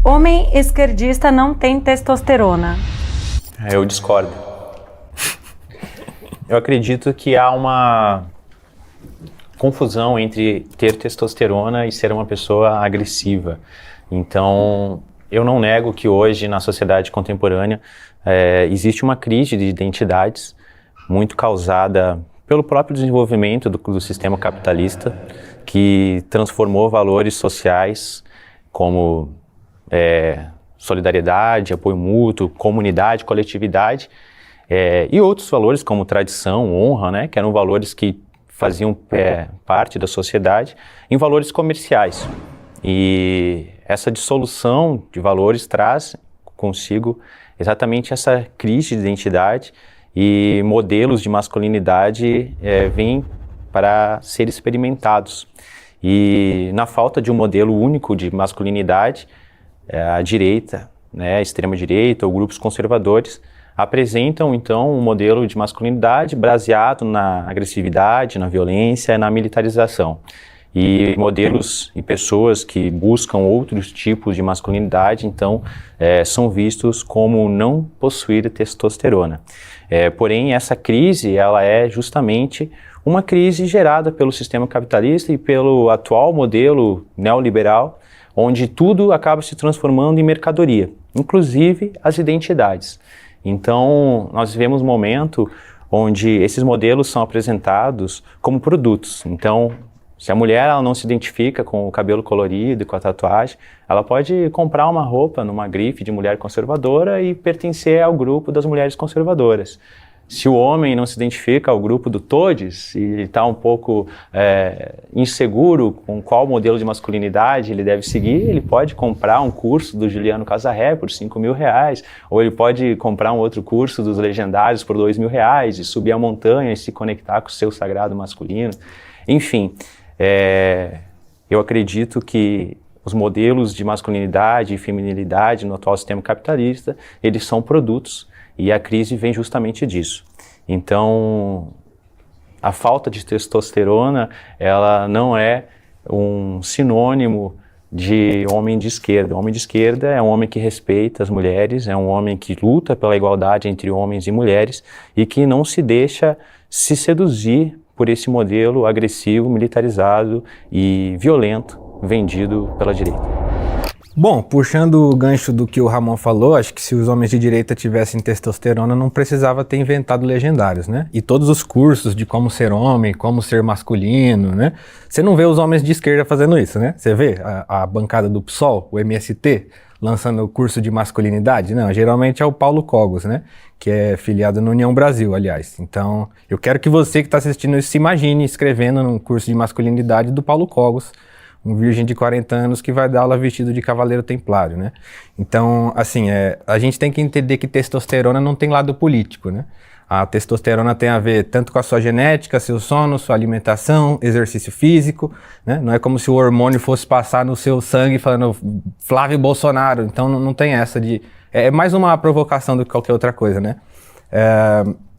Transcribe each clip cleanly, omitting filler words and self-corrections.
Homem esquerdista não tem testosterona. Eu discordo. Eu acredito que há uma confusão entre ter testosterona e ser uma pessoa agressiva. Então, eu não nego que hoje, na sociedade contemporânea, existe uma crise de identidades muito causada pelo próprio desenvolvimento do sistema capitalista, que transformou valores sociais como solidariedade, apoio mútuo, comunidade, coletividade, e outros valores como tradição, honra, né, que eram valores que faziam parte da sociedade, em valores comerciais. E essa dissolução de valores traz consigo exatamente essa crise de identidade, e modelos de masculinidade vêm para ser experimentados. E na falta de um modelo único de masculinidade, a direita, né, a extrema-direita ou grupos conservadores apresentam então um modelo de masculinidade baseado na agressividade, na violência e na militarização. E modelos e pessoas que buscam outros tipos de masculinidade, então, são vistos como não possuir testosterona. Porém, essa crise, ela é justamente uma crise gerada pelo sistema capitalista e pelo atual modelo neoliberal, onde tudo acaba se transformando em mercadoria, inclusive as identidades. Então, nós vivemos um momento onde esses modelos são apresentados como produtos. Então, se a mulher ela não se identifica com o cabelo colorido e com a tatuagem, ela pode comprar uma roupa numa grife de mulher conservadora e pertencer ao grupo das mulheres conservadoras. Se o homem não se identifica ao grupo do Todes e está um pouco inseguro com qual modelo de masculinidade ele deve seguir, ele pode comprar um curso do Juliano Casarré por R$5.000, ou ele pode comprar um outro curso dos Legendários por R$2.000 e subir a montanha e se conectar com o seu sagrado masculino. Enfim, eu acredito que os modelos de masculinidade e feminilidade no atual sistema capitalista, eles são produtos. E a crise vem justamente disso. Então, a falta de testosterona, ela não é um sinônimo de homem de esquerda. O homem de esquerda é um homem que respeita as mulheres, é um homem que luta pela igualdade entre homens e mulheres e que não se deixa se seduzir por esse modelo agressivo, militarizado e violento vendido pela direita. Bom, puxando o gancho do que o Ramon falou, acho que se os homens de direita tivessem testosterona, não precisava ter inventado Legendários, né? E todos os cursos de como ser homem, como ser masculino, né? Você não vê os homens de esquerda fazendo isso, né? Você vê a bancada do PSOL, o MST, lançando o curso de masculinidade? Não, geralmente é o Paulo Cogos, né? Que é filiado na União Brasil, aliás. Então, eu quero que você que está assistindo isso se imagine escrevendo num curso de masculinidade do Paulo Cogos, um virgem de 40 anos que vai dar aula vestido de cavaleiro templário, né? Então, assim, a gente tem que entender que testosterona não tem lado político, né? A testosterona tem a ver tanto com a sua genética, seu sono, sua alimentação, exercício físico, né? Não é como se o hormônio fosse passar no seu sangue falando Flávio Bolsonaro, então não tem essa de... É mais uma provocação do que qualquer outra coisa, né?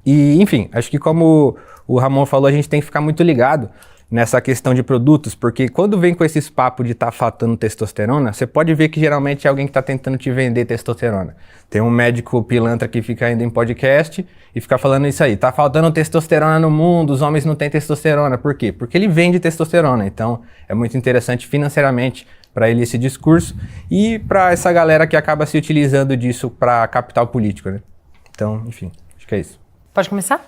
E, enfim, acho que como o Ramon falou, a gente tem que ficar muito ligado nessa questão de produtos, porque quando vem com esses papos de estar faltando testosterona, você pode ver que geralmente é alguém que está tentando te vender testosterona. Tem um médico pilantra que fica indo em podcast e fica falando isso aí, tá faltando testosterona no mundo, os homens não têm testosterona. Por quê? Porque ele vende testosterona, então é muito interessante financeiramente para ele esse discurso e para essa galera que acaba se utilizando disso para capital político, né? Então, enfim, acho que é isso. Pode começar?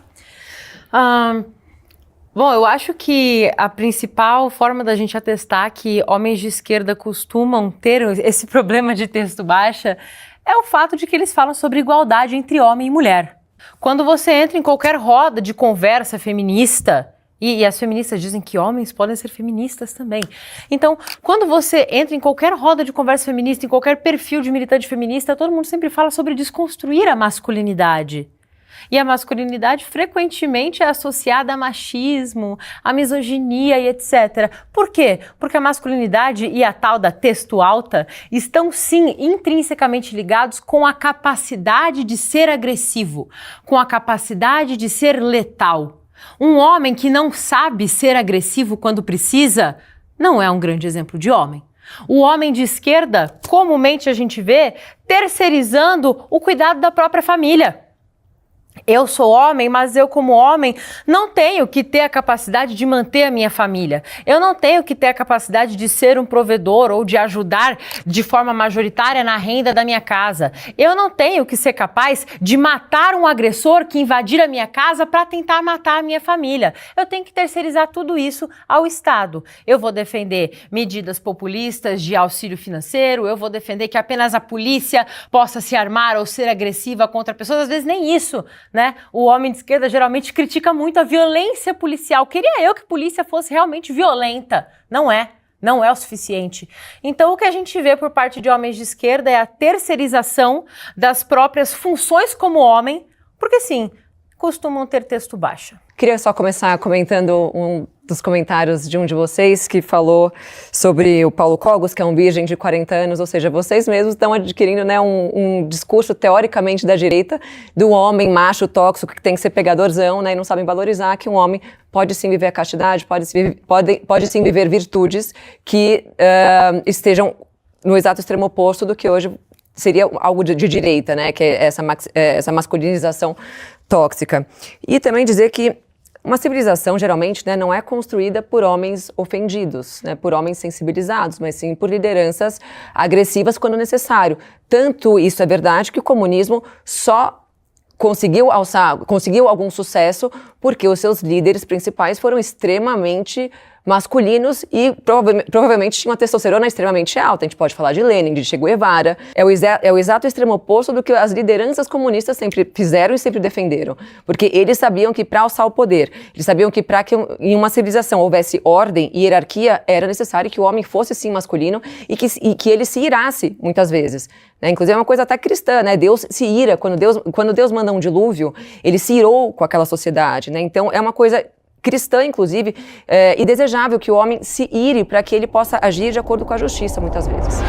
Bom, eu acho que a principal forma da gente atestar que homens de esquerda costumam ter esse problema de texto baixa é o fato de que eles falam sobre igualdade entre homem e mulher. Quando você entra em qualquer roda de conversa feminista, e as feministas dizem que homens podem ser feministas também. Então, quando você entra em qualquer roda de conversa feminista, em qualquer perfil de militante feminista, todo mundo sempre fala sobre desconstruir a masculinidade. E a masculinidade frequentemente é associada a machismo, a misoginia e etc. Por quê? Porque a masculinidade e a tal da testo alta estão sim intrinsecamente ligados com a capacidade de ser agressivo, com a capacidade de ser letal. Um homem que não sabe ser agressivo quando precisa não é um grande exemplo de homem. O homem de esquerda, comumente a gente vê, terceirizando o cuidado da própria família. Eu sou homem, mas eu como homem não tenho que ter a capacidade de manter a minha família. Eu não tenho que ter a capacidade de ser um provedor ou de ajudar de forma majoritária na renda da minha casa. Eu não tenho que ser capaz de matar um agressor que invadir a minha casa para tentar matar a minha família. Eu tenho que terceirizar tudo isso ao Estado. Eu vou defender medidas populistas de auxílio financeiro, eu vou defender que apenas a polícia possa se armar ou ser agressiva contra pessoas, às vezes nem isso. Né? O homem de esquerda geralmente critica muito a violência policial. Queria eu que a polícia fosse realmente violenta. Não é o suficiente. Então, o que a gente vê por parte de homens de esquerda é a terceirização das próprias funções como homem, porque sim, costumam ter texto baixo. Queria só começar comentando um dos comentários de um de vocês que falou sobre o Paulo Cogos, que é um virgem de 40 anos, ou seja, vocês mesmos estão adquirindo, né, um discurso teoricamente da direita, do homem macho tóxico que tem que ser pegadorzão, né, e não sabem valorizar que um homem pode sim viver a castidade, pode sim viver virtudes que estejam no exato extremo oposto do que hoje seria algo de direita, né, que é essa masculinização tóxica. E também dizer que uma civilização, geralmente, né, não é construída por homens ofendidos, né, por homens sensibilizados, mas sim por lideranças agressivas quando necessário. Tanto isso é verdade que o comunismo só conseguiu algum sucesso porque os seus líderes principais foram extremamente masculinos e provavelmente tinham uma testosterona extremamente alta. A gente pode falar de Lenin, de Che Guevara. É o exato extremo oposto do que as lideranças comunistas sempre fizeram e sempre defenderam. Porque eles sabiam que para alçar o poder, eles sabiam que para que em uma civilização houvesse ordem e hierarquia, era necessário que o homem fosse sim masculino e que ele se irasse muitas vezes. Né? Inclusive é uma coisa até cristã, né? Deus se ira. Quando Deus manda um dilúvio, ele se irou com aquela sociedade. Né? Então é uma coisa cristã, inclusive, e desejável que o homem se ire para que ele possa agir de acordo com a justiça, muitas vezes.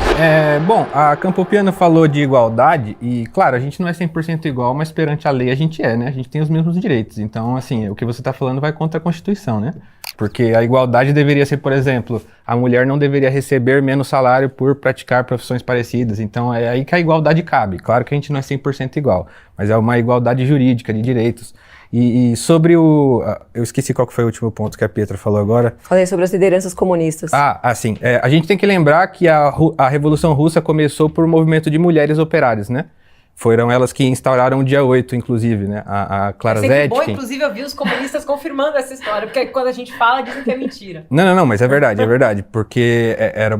Bom, a Campopiano falou de igualdade e, claro, a gente não é 100% igual, mas perante a lei a gente é, né? A gente tem os mesmos direitos. Então, assim, o que você está falando vai contra a Constituição, né? Porque a igualdade deveria ser, por exemplo, a mulher não deveria receber menos salário por praticar profissões parecidas. Então, é aí que a igualdade cabe. Claro que a gente não é 100% igual, mas é uma igualdade jurídica de direitos. E sobre eu esqueci qual que foi o último ponto que a Pietra falou agora. Falei sobre as lideranças comunistas. Sim. A gente tem que lembrar que a Revolução Russa começou por um movimento de mulheres operárias, né? Foram elas que instauraram o dia 8, inclusive, né? A Clara Zetkin. Bom, inclusive, eu vi os comunistas confirmando essa história, porque quando a gente fala, dizem que é mentira. Não, mas é verdade, porque era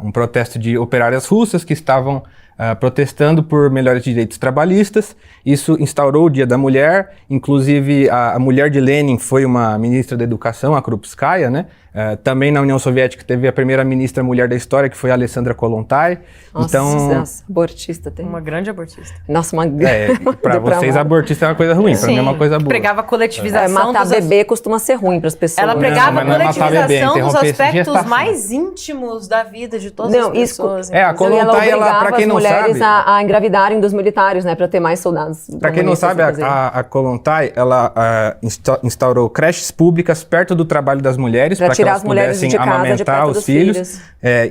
um protesto de operárias russas que estavam protestando por melhores direitos trabalhistas. Isso instaurou o Dia da Mulher, inclusive a mulher de Lenin foi uma ministra da Educação, a Krupskaya, né? Também na União Soviética teve a primeira ministra mulher da história, que foi a Alexandra Kollontai. Nossa, abortista tem. Uma grande abortista. Nossa, para vocês abortista é uma coisa ruim, para mim é uma coisa boa. Pregava coletivização. Matar bebê costuma ser ruim para as pessoas. Ela pregava coletivização dos aspectos gestação. mais íntimos da vida de todas as pessoas. A Kollontai, para quem não sabe... as mulheres a engravidarem dos militares, né, para ter mais soldados. Para quem não sabe, a Kollontai, ela instaurou creches públicas perto do trabalho das mulheres, para que elas pudessem amamentar os filhos.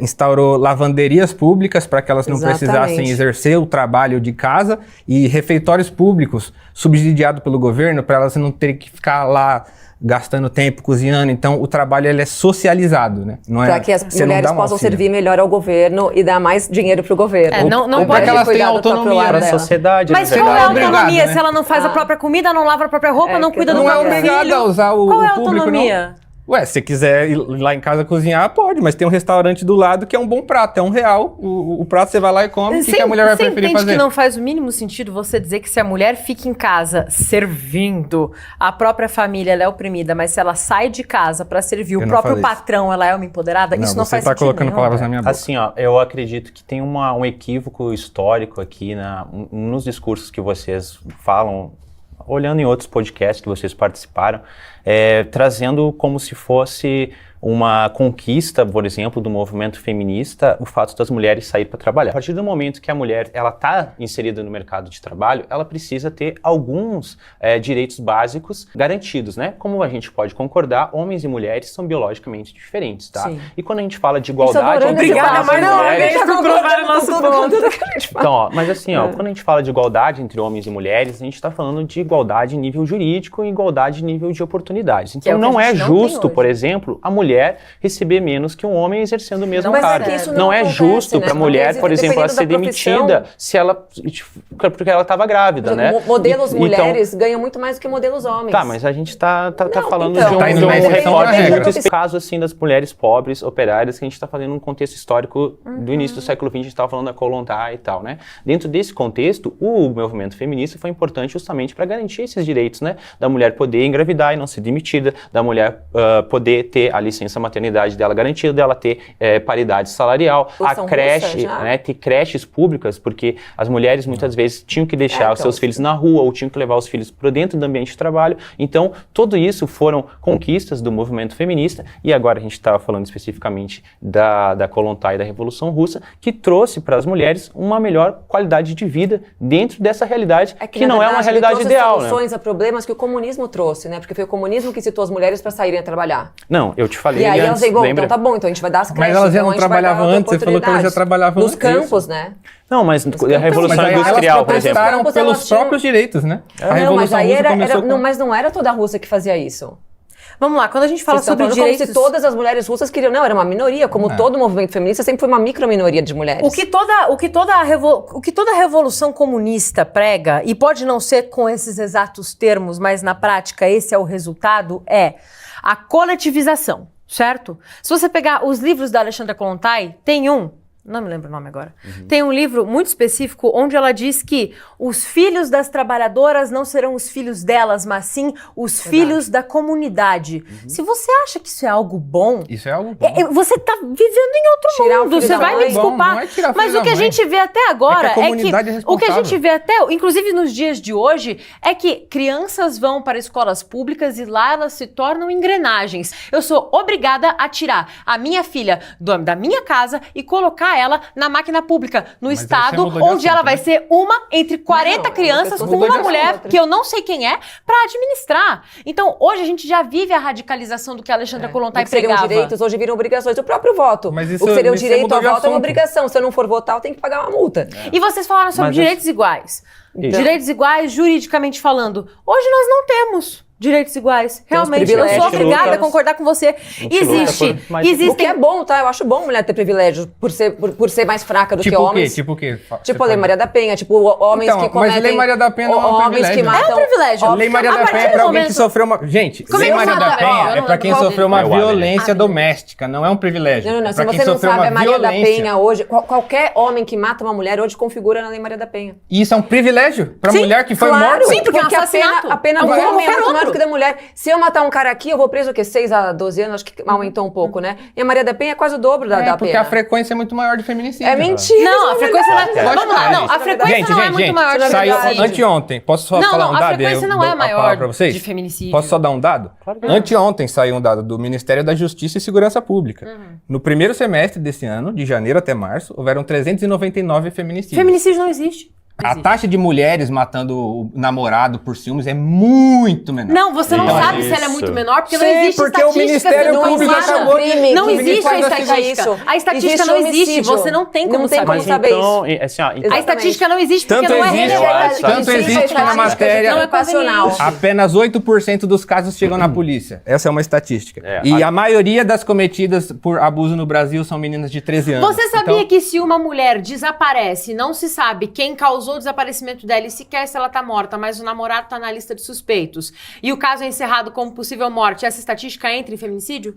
Instaurou lavanderias públicas para que elas não precisassem exercer o trabalho de casa e refeitórios públicos subsidiados pelo governo para elas não terem que ficar lá gastando tempo cozinhando. Então, o trabalho ele é socializado, né? Para que as mulheres possam servir melhor ao governo e dar mais dinheiro para o governo. Não pode que elas tenham autonomia para a sociedade. Mas qual é a autonomia? Se ela não faz a própria comida, não lava a própria roupa, não cuida do próprio filho? Não é obrigada a usar o qual é a público, autonomia? não. Ué, se você quiser ir lá em casa cozinhar, pode, mas tem um restaurante do lado que é um bom prato, é R$1. O prato você vai lá e come, o que a mulher vai preferir fazer? Você entende que não faz o mínimo sentido você dizer que se a mulher fica em casa servindo, a própria família ela é oprimida, mas se ela sai de casa para servir o próprio patrão, ela é uma empoderada? Isso não faz sentido. Você está colocando palavras na minha boca. Assim, eu acredito que tem um equívoco histórico aqui nos discursos que vocês falam, olhando em outros podcasts que vocês participaram, trazendo como se fosse uma conquista, por exemplo, do movimento feminista, o fato das mulheres saírem para trabalhar. A partir do momento que a mulher ela está inserida no mercado de trabalho, ela precisa ter alguns direitos básicos garantidos, né? Como a gente pode concordar, homens e mulheres são biologicamente diferentes, tá? Sim. E quando a gente fala de igualdade... Obrigada, mas não, por provar o nosso ponto. Então, ó, mas assim, ó, quando a gente fala de igualdade entre homens e mulheres, a gente está falando de igualdade em nível jurídico e igualdade em nível de oportunidades. Então, não é justo, por exemplo, a mulher receber menos que um homem exercendo o mesmo cargo. Não é justo para a mulher, por exemplo, ela ser demitida se ela, porque ela estava grávida, né? Modelos mulheres ganham muito mais do que modelos homens. Tá, mas a gente tá falando então, de um recorte regra. muito caso assim das mulheres pobres, operárias, que a gente está fazendo um contexto histórico do início do século XX, a gente estava falando da Kollontai e tal, né? Dentro desse contexto, o movimento feminista foi importante justamente para garantir esses direitos, né? Da mulher poder engravidar e não ser demitida, da mulher poder ter a licença maternidade dela garantida, dela ter paridade salarial, a creche, né? Ter creches públicas, porque as mulheres muitas vezes tinham que deixar os seus filhos na rua ou tinham que levar os filhos para dentro do ambiente de trabalho. Então, tudo isso foram conquistas do movimento feminista e agora a gente estava falando especificamente da Kollontai e da Revolução Russa, que trouxe para as mulheres uma melhor qualidade de vida dentro dessa realidade, que não é uma realidade ideal, né? Soluções a problemas que o comunismo trouxe, né? Porque foi o comunismo que citou as mulheres para saírem a trabalhar. Não, eu te falei E aí antes, elas dizem, bom, lembra? então tá bom, então a gente vai dar as creches. Mas elas já então não a gente vai trabalhavam dar antes, você falou que elas já trabalhavam nos antes. campos, né? Não, mas a Revolução Mas aí Industrial, elas por exemplo. protestaram Campos, pelos elas tinham- próprios direitos, né? A Não, mas Revolução aí Russa começou com... mas não era toda a Rússia que fazia isso. Vamos lá, quando a gente fala Vocês estão sobre falando direitos... como se todas as mulheres russas queriam. Não, era uma minoria, como todo movimento feminista sempre foi uma microminoria de mulheres. O que toda a revolução comunista prega, e pode não ser com esses exatos termos, mas na prática esse é o resultado, é a coletivização, certo? Se você pegar os livros da Alexandra Kollontai, tem um, não me lembro o nome agora, tem um livro muito específico onde ela diz que os filhos das trabalhadoras não serão os filhos delas, mas sim os filhos da comunidade. Se você acha que isso é algo bom, Isso é algo bom. você tá vivendo em outro Tirar o mundo, filho você da vai me mãe. desculpar. Bom, não é tirar o Mas filho o que da a mãe. gente vê até agora É que a comunidade é o que a gente responsável. vê até, inclusive nos dias de hoje, é que crianças vão para escolas públicas e lá elas se tornam engrenagens. Eu sou obrigada a tirar a minha filha da minha casa e colocar ela na máquina pública, no Mas aí estado você mudou de onde ela assunto, vai né? ser uma entre 40 Não, crianças você com mudou de uma mulher assunto. que eu não sei quem é para administrar. Então, hoje a gente já vive a radicalização do que a Alexandra Kollontai O que seriam pregava. direitos, hoje viram obrigações. O próprio voto. Mas isso- o que seria o isso direito mudou ao de voto é uma assunto. obrigação. Se eu não for votar, eu tenho que pagar uma multa. E vocês falaram sobre Mas direitos iguais. Isso. Direitos iguais, juridicamente falando. Hoje nós não temos direitos iguais. Realmente, eu privilégios. sou obrigada luta- a concordar com você. gente luta por mais- O que Existem... é bom, tá? Eu acho bom mulher ter privilégio por ser mais fraca do que Tipo o quê? homens. Tipo o quê? Tipo a Lei Maria da Penha, tipo homens Então, que cometem... mas Lei Maria da Penha não é um homens privilégio. que matam... É um privilégio. Lei Maria A da partir Penha é do pra alguém momento- que sofreu uma... Gente, Como Lei é que Maria eu da sabe? Eu Penha não é pra quem lembro qual sofreu uma é o Abner. violência doméstica, não é um privilégio. Não, É se pra quem você não sofreu sabe, uma a Maria da violência. Penha hoje... Qualquer homem que mata uma mulher hoje configura na Lei Maria da Penha. E isso é um privilégio pra Sim, mulher que foi Claro, morta. Sim, porque é um a assassinato. pena do Como homem é qualquer muito maior outro. do que da mulher. Se eu matar um cara aqui, eu vou preso o quê? 6 a 12 anos? Acho que aumentou um pouco, né? E a Maria da Penha é quase o dobro da Porque pena. a frequência é muito maior de feminicídio. É mentira. Não, a frequência não é... Lógico Vamos lá, que não. é. A frequência não é muito maior de Saiu feminicídio. anteontem. Posso só Não, falar não, um a dado? frequência Eu não é dou a maior palavra pra vocês? de feminicídio. Posso só dar um dado? Anteontem saiu um dado do Ministério da Justiça e Segurança Pública. No primeiro semestre desse ano, de janeiro até março, houveram 399 feminicídios. Feminicídio não existe. A taxa de mulheres matando o namorado por ciúmes é muito menor. Não, você não Então, sabe se isso. ela é muito menor, porque não Sim, existe porque o estatística. Ministério não Público existe. acabou de- crime Não que existe a justifica estatística. isso. A estatística Existe não existe, homicídio. você não tem como Não tem saber. como Mas saber então, isso. assim, ó, A estatística não existe porque Tanto não é existe- relevante. tanto existe que na matéria- Não é Educacional. conveniente. Apenas 8% dos casos chegam na polícia. Essa é uma estatística. É, E a maioria das cometidas por abuso no Brasil são meninas de 13 anos. Você sabia Então, que se uma mulher desaparece, não se sabe quem causou o desaparecimento dela e sequer se ela tá morta, mas o namorado tá na lista de suspeitos, e o caso é encerrado como possível morte, essa estatística entra em feminicídio?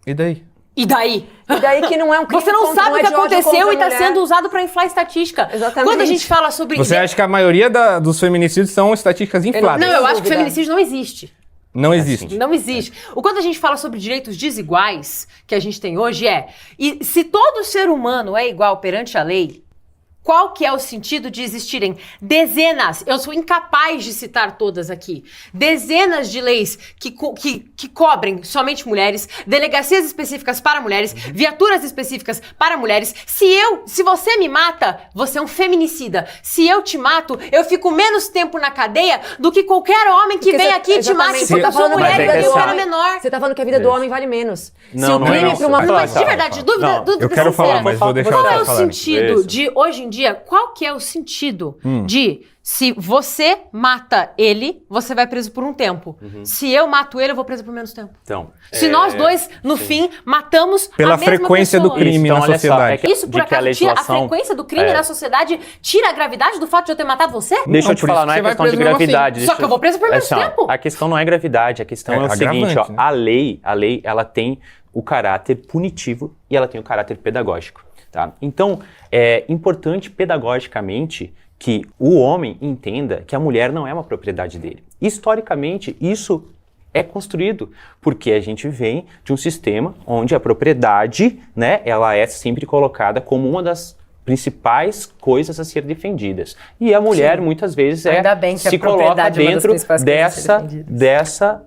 E daí? E daí? E daí que não é um crime Você não contra- sabe o é que de ódio aconteceu contra e tá a mulher. sendo usado pra inflar estatística. Exatamente. Quando a gente fala sobre... Você acha que a maioria dos feminicídios são estatísticas infladas? Não, eu acho que dúvida. feminicídio não existe. Não existe. Não existe. Quando a gente fala sobre direitos desiguais, que a gente tem hoje e se todo ser humano é igual perante a lei, Qual que é o sentido de existirem dezenas, eu sou incapaz de citar todas aqui, dezenas de leis que cobrem somente mulheres, delegacias específicas para mulheres, viaturas específicas para mulheres. Se você me mata, você é um feminicida. Se eu te mato, eu fico menos tempo na cadeia do que qualquer homem que vem aqui e te mate porque eu sou mulher e eu era menor. Você tá falando que a vida do homem vale menos. Não, se o não crime é pra uma... Mas de verdade, dúvida Eu quero falar, mas vou deixar qual ela é o falar. sentido de, hoje em dia, qual que é o sentido de, se você mata ele, você vai preso por um tempo. Se eu mato ele, eu vou preso por menos tempo. Então, Se nós dois, no fim, matamos Pela a mesma frequência pessoa. do crime Então, na olha só, sociedade. Isso, por acaso, a frequência do crime na sociedade tira a gravidade do fato de eu ter matado você? Deixa eu te por falar, isso não que é você vai questão de preso mesmo gravidade. Só que eu vou preso por menos Assim, ó, tempo. A questão não é gravidade, a questão é o agravante, seguinte, ó, né? a lei, ela tem o caráter punitivo e ela tem o caráter pedagógico, tá? Então, é importante pedagogicamente que o homem entenda que a mulher não é uma propriedade dele. Historicamente, isso é construído, porque a gente vem de um sistema onde a propriedade, né, ela é sempre colocada como uma das principais coisas a ser defendidas. E a mulher, muitas vezes, Ainda bem que a se coloca propriedade é uma das dentro principais coisas a ser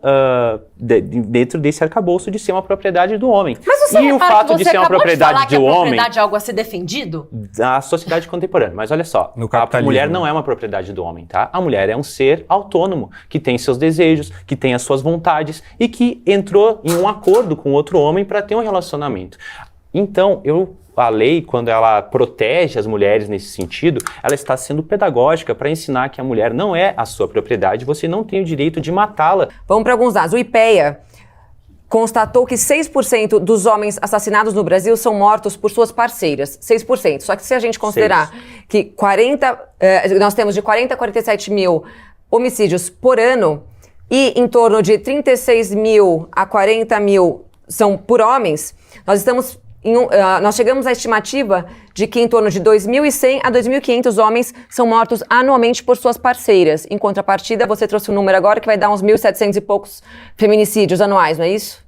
dentro desse arcabouço de ser uma propriedade do homem. Mas você e o repara fato que de você ser uma acabou de propriedade falar que a do homem propriedade é algo a ser defendido? da sociedade contemporânea. Mas olha só, No a capitalismo. mulher não é uma propriedade do homem, tá? A mulher é um ser autônomo, que tem seus desejos, que tem as suas vontades e que entrou em um acordo com outro homem para ter um relacionamento. Então, a lei, quando ela protege as mulheres nesse sentido, ela está sendo pedagógica para ensinar que a mulher não é a sua propriedade, você não tem o direito de matá-la. Vamos para alguns dados. O IPEA constatou que 6% dos homens assassinados no Brasil são mortos por suas parceiras. 6%. Só que se a gente considerar que nós temos de 40 a 47 mil homicídios por ano e em torno de 36 mil a 40 mil são por homens, nós chegamos à estimativa de que em torno de 2.100 a 2.500 homens são mortos anualmente por suas parceiras. Em contrapartida, você trouxe um número agora que vai dar uns 1.700 e poucos feminicídios anuais, não é isso?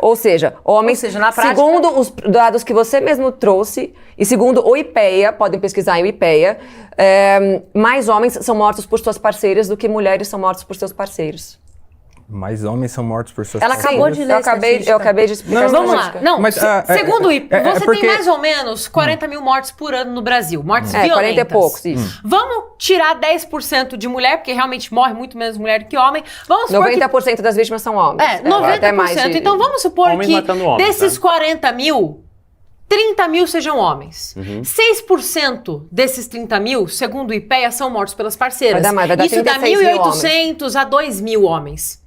Ou seja, homens, na prática, segundo os dados que você mesmo trouxe e segundo o IPEA, podem pesquisar aí o IPEA, mais homens são mortos por suas parceiras do que mulheres são mortos por seus parceiros. Mais homens são mortos por suas Ela parceiras. acabou de ler Eu acabei de explicar. Vamos lá. Não, Mas, segundo o IPEA, você porque- tem mais ou menos 40 mil mortes por ano no Brasil. Mortes violentas. 40 e poucos, isso. Vamos tirar 10% de mulher, porque realmente morre muito menos mulher do que homem. Vamos supor 90% das vítimas são homens. 90%. Até mais de- Então vamos supor Homens que matando homens, desses né? 40 mil, 30 mil sejam homens. 6% desses 30 mil, segundo o IPEA, são mortos pelas parceiras. Vai dar Isso dá 36 mil 1.800 a 2.000 homens.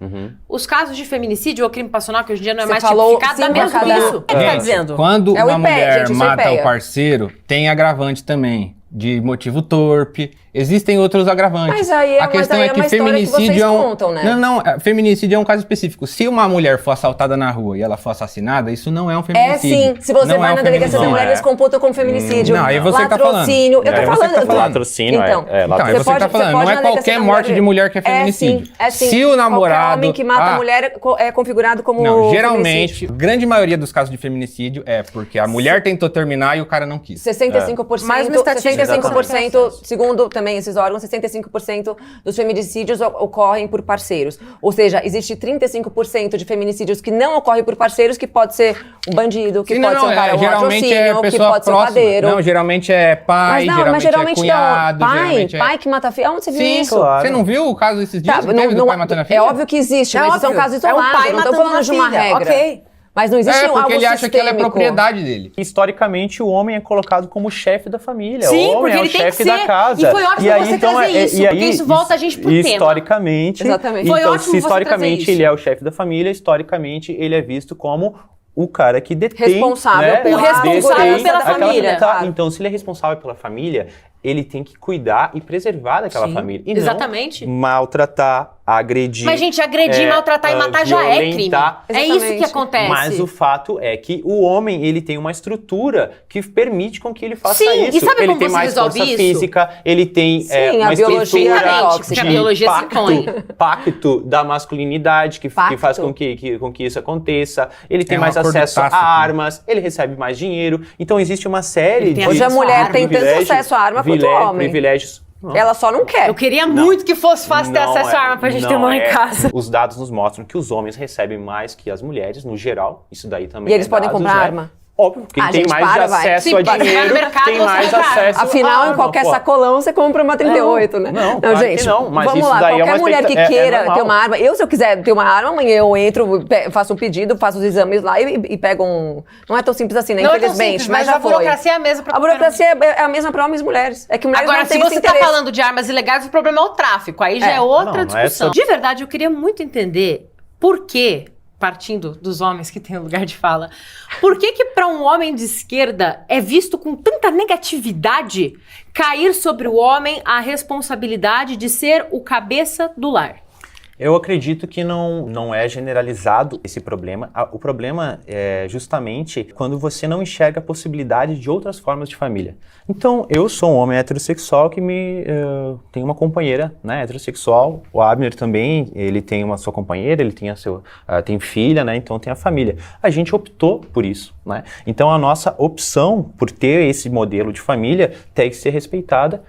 Os casos de feminicídio ou crime passional, que hoje em dia não é Você mais falou tipificado, dá cinco mesmo a cada- isso. Gente, Tá dizendo? Quando É o uma IPEA, mulher gente, isso é mata IPEA. o parceiro, tem agravante também, de motivo torpe. Existem outros agravantes. Mas aí é a questão é que uma história que feminicídio vocês é um... contam, né? Não, feminicídio é um caso específico. Se uma mulher for assaltada na rua e ela for assassinada, isso não é um É feminicídio. sim, se você Não vai é um na delegacia da feminicídio. mulher, eles computam como feminicídio. Não, aí você que tá falando. Latrocínio. Eu tô Aí você que falando. tá falando. Latrocínio, Então, Então, aí você tá falando, não é qualquer morte de mulher que é feminicídio. É sim. Se o namorado... Qualquer homem que mata a mulher é configurado como Não, geralmente, feminicídio. a grande maioria dos casos de feminicídio é porque a mulher tentou terminar e o cara não quis. 65%, Mais uma estatística 65%, segundo também esses órgãos, 65% dos feminicídios ocorrem por parceiros. Ou seja, existe 35% de feminicídios que não ocorrem por parceiros, que pode ser um bandido, que Sim, pode ser um cara, um geralmente é latrocínio, que pessoa pode ser um próxima. padeiro. Não, geralmente é pai, Mas geralmente é cunhado, geralmente pai que mata a filha. Onde você viu Sim, isso? claro. Você não viu o caso esses dias Tá, que teve do pai matando a filha? é óbvio que existe, mas são casos É um isolados. pai não estou matando falando de uma uma filha, regra. ok. Mas não existe algo porque ele acha que ela é sistêmico. propriedade dele. Historicamente, o homem é colocado como chefe da família. Sim, o homem porque é o ele tem que chefe ser. da casa. E foi ótimo você trazer isso, porque isso volta a gente pro tema. Historicamente, Exatamente. Foi então, ótimo se você historicamente trazer isso. ele é o chefe da família, historicamente ele é visto como o cara que detém... Responsável né, pela responsável detém pela aquela- família. Tá, Claro. então, se ele é responsável pela família, ele tem que cuidar e preservar daquela Sim, família. E exatamente. não maltratar, agredir. Mas, gente, agredir, maltratar e matar já é crime. violentar. É isso que acontece. Mas o fato é que o homem, ele tem uma estrutura que permite com que ele faça Sim, isso. e sabe ele como tem você mais resolve força isso? física, ele tem Sim, uma a biologia estrutura é tóxica. Porque a biologia se impõe. pacto da masculinidade que faz com que isso aconteça. Ele tem É um mais acordo acesso a tácito. armas, ele recebe mais dinheiro. Então existe uma série de Hoje a mulher tem tanto privilégios, acesso à arma quanto o homem. privilégios. Não. Ela só não quer. Eu queria muito que fosse fácil ter Não acesso é- à arma pra gente ter não uma em é. casa. Os dados nos mostram que os homens recebem mais que as mulheres, no geral. Isso daí também E eles podem dados, comprar né? arma? Óbvio, quem Ah, tem gente, mais para, de vai. acesso Sim, a pode ir no dinheiro mercado, tem você mais compra arma. acesso Afinal, à em arma, qualquer pô. sacolão você compra uma 38, né? não, claro que gente, não, mas vamos isso lá. daí é Qualquer uma mulher que expectativa- queira normal. ter uma arma, se eu quiser ter uma arma, amanhã eu entro, faço um pedido, faço os exames lá e pego um... Não é tão simples assim, né? Não é tão Infelizmente, simples, mas mas já a foi. burocracia é a mesma pra A burocracia é a mesma para homens e mulheres. É que mulheres Agora, não se têm esse você tá interesse. falando de armas ilegais, o problema é o tráfico. Aí já é outra não é discussão. só- De verdade, eu queria muito entender por que, partindo dos homens que têm lugar de fala, por que para um homem de esquerda é visto com tanta negatividade cair sobre o homem a responsabilidade de ser o cabeça do lar? Eu acredito que não é generalizado esse problema. O problema é justamente quando você não enxerga a possibilidade de outras formas de família. Então, eu sou um homem heterossexual que tem uma companheira, né, heterossexual. O Abner também, ele tem uma sua companheira, ele tem tem filha, né, então tem a família. A gente optou por isso, né? Então, a nossa opção por ter esse modelo de família tem que ser respeitada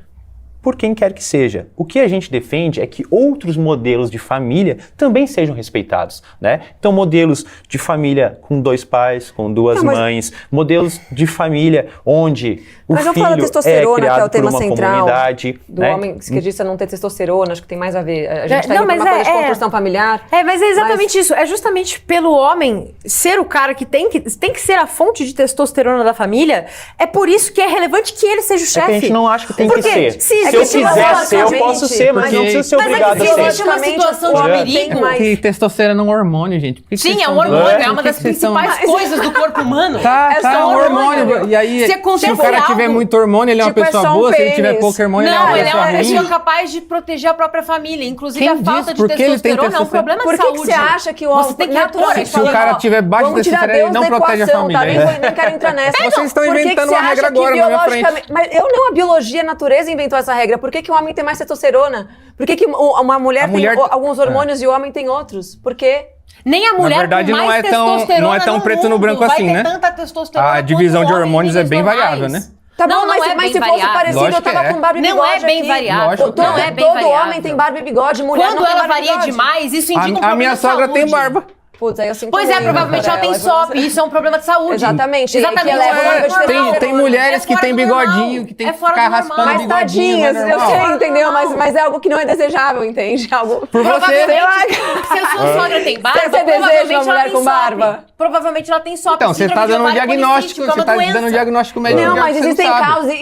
por quem quer que seja. O que a gente defende é que outros modelos de família também sejam respeitados, né? Então, modelos de família com 2 pais, com 2 mães, modelos de família onde o Mas não filho fala testosterona, que é o criado por tema uma central comunidade, do né? homem esquerdista não ter testosterona, acho que tem mais a ver. A gente tá Não, indo pra mas uma coisa de é- construção familiar. É, mas é exatamente isso. É justamente pelo homem ser o cara que tem que ser a fonte de testosterona da família, é por isso que é relevante que ele seja o É chefe. que a gente não acha que tem Porque que ser. se Se eu existe quiser uma ser, eu posso ser, mas não preciso ser Mas é que obrigado se a ser. existe uma situação de o homem perigo- tem mais- Que testosterona é um hormônio, gente. Por que que Sim, vocês é um são hormônio, doidos? é uma Por que das que vocês são- principais coisas do corpo humano. Tá, É tá, só um hormônio. E aí, Se se o acontecer cara tiver algo- muito hormônio, ele é uma Tipo, é pessoa só um boa. Se ele tiver pênis. pouco hormônio, Não, ele é ele uma é pessoa ruim. capaz de proteger a própria família. Inclusive, Quem a falta diz? de Por que ele tem testosterona é um testosterona? problema Por de que saúde. você acha que o Você tem que repor, naturalmente Se o cara falando, ó, tiver baixo vamos tirar testosterona, ele Deus não da protege a equação, família. Tá? Nem quero entrar nessa. Vocês estão Por que inventando você uma regra acha que agora na minha frente. biologicamente- Mas eu não, a biologia, a natureza inventou essa regra. Por que o homem tem mais testosterona? Por que uma mulher, A mulher- tem alguns hormônios e o homem tem outros? Por quê? Nem a mulher verdade, com mais não é tão- testosterona não é tão no preto no mundo branco vai assim, ter né? tanta testosterona A quanto divisão de homens hormônios é bem normais. variável, né? Tá Não, bom, não mas, é mas bem se fosse variável. parecido, Lógico eu tava que é. com barba e Não bigode é bem aqui. variável. Lógico que Não é. é bem Todo variável. homem tem barba e bigode, mulher Quando não tem ela barba e varia bigode. demais, isso indica um A problema minha de sogra saúde. tem barba. Putz, aí eu sinto Pois é, muito provavelmente por ela tem SOP, isso é um problema de saúde. Exatamente, Exatamente. que eleva o nível de normal. testosterona. Tem mulheres É que fora tem do normal. bigodinho, que tem É que fora ficar do raspando normal. Mas bigodinho. tadinhas, não é eu normal. sei, entendeu? Normal. Mas é algo que não é desejável, entende? Algo... Por você, Provavelmente, se a sua sogra tem barba, Você deseja provavelmente uma mulher ela tem com SOP. barba? Provavelmente ela tem SOP. Então, você tá dando um diagnóstico, você tá dando um diagnóstico médico. Não, que mas você existem sabe. causas,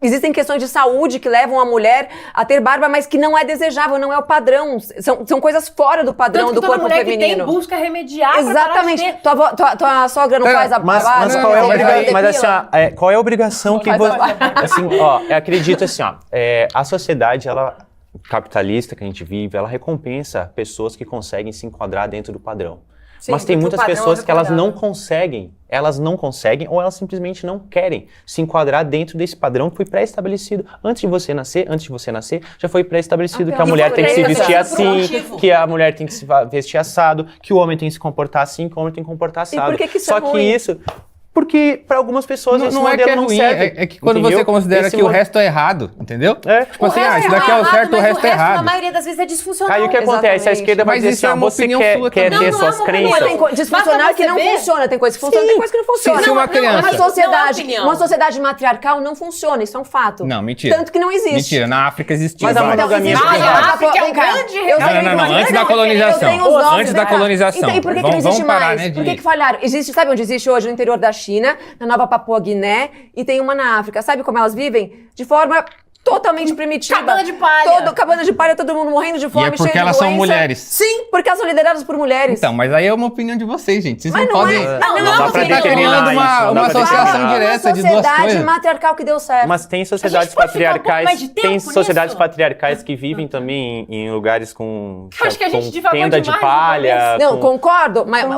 existem questões de saúde que levam a mulher a ter barba, mas que não é desejável, não é o padrão. São coisas fora do padrão Tanto que do toda corpo mulher feminino. que tem busca remediar pra parar de Exatamente. ter. Tua sogra não Pera, faz a Mas barba? qual é a mas obrigação? aí- Mas assim, ó, qual é a obrigação que faz você. a barba. Assim, ó, eu acredito assim, ó, a sociedade, ela capitalista que a gente vive, ela recompensa pessoas que conseguem se enquadrar dentro do padrão. Sim, Mas tem porque o muitas padrão pessoas é que elas não recomendável. conseguem ou elas simplesmente não querem se enquadrar dentro desse padrão que foi pré-estabelecido. Antes de você nascer, já foi pré-estabelecido que a pela mulher tem que se vestir natureza, por um assim, motivo. que a mulher tem que se vestir assado, que o homem tem que se comportar assim, que o homem tem que comportar assado. por que isso Só é que ruim? isso... Porque para algumas pessoas esse Não é que modelo é não ruim, serve. é que quando entendeu? você considera Esse que o mo- resto é errado, entendeu? É. Tipo assim, isso daqui é o errado, certo, o mas resto é na errado. maioria das vezes é disfuncional. Aí o que acontece? A Exatamente. esquerda vai Mas dizer isso assim, é ó, uma você opinião sua quer também. ter Não, suas não é uma crenças. opinião. Tem disfuncional Basta que não você ver. funciona, tem coisa que funciona, Sim. tem coisa que não funciona. Se uma criança- Uma não é sociedade, opinião. uma sociedade matriarcal não funciona, isso é um fato. Não, mentira. Tanto que não existe. Mentira, na África existia. Mas a vai. monogamia Então, privada. a África é um Vem cá. grande Eu sei Não, que- antes da eu colonização. tenho os nomes, Antes da vem cá. colonização. Então, e por que Vamos- não existe vamos parar, mais? né, Por de- que falharam? Sabe onde existe hoje? No interior da China, na Nova Papua Guiné, e tem uma na África. Sabe como elas vivem? De forma totalmente primitiva. Cabana de palha. Cabana de palha, todo mundo morrendo de fome, E é porque cheio de elas são doença. mulheres. Sim, porque elas são lideradas por mulheres. Então, mas aí é uma opinião de vocês, gente. Vocês Mas não não podem... é. Não dá pra Você tá determinar criando isso, uma não dá pra associação determinar. direta de duas sociedade coisas. matriarcal que deu certo. Mas tem sociedades pode ficar um pouco mais patriarcais, de tempo tem nisso? sociedades patriarcais que vivem também em lugares com, Acho que a gente com divagou tenda de demais, palha. Não, com-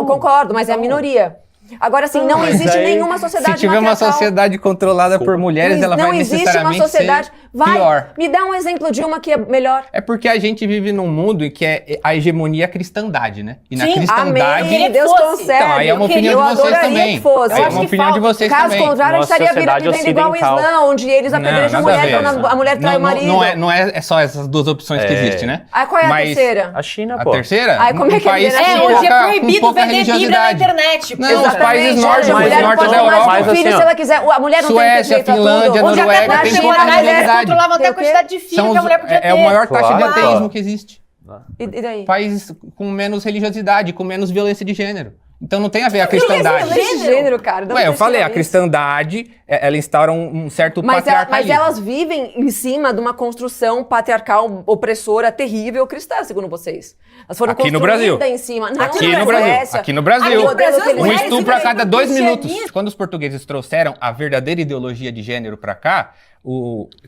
concordo, mas é a minoria. Agora, assim, não Mas existe aí, nenhuma sociedade se tiver uma matriarcal. sociedade controlada por mulheres, ela não vai existe uma necessariamente sociedade. ser Vai, pior. me dá um exemplo de uma que é melhor. É porque a gente vive num mundo em que a hegemonia é a cristandade, né? E na Sim, cristandade... Amém, que Deus fosse. concede. Então, aí é uma opinião Eu de vocês adoraria também. que fosse. É Eu uma acho que opinião de falta. vocês Caso também. contrário, a gente Nossa estaria sociedade vivendo igual o ocidental. Islã, onde eles apedrejam a nada mulher ver. quando a mulher trai o marido. Não é só essas duas opções que existem, né? Aí qual é a Mas terceira? A China, A pô. terceira? Ai, como é que é país a com China? Hoje é pouca- proibido com pouca vender Bíblia na religiosidade. internet. Não, os Exatamente, países nórdicos, a mulher norte pode da tomar Europa. Mas filho assim, se ela quiser. A mulher não Suécia, tem direito a Finlândia, tudo. Onde até Noruega, na tem tempo pouca atrás eles realidade. controlavam até a Tem o quê? quantidade de filho São que a mulher podia ter. é o maior taxa de Claro. ateísmo que existe. E daí? Países com menos religiosidade, com menos violência de gênero. Então não tem a ver a cristandade. Violência de gênero, cara. de onde Ué, eu vocês falei, tiram a isso? cristandade, ela instaura um certo Mas patriarcalismo. elas vivem em cima de uma construção patriarcal opressora terrível cristã, segundo vocês. Elas foram Aqui no construídas Brasil. em cima. Não, Aqui na no Brasil. Suécia. Aqui no Brasil. Aqui no Brasil, Um as Um mulheres estupro a vivem cada no 2 minutos. cristianismo. Quando os portugueses trouxeram a verdadeira ideologia de gênero pra cá,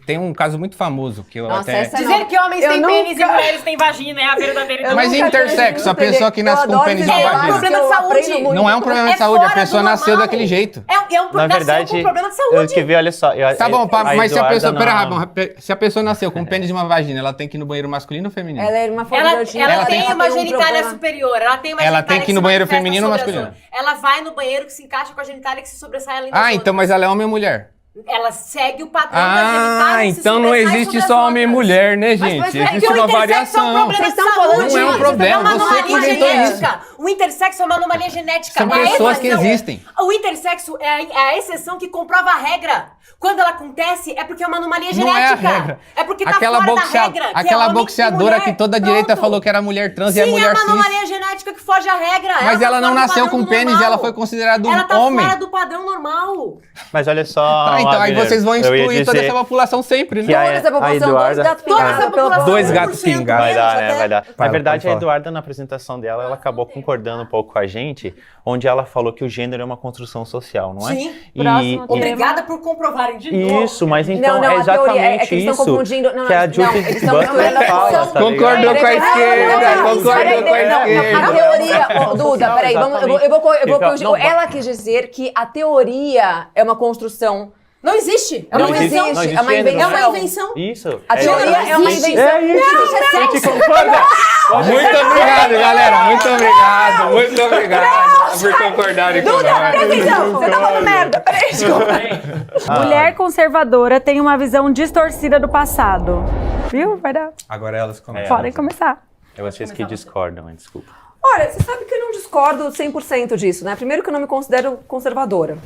tem um caso muito famoso que eu Nossa, até... essa Dizer que homens Eu têm nunca- pênis e mulheres têm vagina é a verdadeira Eu Mas nunca intersexo, a tive pessoa que eu nasce com adoro pênis esses na debates vagina. Problema que de eu saúde. aprendo muito. Não é um problema de É saúde, a fora pessoa do nasceu normal. daquele jeito. É um Na nasceu verdade, com problema de eu saúde. que vi, olha só. Tá bom, mas se a pessoa... Eduarda Pera, não- se a pessoa nasceu com pênis e uma vagina, ela tem que ir no banheiro masculino ou feminino? Ela é uma forma Ela de Ela tem tem uma um genitália problema. superior. Ela tem uma Ela genitália tem que ir no se banheiro manifesta feminino ou sobre as masculino? outras. Ela vai no banheiro que se encaixa com a genitália que se sobressai além das Ah, outras. então, mas ela é homem ou mulher? Ela segue o padrão da genitália Ah, que se então não sobressai existe sobre as só homem e outras. mulher, né, mas gente? é que Existe o uma intersexo é um variação. problema Vocês de estão falando saúde. de Não é um problema, É uma você que anomalia inventou genética. O intersexo é uma anomalia genética. São É a pessoas que exceção. existem. O intersexo é a exceção que comprova a regra. Quando ela acontece, é porque é uma anomalia Não é a genética. regra. É porque tá Aquela fora da boxea- regra. que é Aquela homem e boxeadora mulher. que toda a direita Pronto. falou que era mulher trans e é Sim, mulher é uma cis. anomalia genética que foge à regra. Mas tá ela não fora do nasceu padrão com do pênis, normal. ela foi considerada um Ela tá homem. fora do padrão normal. Mas olha só. Tá, então aí Wagner, vocês vão eu ia excluir toda dizer essa população sempre, que né? a- Toda essa população, Eduarda- dois gatos Toda essa pingados pela população, Dois 1% gatos pingados. Vai dar, menos né? até. Vai dar. Fala, Na verdade, pode a falar. Eduarda, na apresentação dela, ela acabou concordando um pouco com a gente, onde ela falou que o gênero é uma construção social, não é? Sim. Próximo tema. Obrigada por comprovarem de novo. Isso, mas então Não, é a teoria exatamente é que eles estão isso confundindo. Não, que a não, Judith eles estão Butler misturando fala, a tá Concordou ligado? com a esquerda, concordou Peraí, com a não, esquerda. a teoria, ô, Duda, peraí, eu vou Então, corrigir. não, Ela quis dizer que a teoria é uma construção. Não existe. É Não uma existe, invenção. não existe é uma gênero. É invenção. uma invenção. Isso. A teoria é uma existe. invenção. É isso. Não, isso é A gente sexo. concorda? Muito obrigado, galera. Muito obrigado. Muito obrigado por concordarem com Duda, nós. presta atenção, você tá falando merda. Peraí, desculpa. Mulher conservadora tem uma visão distorcida do passado. Viu? Vai dar. Agora elas começam. Podem começar. É vocês que discordam, mas desculpa. Olha, você sabe que eu não discordo 100% disso, né? Primeiro que eu não me considero conservadora.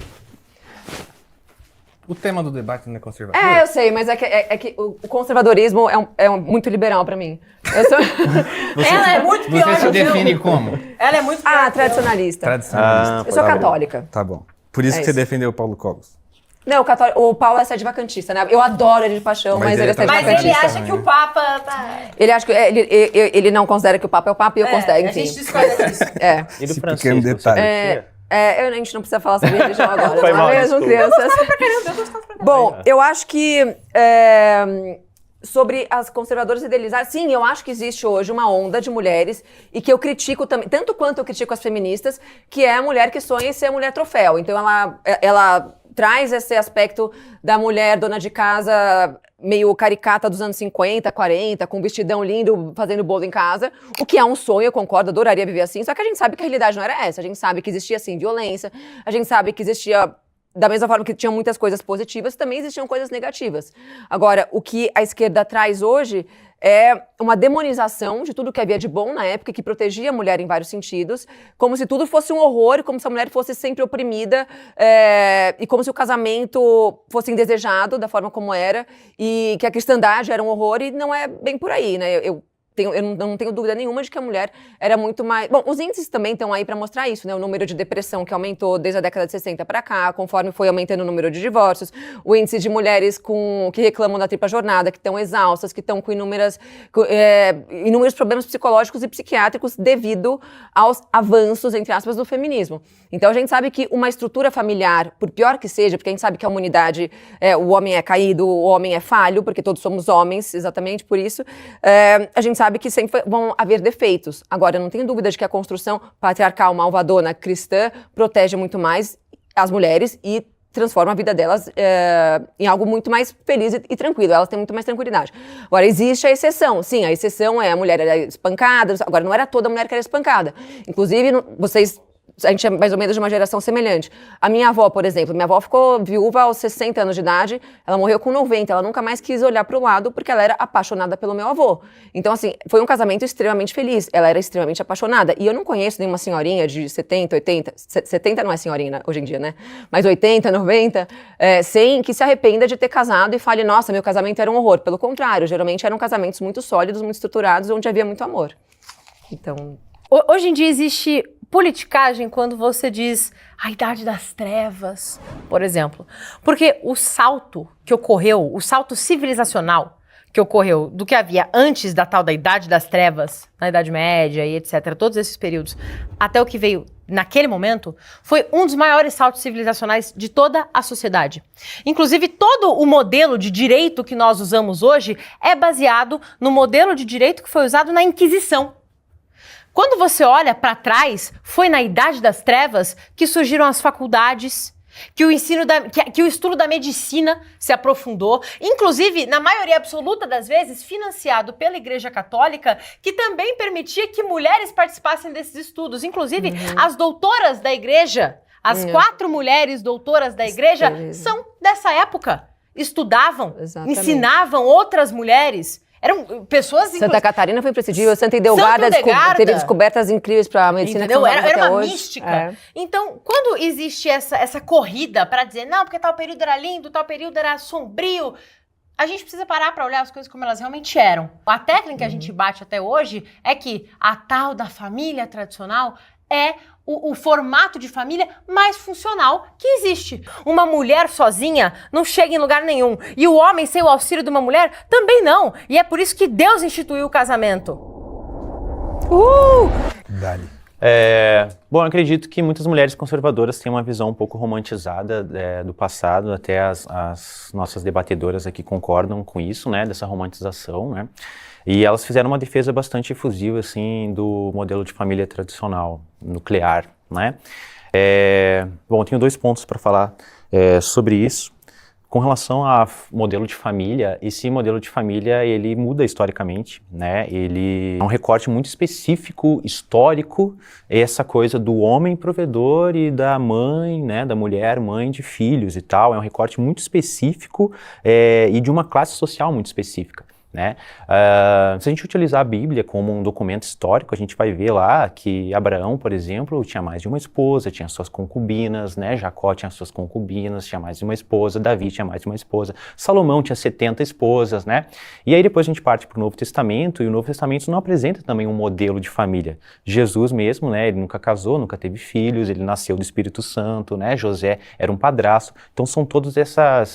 O tema do debate não é conservador? É, eu sei, mas é que o conservadorismo é muito liberal pra mim. Eu sou... Ela é muito pior. Você se do que eu. define como? Ela é muito pior. que eu. tradicionalista. Tradicionalista. Eu sou tá bom. católica. Tá bom. Por isso É que você isso. defendeu o Paulo Cogos. Não, o Paulo é sedivacantista, né? Eu adoro ele de paixão, mas ele é tá- Mas sedivacantista. ele acha também, que o né? Papa tá... Ele acha que ele não considera que o Papa é o Papa e eu considero, a enfim. gente discorda disso. É. E do Esse Francisco, pequeno você detalhe. curtia? A gente não precisa falar sobre religião agora, Foi não mal, é mesmo, desculpa. crianças? Bom, eu acho que sobre as conservadoras idealizadas, sim, eu acho que existe hoje uma onda de mulheres e que eu critico também, tanto quanto eu critico as feministas, que é a mulher que sonha em ser a mulher troféu. Então ela traz esse aspecto da mulher dona de casa meio caricata dos anos 50, 40, com um vestidão lindo, fazendo bolo em casa, o que é um sonho, eu concordo, adoraria viver assim, só que a gente sabe que a realidade não era essa, a gente sabe que existia, assim, violência, a gente sabe que existia, da mesma forma que tinham muitas coisas positivas, também existiam coisas negativas. Agora, o que a esquerda traz hoje é uma demonização de tudo que havia de bom na época, que protegia a mulher em vários sentidos, como se tudo fosse um horror, como se a mulher fosse sempre oprimida, e como se o casamento fosse indesejado da forma como era, e que a cristandade era um horror, e não é bem por aí, né? eu não tenho dúvida nenhuma de que a mulher era muito mais... Bom, os índices também estão aí para mostrar isso, né? O número de depressão que aumentou desde a década de 60 para cá, conforme foi aumentando o número de divórcios, o índice de mulheres que reclamam da tripla jornada, que estão exaustas, que estão com inúmeros problemas psicológicos e psiquiátricos devido aos avanços, entre aspas, do feminismo. Então a gente sabe que uma estrutura familiar, por pior que seja, porque a gente sabe que a humanidade, o homem é caído, o homem é falho, porque todos somos homens, exatamente por isso, a gente sabe que sempre vão haver defeitos. Agora, eu não tenho dúvida de que a construção patriarcal, malvadona, cristã, protege muito mais as mulheres e transforma a vida delas em algo muito mais feliz e tranquilo. Elas têm muito mais tranquilidade. Agora, existe a exceção. Sim, a exceção é a mulher era espancada. Agora, não era toda mulher que era espancada. Inclusive, a gente é mais ou menos de uma geração semelhante. A minha avó, por exemplo, minha avó ficou viúva aos 60 anos de idade, ela morreu com 90, ela nunca mais quis olhar para o lado porque ela era apaixonada pelo meu avô. Então, assim, foi um casamento extremamente feliz, ela era extremamente apaixonada. E eu não conheço nenhuma senhorinha de 70, 80, 70 não é senhorinha hoje em dia, né? Mas 80, 90, sem que se arrependa de ter casado e fale, nossa, meu casamento era um horror. Pelo contrário, geralmente eram casamentos muito sólidos, muito estruturados, onde havia muito amor. Então... Hoje em dia existe politicagem quando você diz a idade das trevas, por exemplo. Porque o salto que ocorreu, o salto civilizacional que ocorreu do que havia antes da tal da idade das trevas, na Idade Média e etc., todos esses períodos, até o que veio naquele momento, foi um dos maiores saltos civilizacionais de toda a sociedade. Inclusive, todo o modelo de direito que nós usamos hoje é baseado no modelo de direito que foi usado na Inquisição. Quando você olha para trás, foi na Idade das Trevas que surgiram as faculdades, que o estudo da medicina se aprofundou, inclusive, na maioria absoluta das vezes, financiado pela Igreja Católica, que também permitia que mulheres participassem desses estudos. Inclusive, as doutoras da Igreja, as 4 mulheres doutoras da Igreja, são dessa época. Estudavam, ensinavam outras mulheres. Eram pessoas... Santa Catarina foi imprescindível, Santa Idelgarda teve descobertas incríveis para a medicina. Entendeu? Era uma mística. Então, quando existe essa corrida para dizer, não, porque tal período era lindo, tal período era sombrio, a gente precisa parar para olhar as coisas como elas realmente eram. A técnica que a gente bate até hoje é que a tal da família tradicional é o formato de família mais funcional que existe. Uma mulher sozinha não chega em lugar nenhum. E o homem sem o auxílio de uma mulher também não. E é por isso que Deus instituiu o casamento. Dali. Bom, eu acredito que muitas mulheres conservadoras têm uma visão um pouco romantizada do passado, até as nossas debatedoras aqui concordam com isso, né, dessa romantização, né, e elas fizeram uma defesa bastante efusiva, assim, do modelo de família tradicional, nuclear, né. Bom, eu tenho 2 pontos para falar sobre isso. Com relação ao modelo de família, esse modelo de família, ele muda historicamente, né? Ele é um recorte muito específico, histórico, essa coisa do homem provedor e da mãe, né? Da mulher, mãe de filhos e tal. É um recorte muito específico e de uma classe social muito específica, né? Se a gente utilizar a Bíblia como um documento histórico, a gente vai ver lá que Abraão, por exemplo, tinha mais de uma esposa, tinha suas concubinas, né? Jacó tinha suas concubinas, tinha mais de uma esposa, Davi tinha mais de uma esposa, Salomão tinha 70 esposas, né? E aí depois a gente parte para o Novo Testamento, e o Novo Testamento não apresenta também um modelo de família. Jesus mesmo, né? Ele nunca casou, nunca teve filhos, ele nasceu do Espírito Santo, né? José era um padrasto. Então são todas essas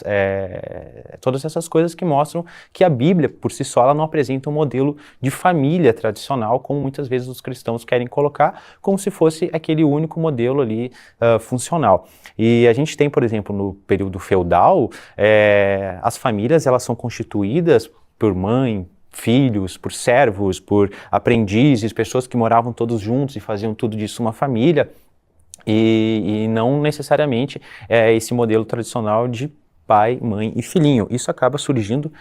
coisas que mostram que a Bíblia, por si só, ela não apresenta um modelo de família tradicional, como muitas vezes os cristãos querem colocar, como se fosse aquele único modelo ali funcional. E a gente tem, por exemplo, no período feudal, as famílias, elas são constituídas por mãe, filhos, por servos, por aprendizes, pessoas que moravam todos juntos e faziam tudo disso uma família, e não necessariamente esse modelo tradicional de pai, mãe e filhinho. Isso acaba surgindo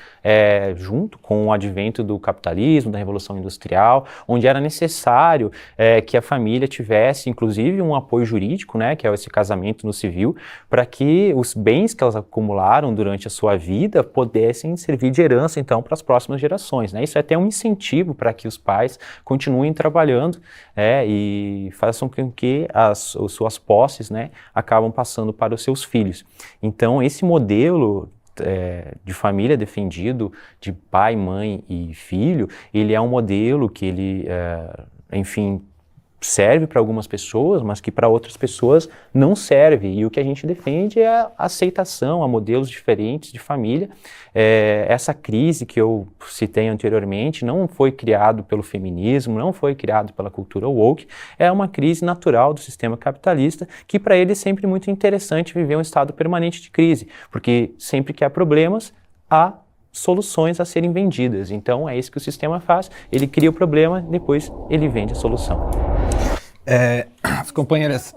junto com o advento do capitalismo, da Revolução Industrial, onde era necessário que a família tivesse, inclusive, um apoio jurídico, né, que é esse casamento no civil, para que os bens que elas acumularam durante a sua vida pudessem servir de herança, então, para as próximas gerações, né? Isso é até um incentivo para que os pais continuem trabalhando e façam com que as suas posses, né, acabam passando para os seus filhos. Então, esse modelo de família defendido, de pai, mãe e filho, ele é um modelo que ele, enfim, serve para algumas pessoas, mas que para outras pessoas não serve. E o que a gente defende é a aceitação a modelos diferentes de família. Essa crise que eu citei anteriormente não foi criado pelo feminismo, não foi criado pela cultura woke, é uma crise natural do sistema capitalista, que para ele é sempre muito interessante viver um estado permanente de crise, porque sempre que há problemas, há soluções a serem vendidas. Então é isso que o sistema faz, ele cria o problema, depois ele vende a solução. As companheiras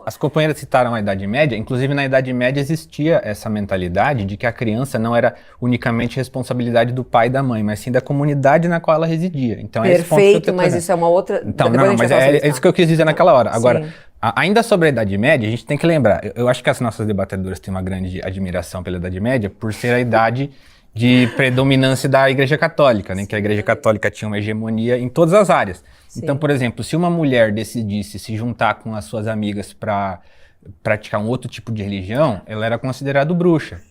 citaram a Idade Média. Inclusive na Idade Média existia essa mentalidade de que a criança não era unicamente responsabilidade do pai e da mãe, mas sim da comunidade na qual ela residia. Então, perfeito, mas isso é uma outra... Então, não, mas é isso que eu quis dizer naquela hora. Agora, ainda sobre a Idade Média, a gente tem que lembrar, eu acho que as nossas debatedoras têm uma grande admiração pela Idade Média por ser a idade de predominância da Igreja Católica, né? Que a Igreja Católica tinha uma hegemonia em todas as áreas. Sim. Então, por exemplo, se uma mulher decidisse se juntar com as suas amigas para praticar um outro tipo de religião, ela era considerada bruxa.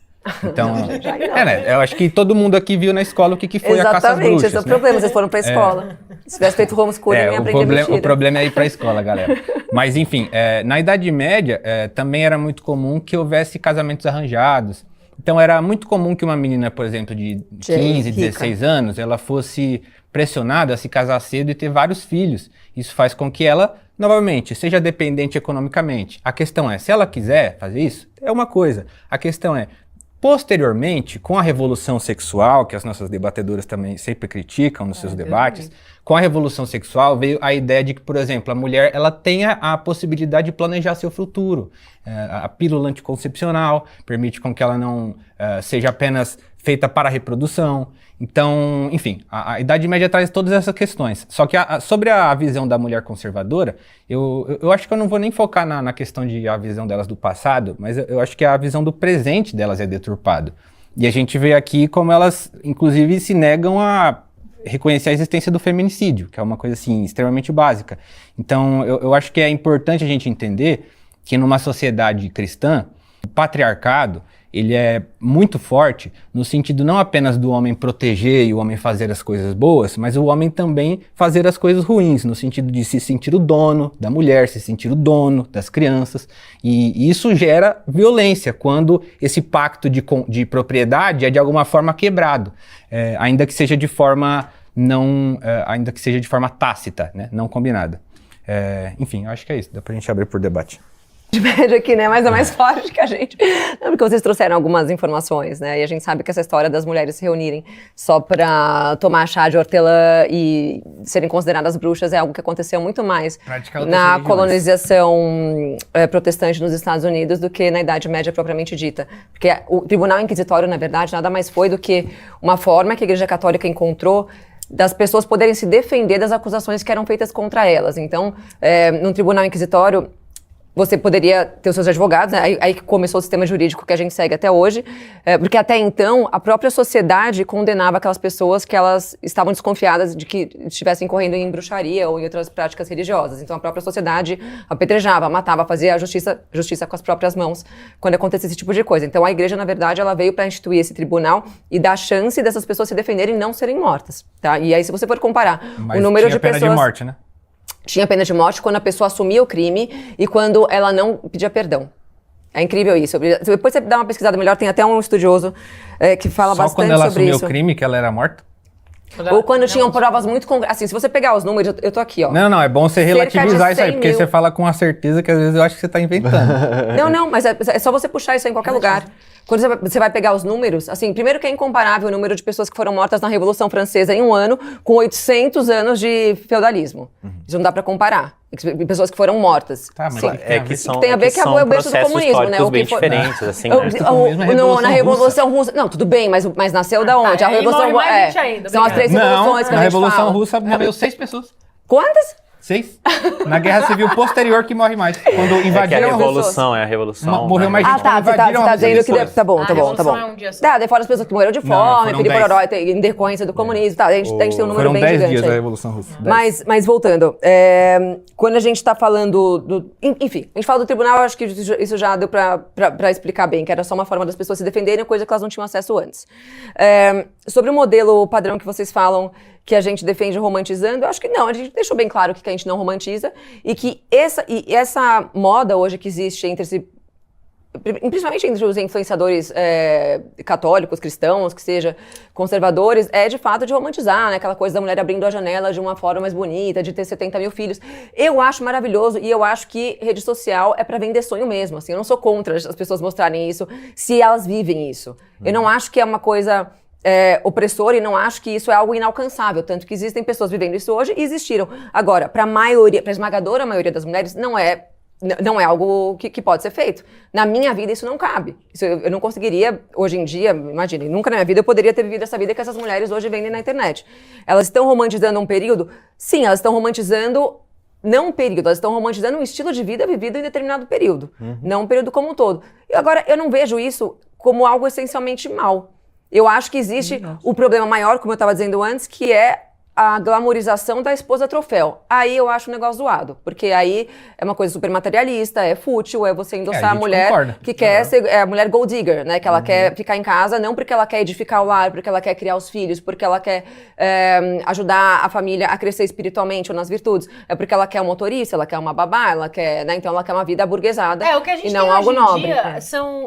Então, né? Eu acho que todo mundo aqui viu na escola o que foi a caça às bruxas. Exatamente, esse é o problema, vocês foram pra escola. Se tivesse feito homeschooling, eu ia aprender mentira. O problema é ir pra escola, galera. Mas, enfim, na Idade Média, também era muito comum que houvesse casamentos arranjados. Então, era muito comum que uma menina, por exemplo, de 15, 16 anos, ela fosse pressionada a se casar cedo e ter vários filhos. Isso faz com que ela, novamente, seja dependente economicamente. A questão é, se ela quiser fazer isso, é uma coisa. A questão é, posteriormente, com a revolução sexual, que as nossas debatedoras também sempre criticam nos seus debates, com a revolução sexual veio a ideia de que, por exemplo, a mulher ela tenha a possibilidade de planejar seu futuro. A pílula anticoncepcional permite com que ela não seja apenas feita para a reprodução. Então, enfim, a Idade Média traz todas essas questões. Só que sobre a visão da mulher conservadora, eu acho que eu não vou nem focar na questão de a visão delas do passado, mas eu acho que a visão do presente delas é deturpado. E a gente vê aqui como elas, inclusive, se negam a reconhecer a existência do feminicídio, que é uma coisa, assim, extremamente básica. Então, eu acho que é importante a gente entender que numa sociedade cristã, o patriarcado, ele é muito forte no sentido não apenas do homem proteger e o homem fazer as coisas boas, mas o homem também fazer as coisas ruins, no sentido de se sentir o dono da mulher, se sentir o dono das crianças. E isso gera violência quando esse pacto de propriedade é de alguma forma quebrado, ainda que seja de forma ainda que seja de forma tácita, né, não combinada. Enfim, eu acho que é isso, dá pra gente abrir por debate. De média aqui, né? Mas é mais forte que a gente. Não, porque vocês trouxeram algumas informações, né? E a gente sabe que essa história das mulheres se reunirem só pra tomar chá de hortelã e serem consideradas bruxas é algo que aconteceu muito mais na colonização protestante nos Estados Unidos do que na Idade Média propriamente dita. Porque o Tribunal Inquisitório, na verdade, nada mais foi do que uma forma que a Igreja Católica encontrou das pessoas poderem se defender das acusações que eram feitas contra elas. Então, no Tribunal Inquisitório, você poderia ter os seus advogados, né? Aí que começou o sistema jurídico que a gente segue até hoje, porque até então a própria sociedade condenava aquelas pessoas que elas estavam desconfiadas de que estivessem correndo em bruxaria ou em outras práticas religiosas. Então a própria sociedade apedrejava, matava, fazia a justiça com as próprias mãos quando acontecia esse tipo de coisa. Então a igreja, na verdade, ela veio para instituir esse tribunal e dar chance dessas pessoas se defenderem e não serem mortas, tá? E aí se você for comparar o número de pessoas... Mas tinha pena de morte, né? Tinha pena de morte quando a pessoa assumia o crime e quando ela não pedia perdão. É incrível isso. Depois você dá uma pesquisada melhor, tem até um estudioso que fala bastante sobre isso. Só quando ela assumiu o crime que ela era morta? Ou quando tinham provas muito concretas. Assim, se você pegar os números, eu tô aqui, ó. Não, é bom você relativizar isso aí, porque você fala com a certeza que às vezes eu acho que você tá inventando. Não, mas é só você puxar isso aí em qualquer lugar. Quando você vai pegar os números, assim, primeiro que é incomparável o número de pessoas que foram mortas na Revolução Francesa em um ano com 800 anos de feudalismo. Isso não dá pra comparar. Pessoas que foram mortas. Tá, mas tem a ver que é o berço do comunismo, né? Bem diferentes, assim, na Revolução Russa. Não, tudo bem, mas nasceu da onde? A Revolução mais gente ainda, são as 3 revoluções que a gente fala. Na Revolução Russa morreu 6 pessoas. Quantas? 6. Na Guerra Civil posterior que morre mais. Quando É que invadiram a revolução, morreu mais gente. Tá, quando você invadiram tá a dizendo que... Rússia. Tá bom. revolução é um dia só. Daí fora as pessoas que morreram de fome, foram piripororó, 10. em decorrência do comunismo, tá, a gente tem um número Foram bem 10 gigante dias aí. da Revolução Russa. Mas voltando, quando a gente está falando do... Enfim, a gente fala do tribunal, eu acho que isso já deu para explicar bem, que era só uma forma das pessoas se defenderem, coisa que elas não tinham acesso antes. Sobre o modelo padrão que vocês falam, que a gente defende romantizando, eu acho que não, a gente deixou bem claro que a gente não romantiza, e que essa moda hoje que existe principalmente entre os influenciadores católicos, cristãos, que seja conservadores, é de fato de romantizar, né? Aquela coisa da mulher abrindo a janela de uma forma mais bonita, de ter 70 mil filhos. Eu acho maravilhoso e eu acho que rede social é pra vender sonho mesmo, assim, eu não sou contra as pessoas mostrarem isso, se elas vivem isso. Eu não acho que é uma coisa... opressor, e não acho que isso é algo inalcançável, tanto que existem pessoas vivendo isso hoje e existiram. Agora, para a esmagadora maioria das mulheres, não é algo que pode ser feito. Na minha vida isso não cabe. Eu não conseguiria, hoje em dia, imagine, nunca na minha vida eu poderia ter vivido essa vida que essas mulheres hoje vendem na internet. Elas estão romantizando um período? Sim, elas estão romantizando não um período, elas estão romantizando um estilo de vida vivido em determinado período, não um período como um todo. E agora, eu não vejo isso como algo essencialmente mal. Eu acho que existe o problema maior, como eu estava dizendo antes, que é a glamorização da esposa troféu. Aí eu acho um negócio zoado, porque aí é uma coisa super materialista, é fútil, é você endossar a mulher concorda. que quer ser a mulher gold digger, né? Que ela quer ficar em casa, não porque ela quer edificar o lar, porque ela quer criar os filhos, porque ela quer ajudar a família a crescer espiritualmente ou nas virtudes. É porque ela quer um motorista, ela quer uma babá, ela quer, né? Então ela quer uma vida aburguesada O que a gente e não tem algo hoje em nobre. dia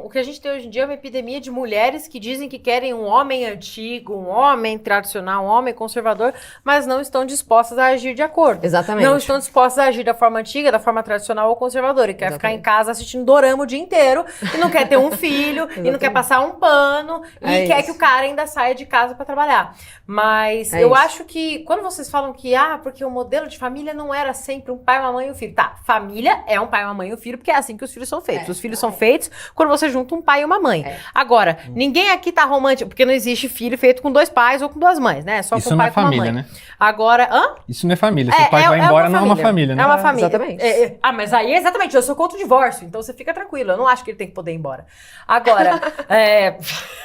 o que a gente tem hoje em dia é uma epidemia de mulheres que dizem que querem um homem antigo, um homem tradicional, um homem conservador, mas não estão dispostas a agir de acordo. Exatamente. Não estão dispostas a agir da forma antiga, da forma tradicional ou conservadora. E quer ficar em casa assistindo dorama o dia inteiro, e não quer ter um filho, e não quer passar um pano, e quer que o cara ainda saia de casa para trabalhar. Mas eu acho que, quando vocês falam que, porque o modelo de família não era sempre um pai, uma mãe e um filho. Tá, família é um pai, uma mãe e um filho, porque é assim que os filhos são feitos. Os filhos são feitos quando você junta um pai e uma mãe. Agora, ninguém aqui tá romântico, porque não existe filho feito com 2 pais ou com 2 mães, né? Só Isso com não pai é e com uma família, mãe. né? Agora, Isso não é família. Se o pai vai embora, não é uma família, né? É uma família. Exatamente. Mas aí, exatamente, eu sou contra o divórcio, então você fica tranquilo. Eu não acho que ele tem que poder ir embora. Agora,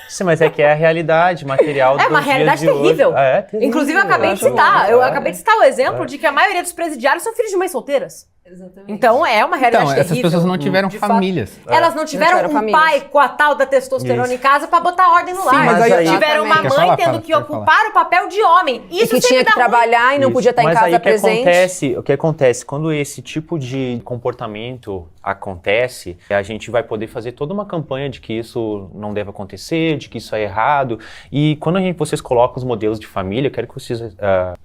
Sim, mas é que é a realidade material dos é uma dias realidade de hoje. terrível. Terrível. Inclusive, eu acabei de citar. Eu acabei de citar o exemplo de que a maioria dos presidiários são filhos de mães solteiras. Exatamente. Então, é uma realidade Então, terrível. essas pessoas não tiveram de fato. famílias. Elas não tiveram tiveram um famílias. pai com a tal da testosterona em casa pra botar ordem no lar. mas aí- tiveram uma Exatamente. mãe Quer falar, tendo fala, que quer ocupar o papel de homem. E Isso que sempre tinha que dá ruim. trabalhar e não podia estar em Mas casa aí presente. o que acontece? Quando esse tipo de comportamento acontece, a gente vai poder fazer toda uma campanha de que isso não deve acontecer, de que isso é errado. E quando vocês colocam os modelos de família, eu quero que vocês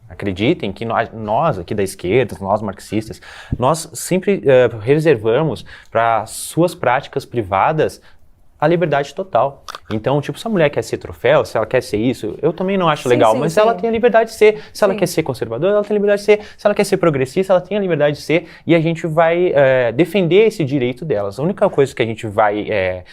acreditem que nós aqui da esquerda, nós marxistas, nós sempre reservamos para suas práticas privadas a liberdade total. Então, tipo, se a mulher quer ser troféu, se ela quer ser isso, eu também não acho legal, mas ela tem a liberdade de ser. Se ela quer ser conservadora, ela tem a liberdade de ser. Se ela quer ser progressista, ela tem a liberdade de ser. E a gente vai defender esse direito delas. A única coisa que a gente vai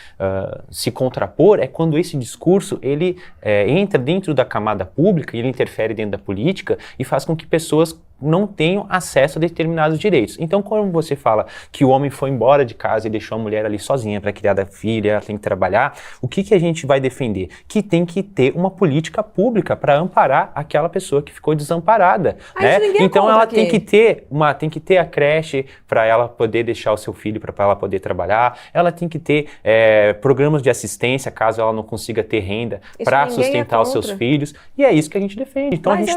se contrapor é quando esse discurso, ele entra dentro da camada pública, ele interfere dentro da política e faz com que pessoas não tenham acesso a determinados direitos. Então, quando você fala que o homem foi embora de casa e deixou a mulher ali sozinha para criar da filha, ela tem que trabalhar, o que a gente vai defender? Que tem que ter uma política pública para amparar aquela pessoa que ficou desamparada, né? Então, ela tem que ter a creche para ela poder deixar o seu filho para ela poder trabalhar, ela tem que ter programas de assistência caso ela não consiga ter renda para sustentar os seus filhos, e é isso que a gente defende. Então, Mas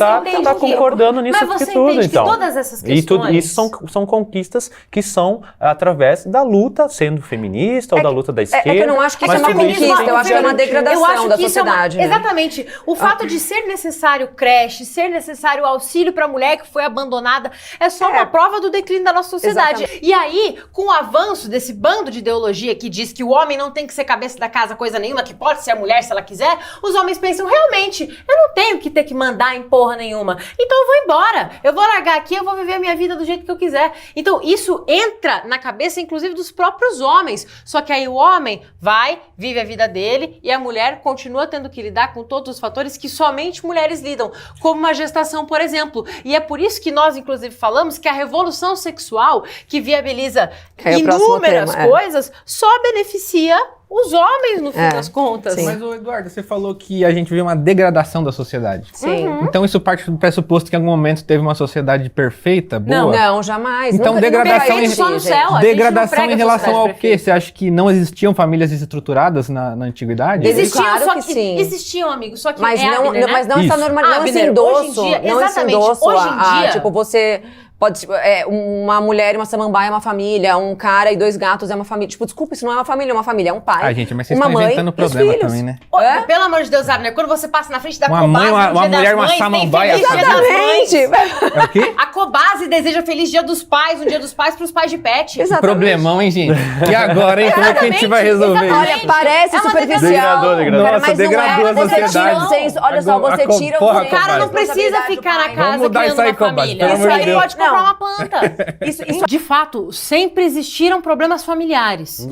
a gente está concordando nisso. Mas você entende que todas essas questões... E isso são conquistas que são através da luta, sendo feminista ou da luta da esquerda. É que eu não acho que isso é uma conquista, eu acho que é uma degradação da sociedade. Exatamente. O fato de ser necessário creche, ser necessário auxílio para a mulher que foi abandonada, é só uma prova do declínio da nossa sociedade. Exatamente. E aí, com o avanço desse bando de ideologia que diz que o homem não tem que ser cabeça da casa coisa nenhuma, que pode ser a mulher se ela quiser, os homens pensam, realmente, eu não tenho que ter que mandar em porra nenhuma. Então eu vou embora. embora. Eu vou largar aqui, eu vou viver a minha vida do jeito que eu quiser. Então, isso entra na cabeça, inclusive, dos próprios homens. Só que aí o homem vai, vive a vida dele e a mulher continua tendo que lidar com todos os fatores que somente mulheres lidam, como uma gestação, por exemplo. E é por isso que nós, inclusive, falamos que a revolução sexual, que viabiliza inúmeras coisas, só beneficia os homens, no fim das contas. Sim. Mas, Eduardo, você falou que a gente vê uma degradação da sociedade. Sim. Então isso parte do pressuposto que em algum momento teve uma sociedade perfeita, boa? Não, jamais. Então, Nunca degradação existiu, só no gente. céu. A gente não Degradação prega em relação sociedade ao quê? perfeita. Você acha que não existiam famílias estruturadas na antiguidade? Existe. Claro Só que sim. Existiam, amigo, só que Mas é não, Abner, né? mas não essa Isso. normalidade, não esse Abner, endosso, hoje em dia, não esse exatamente, endosso hoje em dia- tipo, você pode, uma mulher e uma samambaia é uma família, um cara e 2 gatos é uma família. Tipo, desculpa, isso não é uma família, é um pai, Ah, gente, mas vocês uma estão mãe inventando e os problema filhos. também, né? Pelo amor de Deus, Abner, quando você passa na frente da Uma Cobase, mãe, uma no Dia das mulher, uma Mães, tem samambaia, Feliz Dia das Mães. Exatamente. É o quê? A Cobase deseja Feliz Dia dos Pais, um Dia dos Pais pros pais de pet. Exatamente. Problemão, hein, gente? E agora, hein? Como é que a gente vai resolver isso? Olha, parece É uma superficial. degradou. cara, Nossa, mas degradou não é. a Você tira sociedade. o senso, olha só, você tira Porra, o senso. O cara não Cobase. precisa ficar na casa Vamos mudar criando isso aí, uma Cobase, família. pelo Isso amor de aí Deus. pode comprar Não. uma planta. De fato, sempre existiram problemas familiares.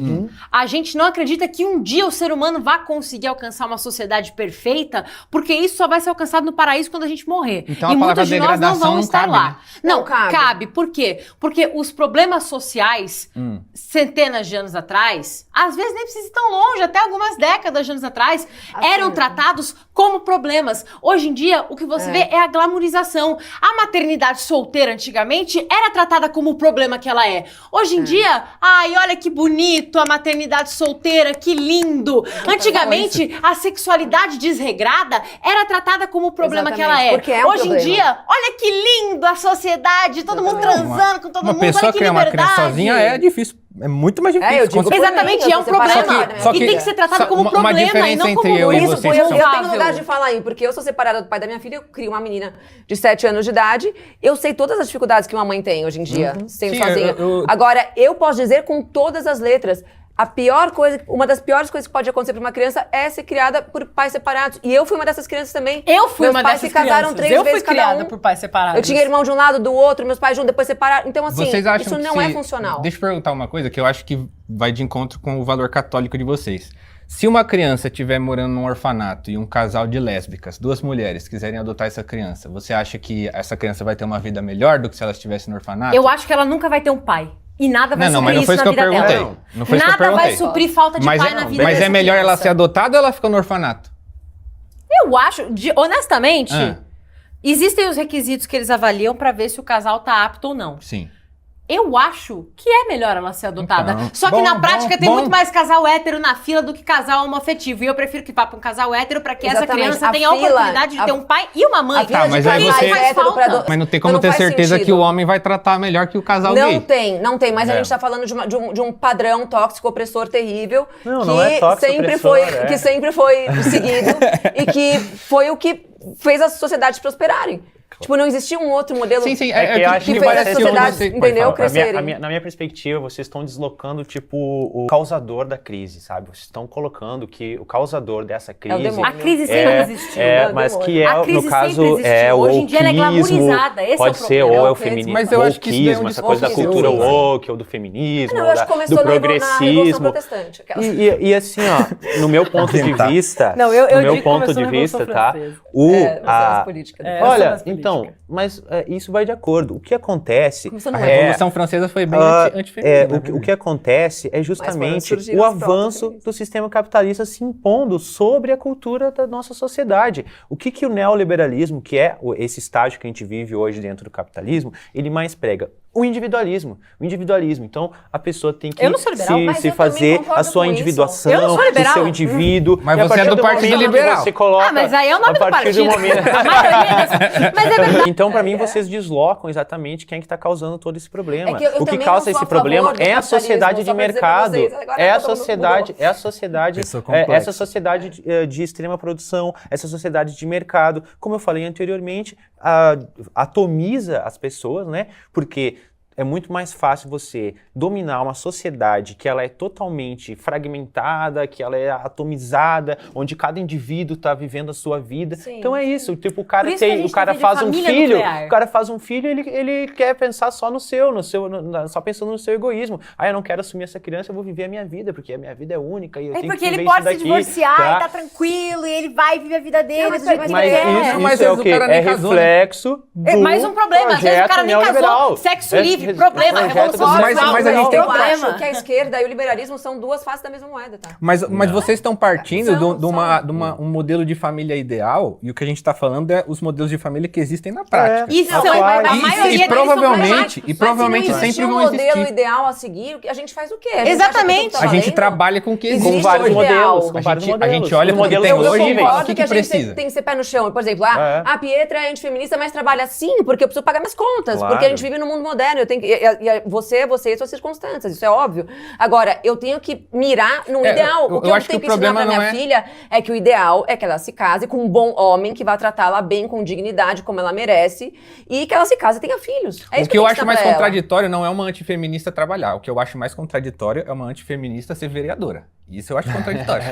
A gente não acredita que um dia o ser humano vá conseguir alcançar uma sociedade perfeita, porque isso só vai ser alcançado no paraíso quando a gente morrer. Então a e palavra muitos de nós não degradação vamos não estar cabe, lá. né? Não, Não cabe. cabe. Por quê? Porque os problemas sociais, centenas de anos atrás, às vezes nem precisa ir tão longe, até algumas décadas de anos atrás, eram tratados como problemas. Hoje em dia, o que você vê é a glamorização. A maternidade solteira, antigamente, era tratada como o problema que ela é. Hoje em dia, ai, olha que bonito a maternidade solteira, que lindo. Antigamente, a sexualidade desregrada era tratada como o problema que ela é. Porque é um Hoje em problema. dia, olha que lindo a sociedade, todo mundo transando com todo Uma mundo, pessoa olha que criar uma criança liberdade. sozinha é difícil. É muito mais difícil. eu digo com por certeza. Exatamente, mim, é um você passa problema. na Só minha E tem vida. que ser tratado só como uma problema e diferença não entre como eu e Isso, vocês eu são. tenho lugar de falar aí, porque eu sou separada do pai da minha filha, eu crio uma menina de 7 anos de idade, eu sei todas as dificuldades que uma mãe tem hoje em dia, sendo Sim, sozinha. eu- Agora, eu posso dizer com todas as letras, a pior coisa, uma das piores coisas que pode acontecer para uma criança é ser criada por pais separados. E eu fui uma dessas crianças também. Eu fui Meus uma pais dessas se casaram crianças. 3 Eu fui vezes cada criada um. por pais separados. Eu tinha irmão de um lado, do outro, meus pais juntos, depois separaram. Então, assim, Vocês acham isso que não é funcional. Deixa eu perguntar uma coisa que eu acho que vai de encontro com o valor católico de vocês. Se uma criança estiver morando num orfanato e um casal de lésbicas, 2 mulheres, quiserem adotar essa criança, você acha que essa criança vai ter uma vida melhor do que se ela estivesse no orfanato? Eu acho que ela nunca vai ter um pai. E nada vai Não, suprir mas não foi isso isso na que eu vida perguntei. dela. Não foi isso que eu Nada vai perguntei. suprir falta de Mas pai é, na vida mas dessa é melhor ela criança. ser adotada ou ela fica no orfanato? Eu acho, honestamente, Ah. existem os requisitos que eles avaliam pra ver se o casal tá apto ou não. Sim. Eu acho que é melhor ela ser adotada. Então, Só que bom, na prática bom, tem bom. muito mais casal hétero na fila do que casal homoafetivo. E eu prefiro que vá pra um casal hétero pra que essa Exatamente. criança A tenha a fila- oportunidade de ter um pai e uma mãe. fila Tá, de mas aí casais você- faz hétero pra falta. Mas não tem como Não ter faz certeza sentido. que o homem vai tratar melhor que o casal Não gay. tem, mas a É. gente tá falando de um padrão tóxico, opressor terrível, Não, que não é tóxico, sempre opressor, foi, que sempre foi seguido e que foi o que fez as sociedades prosperarem. Tipo, não existia um outro modelo. Sim, sim. É que eu acho que que fez vai as ser sociedades, você- entendeu, pode falar. crescerem. Na minha perspectiva, vocês estão deslocando, tipo, o causador da crise, sabe? Vocês estão colocando que o causador dessa crise... demônio. A crise sempre existiu. mas que é, A crise no caso, sempre existiu. é o Hoje em dia ela é wokeismo, glamorizada, esse é o pode ser, problema. ou é o Mas feminismo, mas eu acho que isso daí é um wokeismo, essa coisa da discurso cultura sim. woke, ou do feminismo, Não, ou eu acho que começou do na Revolução progressismo. Protestante. aquelas- E assim, ó, no meu ponto de vista, Não, eu no meu digo que ponto começou de na Revolução vista, tá? Francesa. as políticas. É, Olha, essa das então, políticas. mas isso vai de acordo. O que acontece Começou no A é, Revolução Francesa foi bem antifeminina. o que acontece é Mas justamente surgiram o as próprias avanço feministas. do sistema capitalista se impondo sobre a cultura da nossa sociedade. O que o neoliberalismo, que é esse estágio que a gente vive hoje dentro do capitalismo, ele mais prega? O individualismo. O individualismo. Então, a pessoa tem que Eu não sou liberal, mas se eu fazer também concordo a sua com isso. individuação, Eu não sou o liberal. seu indivíduo. Mas E a você é partir do Partido momento que Liberal. Você coloca, Ah, mas aí é o nome a do partir partido. do momento... A maioria das... Mas é verdade. Então, para mim, vocês deslocam exatamente quem é que está causando todo esse problema. É que eu O que também causa não sou esse a favor problema do é a capitalismo, sociedade de só pra dizer pra mercado. vocês, agora É a todo mundo sociedade, mudou. é a sociedade, Pessoa complexa. essa sociedade de extrema produção, essa sociedade de mercado. Como eu falei anteriormente, atomiza as pessoas, né? Porque é muito mais fácil você dominar uma sociedade que ela é totalmente fragmentada, que ela é atomizada, onde cada indivíduo está vivendo a sua vida. Sim. Então é isso, tipo, o Por cara, isso que a gente faz vive um família filho, nuclear. o cara faz um filho, ele quer pensar só só pensando no seu egoísmo. Eu não quero assumir essa criança, eu vou viver a minha vida, porque a minha vida é única e eu tenho porque que viver ele pode isso se daqui, divorciar tá? e tá tranquilo, e ele vai viver a vida dele. Mas do jeito que Mas ele quer. isso, Mas às é vezes o o quê? cara nem É casou, né? reflexo É mais um problema, às vezes o cara nem casou, neoliberal. sexo livre, problema, projeto revolução do- sexual, mas a gente tem Eu problema. acho que a esquerda e o liberalismo são duas faces da mesma moeda, tá? Mas vocês estão partindo São, de um modelo de família ideal, e o que a gente está falando é os modelos de família que existem na prática. E são, Não, a mas- maioria E deles provavelmente, são e provavelmente Mas se não sempre existir vão um modelo existir. ideal a seguir, a gente faz o quê? A gente Exatamente. acha que A gente valendo? trabalha com o que Existe existe. Com vários um ideal. modelos, com vários modelos. A gente olha Os pro que modelos tem são Eu hoje, possíveis. concordo o que a gente precisa. tem que ser pé no chão. Por exemplo, É. a Pietra é antifeminista, mas trabalha sim, porque eu preciso pagar minhas contas. Claro. Porque a gente vive num mundo moderno. Eu tenho que, e você e suas circunstâncias, isso é óbvio. Agora, eu tenho que mirar num ideal. eu O que eu acho tenho que que o ensinar problema pra minha não é- filha é que o ideal é que ela se case com um bom homem que vai tratá-la bem, com dignidade, como ela merece, e que ela se case e tenha filhos. É isso O que eu tenho acho ensinar mais pra ela. contraditório não é uma antifeminista trabalhar. O que eu acho mais contraditório é uma antifeminista ser vereadora. Isso eu acho contraditório.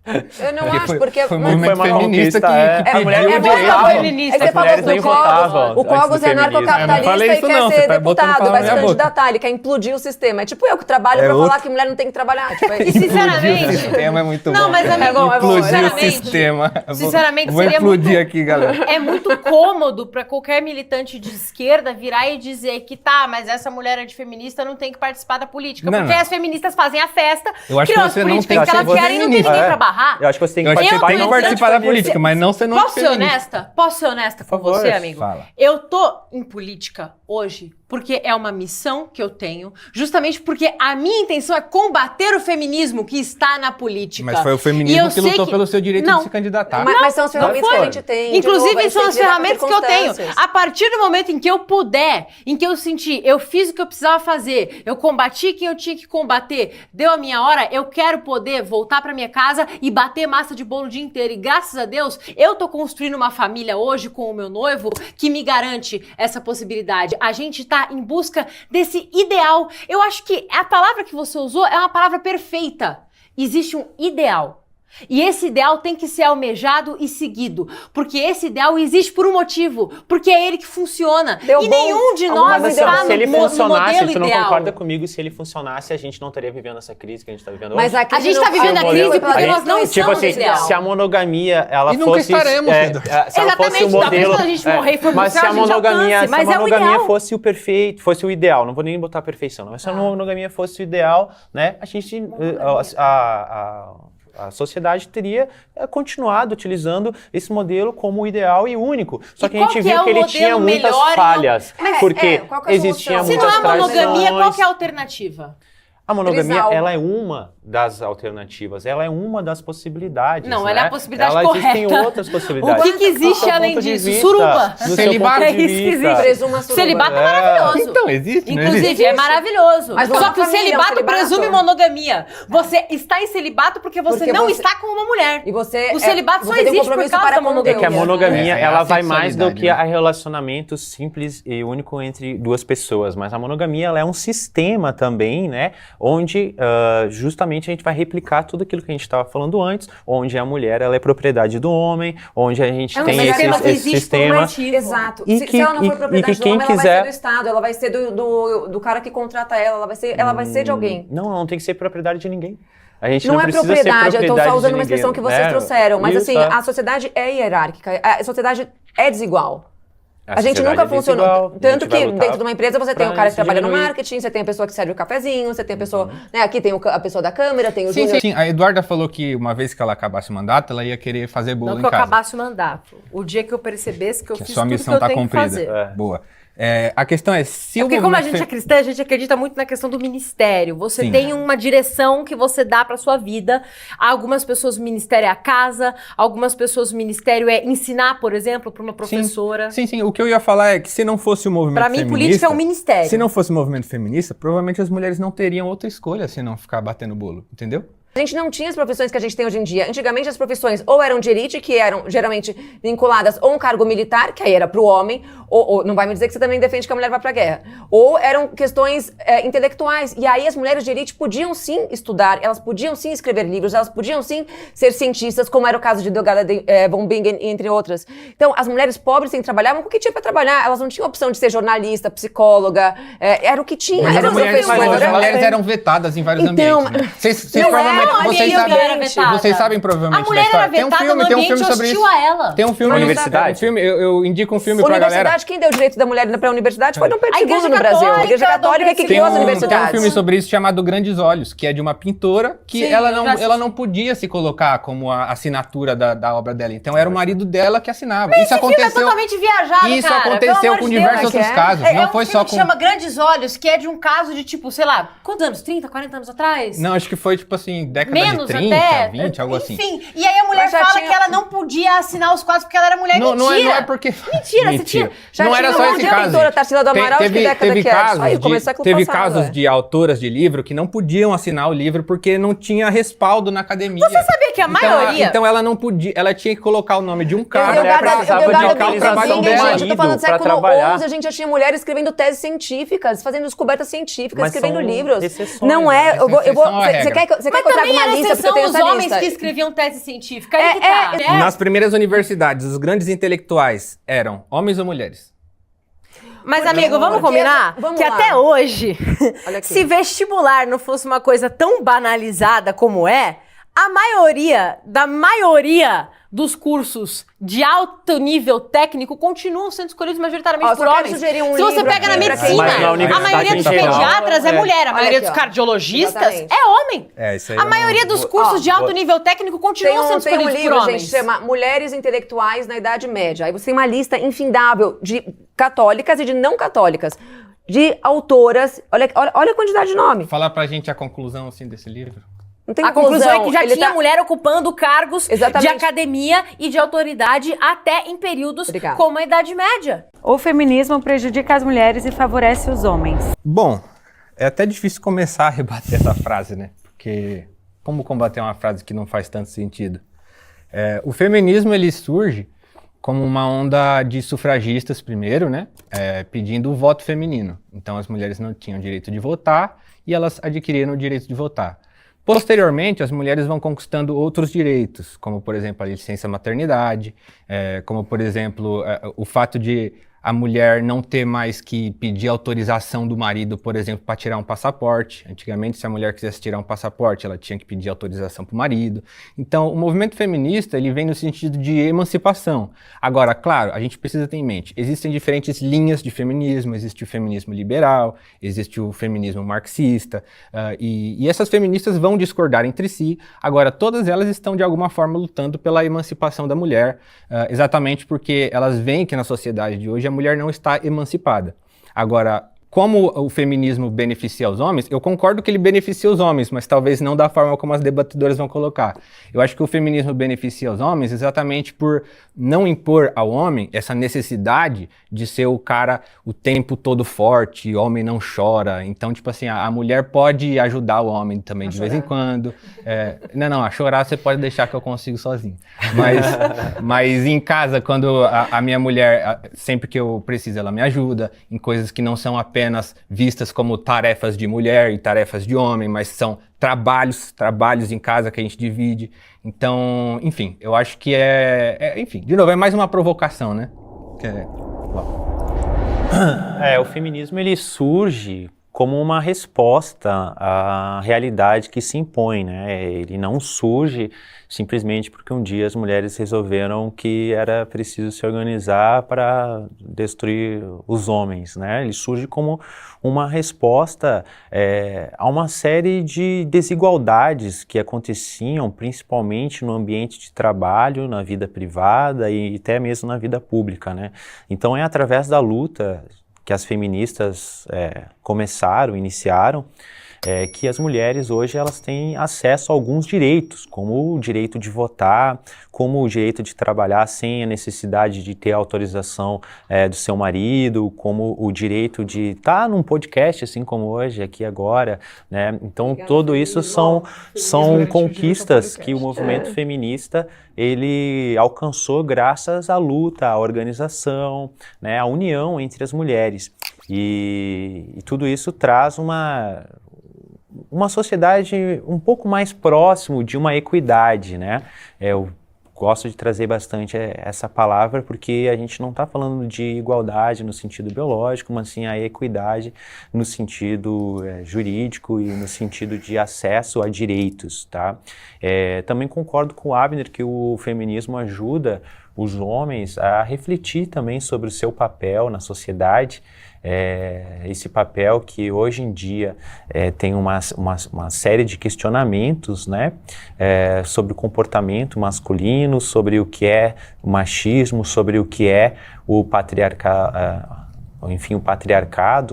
Eu não Porque acho, foi- porque... foi mas- movimento Foi uma feminista conquista, é. que A mulher pediu é o muito direito. feminista. É que você As falou mulheres do nem Cogos. votavam O antes do Cogos é feminismo. anarcocapitalista Eu não falei e isso quer não, você ser tá botando deputado, palavra vai na se minha boca. candidatar, ele quer implodir o sistema. É tipo eu que trabalho pra outro. falar que mulher não tem que trabalhar. Tipo, é E isso. sinceramente, O sistema é muito Não, bom. mas, amigo, bom, é bom. Implodir o Sinceramente, sistema. Eu sinceramente, vou seria implodir muito- aqui, galera. é muito cômodo pra qualquer militante de esquerda virar e dizer que tá, mas essa mulher antifeminista não tem que participar da política. Não, porque não. as feministas fazem a festa, Eu acho criam que as você não políticas tem que que elas ser querem e não tem feminista. ninguém É. pra barrar. Eu acho que você tem que Eu acho que você participar tem e que não participar da política, mas não ser Posso ser antifeminista. honesta? Posso ser honesta com Por favor, você, amigo? fala. Eu tô em política hoje porque é uma missão que eu tenho, justamente porque a minha intenção é combater o feminismo que está na política. Mas foi o E feminismo eu que sei lutou pelo seu direito Não. de se candidatar. Mas são as ferramentas que a gente tem. De novo, a Inclusive, gente são tem as que lidar com ferramentas que eu tenho. circunstâncias. A partir do momento em que eu puder, em que eu senti, eu fiz o que eu precisava fazer, eu combati quem eu tinha que combater, deu a minha hora, eu quero poder voltar pra minha casa e bater massa de bolo o dia inteiro. E graças a Deus, eu tô construindo uma família hoje com o meu noivo que me garante essa possibilidade. A gente tá em busca desse ideal. Eu acho que a palavra que você usou é uma palavra perfeita. Existe um ideal. E esse ideal tem que ser almejado e seguido, porque esse ideal existe por um motivo, porque é ele que funciona. Deu E bom. nenhum de Alguma nós Mas vez assim, está se ele no funcionasse, modelo tu não ideal. concorda comigo, se ele funcionasse, a gente não estaria vivendo essa crise que a gente está vivendo Mas hoje? aqui A gente tá vivendo a crise porque nós não Tipo estamos assim, no ideal. se a monogamia, ela E nunca fosse... estaremos, Pedro. se ela fosse Exatamente, o modelo... talvez quando a gente morrer e for pro mas céu, se a a gente monogamia, alcance, se a mas é o monogamia ideal. fosse o perfeito, fosse o ideal, não vou nem botar a perfeição, não, mas se a monogamia fosse o ideal, né, a gente... A sociedade teria continuado utilizando esse modelo como ideal e único. Só E que a gente qual que viu é o que ele modelo tinha muitas melhor e não- falhas, Mas, porque qual que é a existia solução? Se muitas não é monogamia, qual tradições. que é a alternativa? A monogamia, Trisal. ela é uma das alternativas, ela é uma das possibilidades. Não, né? ela é a possibilidade Existem correta. outras possibilidades. O que existe Do seu além ponto de disso? vista, Suruba. do seu Celibato. ponto É de isso que vista. existe. Presuma suruba. Celibato é É. maravilhoso. Então, existe, não Inclusive, existe? é maravilhoso. Mas não Só é que o família, é um celibato celibato. presume monogamia. Você está em celibato porque você Porque não você- está com uma mulher. E você O celibato só você tem um existe por compromisso causa para da com monogamia. É que a Deus. monogamia, É, ela a vai mais do sexualidade, que né? a relacionamento simples e único entre duas pessoas, mas a monogamia, ela é um sistema também, né, onde justamente a gente vai replicar tudo aquilo que a gente estava falando antes, onde a mulher, ela é propriedade do homem, onde a gente É um tem sistema que esse existe por um sistema. motivo. Exato. E se que- ela não for e propriedade que do quem homem, ela vai quiser- ser do Estado, ela vai ser do cara que contrata ela, ela vai ser de alguém. Não tem que ser propriedade de ninguém. A gente Não não é precisa propriedade, ser eu tô propriedade só usando de uma expressão ninguém, que vocês né? trouxeram, mas Isso, assim, é. a sociedade é hierárquica, a sociedade é desigual. A gente sociedade nunca é funcionou. desigual, a Tanto gente vai que lutar dentro de uma empresa você tem pra o cara que isso trabalha no diminuir. marketing, você tem a pessoa que serve o cafezinho, você tem a pessoa. Né, aqui tem a pessoa da câmera, tem o Sim, júnior. sim. A Eduarda falou que uma vez que ela acabasse o mandato, ela ia querer fazer bolo Não em que eu casa. acabasse o mandato. O dia que eu percebesse que eu Que a fiz sua tudo missão que eu tá tenho que cumprida. fazer. É. Boa. A questão é, se o Porque como a movimento gente é cristã, a gente acredita muito na questão do ministério. Você Sim. tem uma direção que você dá pra sua vida. Algumas pessoas o ministério é a casa, algumas pessoas o ministério é ensinar, por exemplo, pra uma professora. Sim. O que eu ia falar é que se não fosse o movimento Pra mim, feminista... política é um ministério. Se não fosse o movimento feminista, provavelmente as mulheres não teriam outra escolha se não ficar batendo bolo, entendeu? A gente não tinha as profissões que a gente tem hoje em dia. Antigamente as profissões ou eram de elite, que eram geralmente vinculadas a um cargo militar, que aí era pro homem, ou não vai me dizer que você também defende que a mulher vá pra guerra. Ou eram questões intelectuais. E aí as mulheres de elite podiam sim estudar, elas podiam sim escrever livros, elas podiam sim ser cientistas, como era o caso de Delgada von Bingen, entre outras. Então, as mulheres pobres sim trabalhavam com o que tinha pra trabalhar. Elas não tinham opção de ser jornalista, psicóloga, era o que tinha. Mas Eram as mulheres, professores. as mulheres eram vetadas em vários Então, ambientes. Né? Vocês não provavelmente, olha aí, eu era vetada. vocês sabem provavelmente A mulher da história. era vetada no tem um filme ambiente sobre isso. hostil a ela. Tem um filme. Universidade? Um filme, eu indico um filme pra galera. Universidade, quem deu o direito da mulher ir pra universidade foi Dom Pedro A Igreja II no Brasil. A Católica, Igreja Católica que Dom criou as Tem um universidades. filme sobre isso chamado Grandes Olhos, que é de uma pintora que Sim, ela eu já assisti. não podia se colocar como a assinatura da obra dela. Então era o marido dela que assinava. Esse filme é totalmente viajado, Isso cara. aconteceu Pelo amor com de diversos Deus. outros casos. É Não um foi filme só que com. chama Grandes Olhos, que é de um caso de, tipo, sei lá, quantos anos? 30, 40 anos atrás? Não, acho que foi tipo assim, década Menos de 30, até. 20, algo assim. Enfim, e aí a mulher Mas já fala tinha- que ela não podia assinar os quadros porque ela era mulher. Não, não Mentira! é porque. Mentira, você tinha. Já não tinha era só um esse monte de caso. pintora, gente. Tarsila do Amaral, de que década que é? Casos Aí, de, começo do século teve passado, casos de autoras de livro que não podiam assinar o livro porque não tinha respaldo na academia. Você sabia que a maioria. Então ela não podia, ela tinha que colocar o nome de um cara. mulher precisava de autorização do gente, eu tô marido falando do pra século trabalhar. XI, a gente já tinha mulheres escrevendo teses científicas, fazendo descobertas científicas, Mas escrevendo são livros. exceções, Não é, né? eu vou, Exceção à você regra. quer que eu Mas traga também uma era lista, porque eu exceção tenho os essa homens lista. que escreviam tese científica. Aí que tá. Nas primeiras universidades, os grandes intelectuais eram homens ou mulheres? Mas, amigo, vamos Porque- combinar vamos que lá. até hoje, Olha aqui. se vestibular não fosse uma coisa tão banalizada como é, a maioria dos cursos de alto nível técnico continuam sendo escolhidos majoritariamente Ó, por só quero homens. sugerir um Se você livro pega na aqui pra quem- medicina, Mas na a universidade maioria dos em geral, pediatras é mulher, a maioria aqui, dos ó. cardiologistas Exatamente. é homem. Isso aí A maioria dos cursos de alto nível técnico continuam sendo Tem um escolhidos por livro, homens. gente, chama Mulheres Intelectuais na Idade Média. Aí você tem uma lista infindável de católicas e de não católicas, de autoras. Olha a quantidade de nome. Falar pra gente a conclusão assim desse livro. Não tem A conclusão é que já ele tinha tá- mulher ocupando cargos Exatamente. de academia e de autoridade até em períodos Obrigada. como a Idade Média. O feminismo prejudica as mulheres e favorece os homens. Bom, é até difícil começar a rebater essa frase, né? Porque como combater uma frase que não faz tanto sentido? O feminismo, ele surge como uma onda de sufragistas primeiro, né? Pedindo o voto feminino. Então as mulheres não tinham direito de votar e elas adquiriram o direito de votar. Posteriormente, as mulheres vão conquistando outros direitos, como, por exemplo, a licença maternidade, como, por exemplo, o fato de a mulher não ter mais que pedir autorização do marido, por exemplo, para tirar um passaporte. Antigamente, se a mulher quisesse tirar um passaporte, ela tinha que pedir autorização para o marido. Então, o movimento feminista, ele vem no sentido de emancipação. Agora, claro, a gente precisa ter em mente, existem diferentes linhas de feminismo, existe o feminismo liberal, existe o feminismo marxista, e essas feministas vão discordar entre si. Agora, todas elas estão, de alguma forma, lutando pela emancipação da mulher, exatamente porque elas veem que na sociedade de hoje a mulher não está emancipada. Agora, como o feminismo beneficia os homens, eu concordo que ele beneficia os homens, mas talvez não da forma como as debatidoras vão colocar. Eu acho que o feminismo beneficia os homens exatamente por não impor ao homem essa necessidade de ser o cara o tempo todo forte, o homem não chora. Então, tipo assim, a mulher pode ajudar o homem também de vez em quando. Não, a chorar você pode deixar que eu consigo sozinho. Mas em casa, quando a minha mulher, sempre que eu preciso, ela me ajuda em coisas que não são apenas vistas como tarefas de mulher e tarefas de homem, mas são trabalhos em casa que a gente divide. Então, enfim, eu acho que enfim, de novo, é mais uma provocação, né? O feminismo, ele surge como uma resposta à realidade que se impõe, né? Ele não surge simplesmente porque um dia as mulheres resolveram que era preciso se organizar para destruir os homens, né? Ele surge como uma resposta a uma série de desigualdades que aconteciam principalmente no ambiente de trabalho, na vida privada e até mesmo na vida pública, né? Então é através da luta que as feministas iniciaram, que as mulheres hoje elas têm acesso a alguns direitos, como o direito de votar, como o direito de trabalhar sem a necessidade de ter autorização do seu marido, como o direito de estar num podcast, assim como hoje, aqui agora, né? Então, tudo isso são conquistas que o movimento feminista ele alcançou graças à luta, à organização, né, à união entre as mulheres. E tudo isso traz uma sociedade um pouco mais próximo de uma equidade, né? Eu gosto de trazer bastante essa palavra porque a gente não está falando de igualdade no sentido biológico, mas sim a equidade no sentido jurídico e no sentido de acesso a direitos, tá? Também concordo com o Abner que o feminismo ajuda os homens a refletir também sobre o seu papel na sociedade, esse papel que hoje em dia tem uma série de questionamentos, né, sobre o comportamento masculino, sobre o que é o machismo, sobre o que é o patriarcado,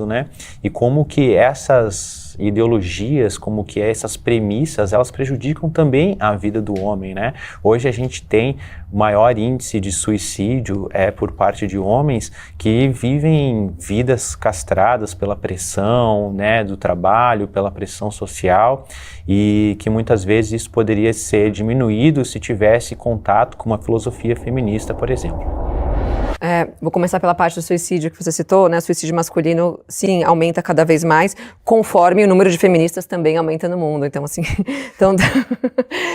né, e como que essas ideologias, como que essas premissas, elas prejudicam também a vida do homem, né? Hoje a gente tem o maior índice de suicídio por parte de homens que vivem vidas castradas pela pressão, né, do trabalho, pela pressão social, e que muitas vezes isso poderia ser diminuído se tivesse contato com uma filosofia feminista, por exemplo. Vou começar pela parte do suicídio que você citou, né? O suicídio masculino, sim, aumenta cada vez mais, conforme o número de feministas também aumenta no mundo. Então, assim,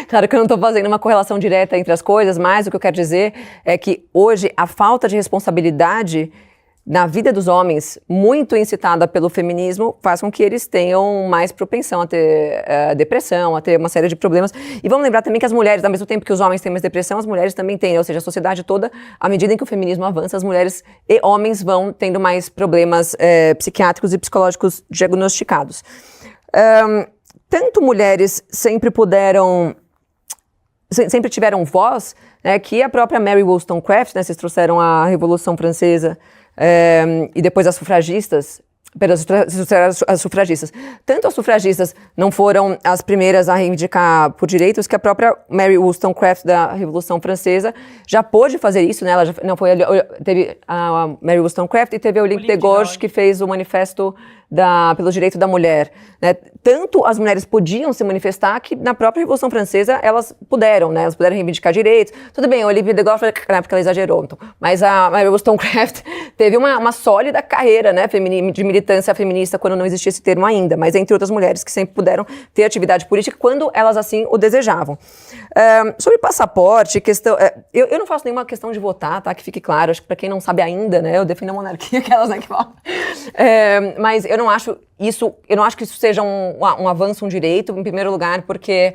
claro que eu não estou fazendo uma correlação direta entre as coisas, mas o que eu quero dizer é que hoje a falta de responsabilidade na vida dos homens, muito incitada pelo feminismo, faz com que eles tenham mais propensão a ter depressão, a ter uma série de problemas. E vamos lembrar também que as mulheres, ao mesmo tempo que os homens têm mais depressão, as mulheres também têm, ou seja, a sociedade toda, à medida em que o feminismo avança, as mulheres e homens vão tendo mais problemas psiquiátricos e psicológicos diagnosticados. Tanto mulheres sempre tiveram voz, né, que a própria Mary Wollstonecraft, né, vocês trouxeram a Revolução Francesa, e depois as sufragistas, as sufragistas. Tanto as sufragistas não foram as primeiras a reivindicar por direitos, que a própria Mary Wollstonecraft da Revolução Francesa já pôde fazer isso, né? Ela já não foi, teve a Mary Wollstonecraft e teve a Olympe de Gouges, que fez o manifesto pelo direito da mulher, né? Tanto as mulheres podiam se manifestar que na própria Revolução Francesa elas puderam, né? Elas puderam reivindicar direitos. Tudo bem, a Olympe de Gouges, na época ela exagerou, então. Mas a Mary Wollstonecraft teve uma sólida carreira, né, de militância feminista quando não existia esse termo ainda, mas entre outras mulheres que sempre puderam ter atividade política quando elas assim o desejavam. Sobre passaporte, questão, eu não faço nenhuma questão de votar, tá? Que fique claro, acho que para quem não sabe ainda, né, eu defendo a monarquia, aquelas, né, que falam. Mas eu não acho que isso seja um avanço, um direito, em primeiro lugar, porque,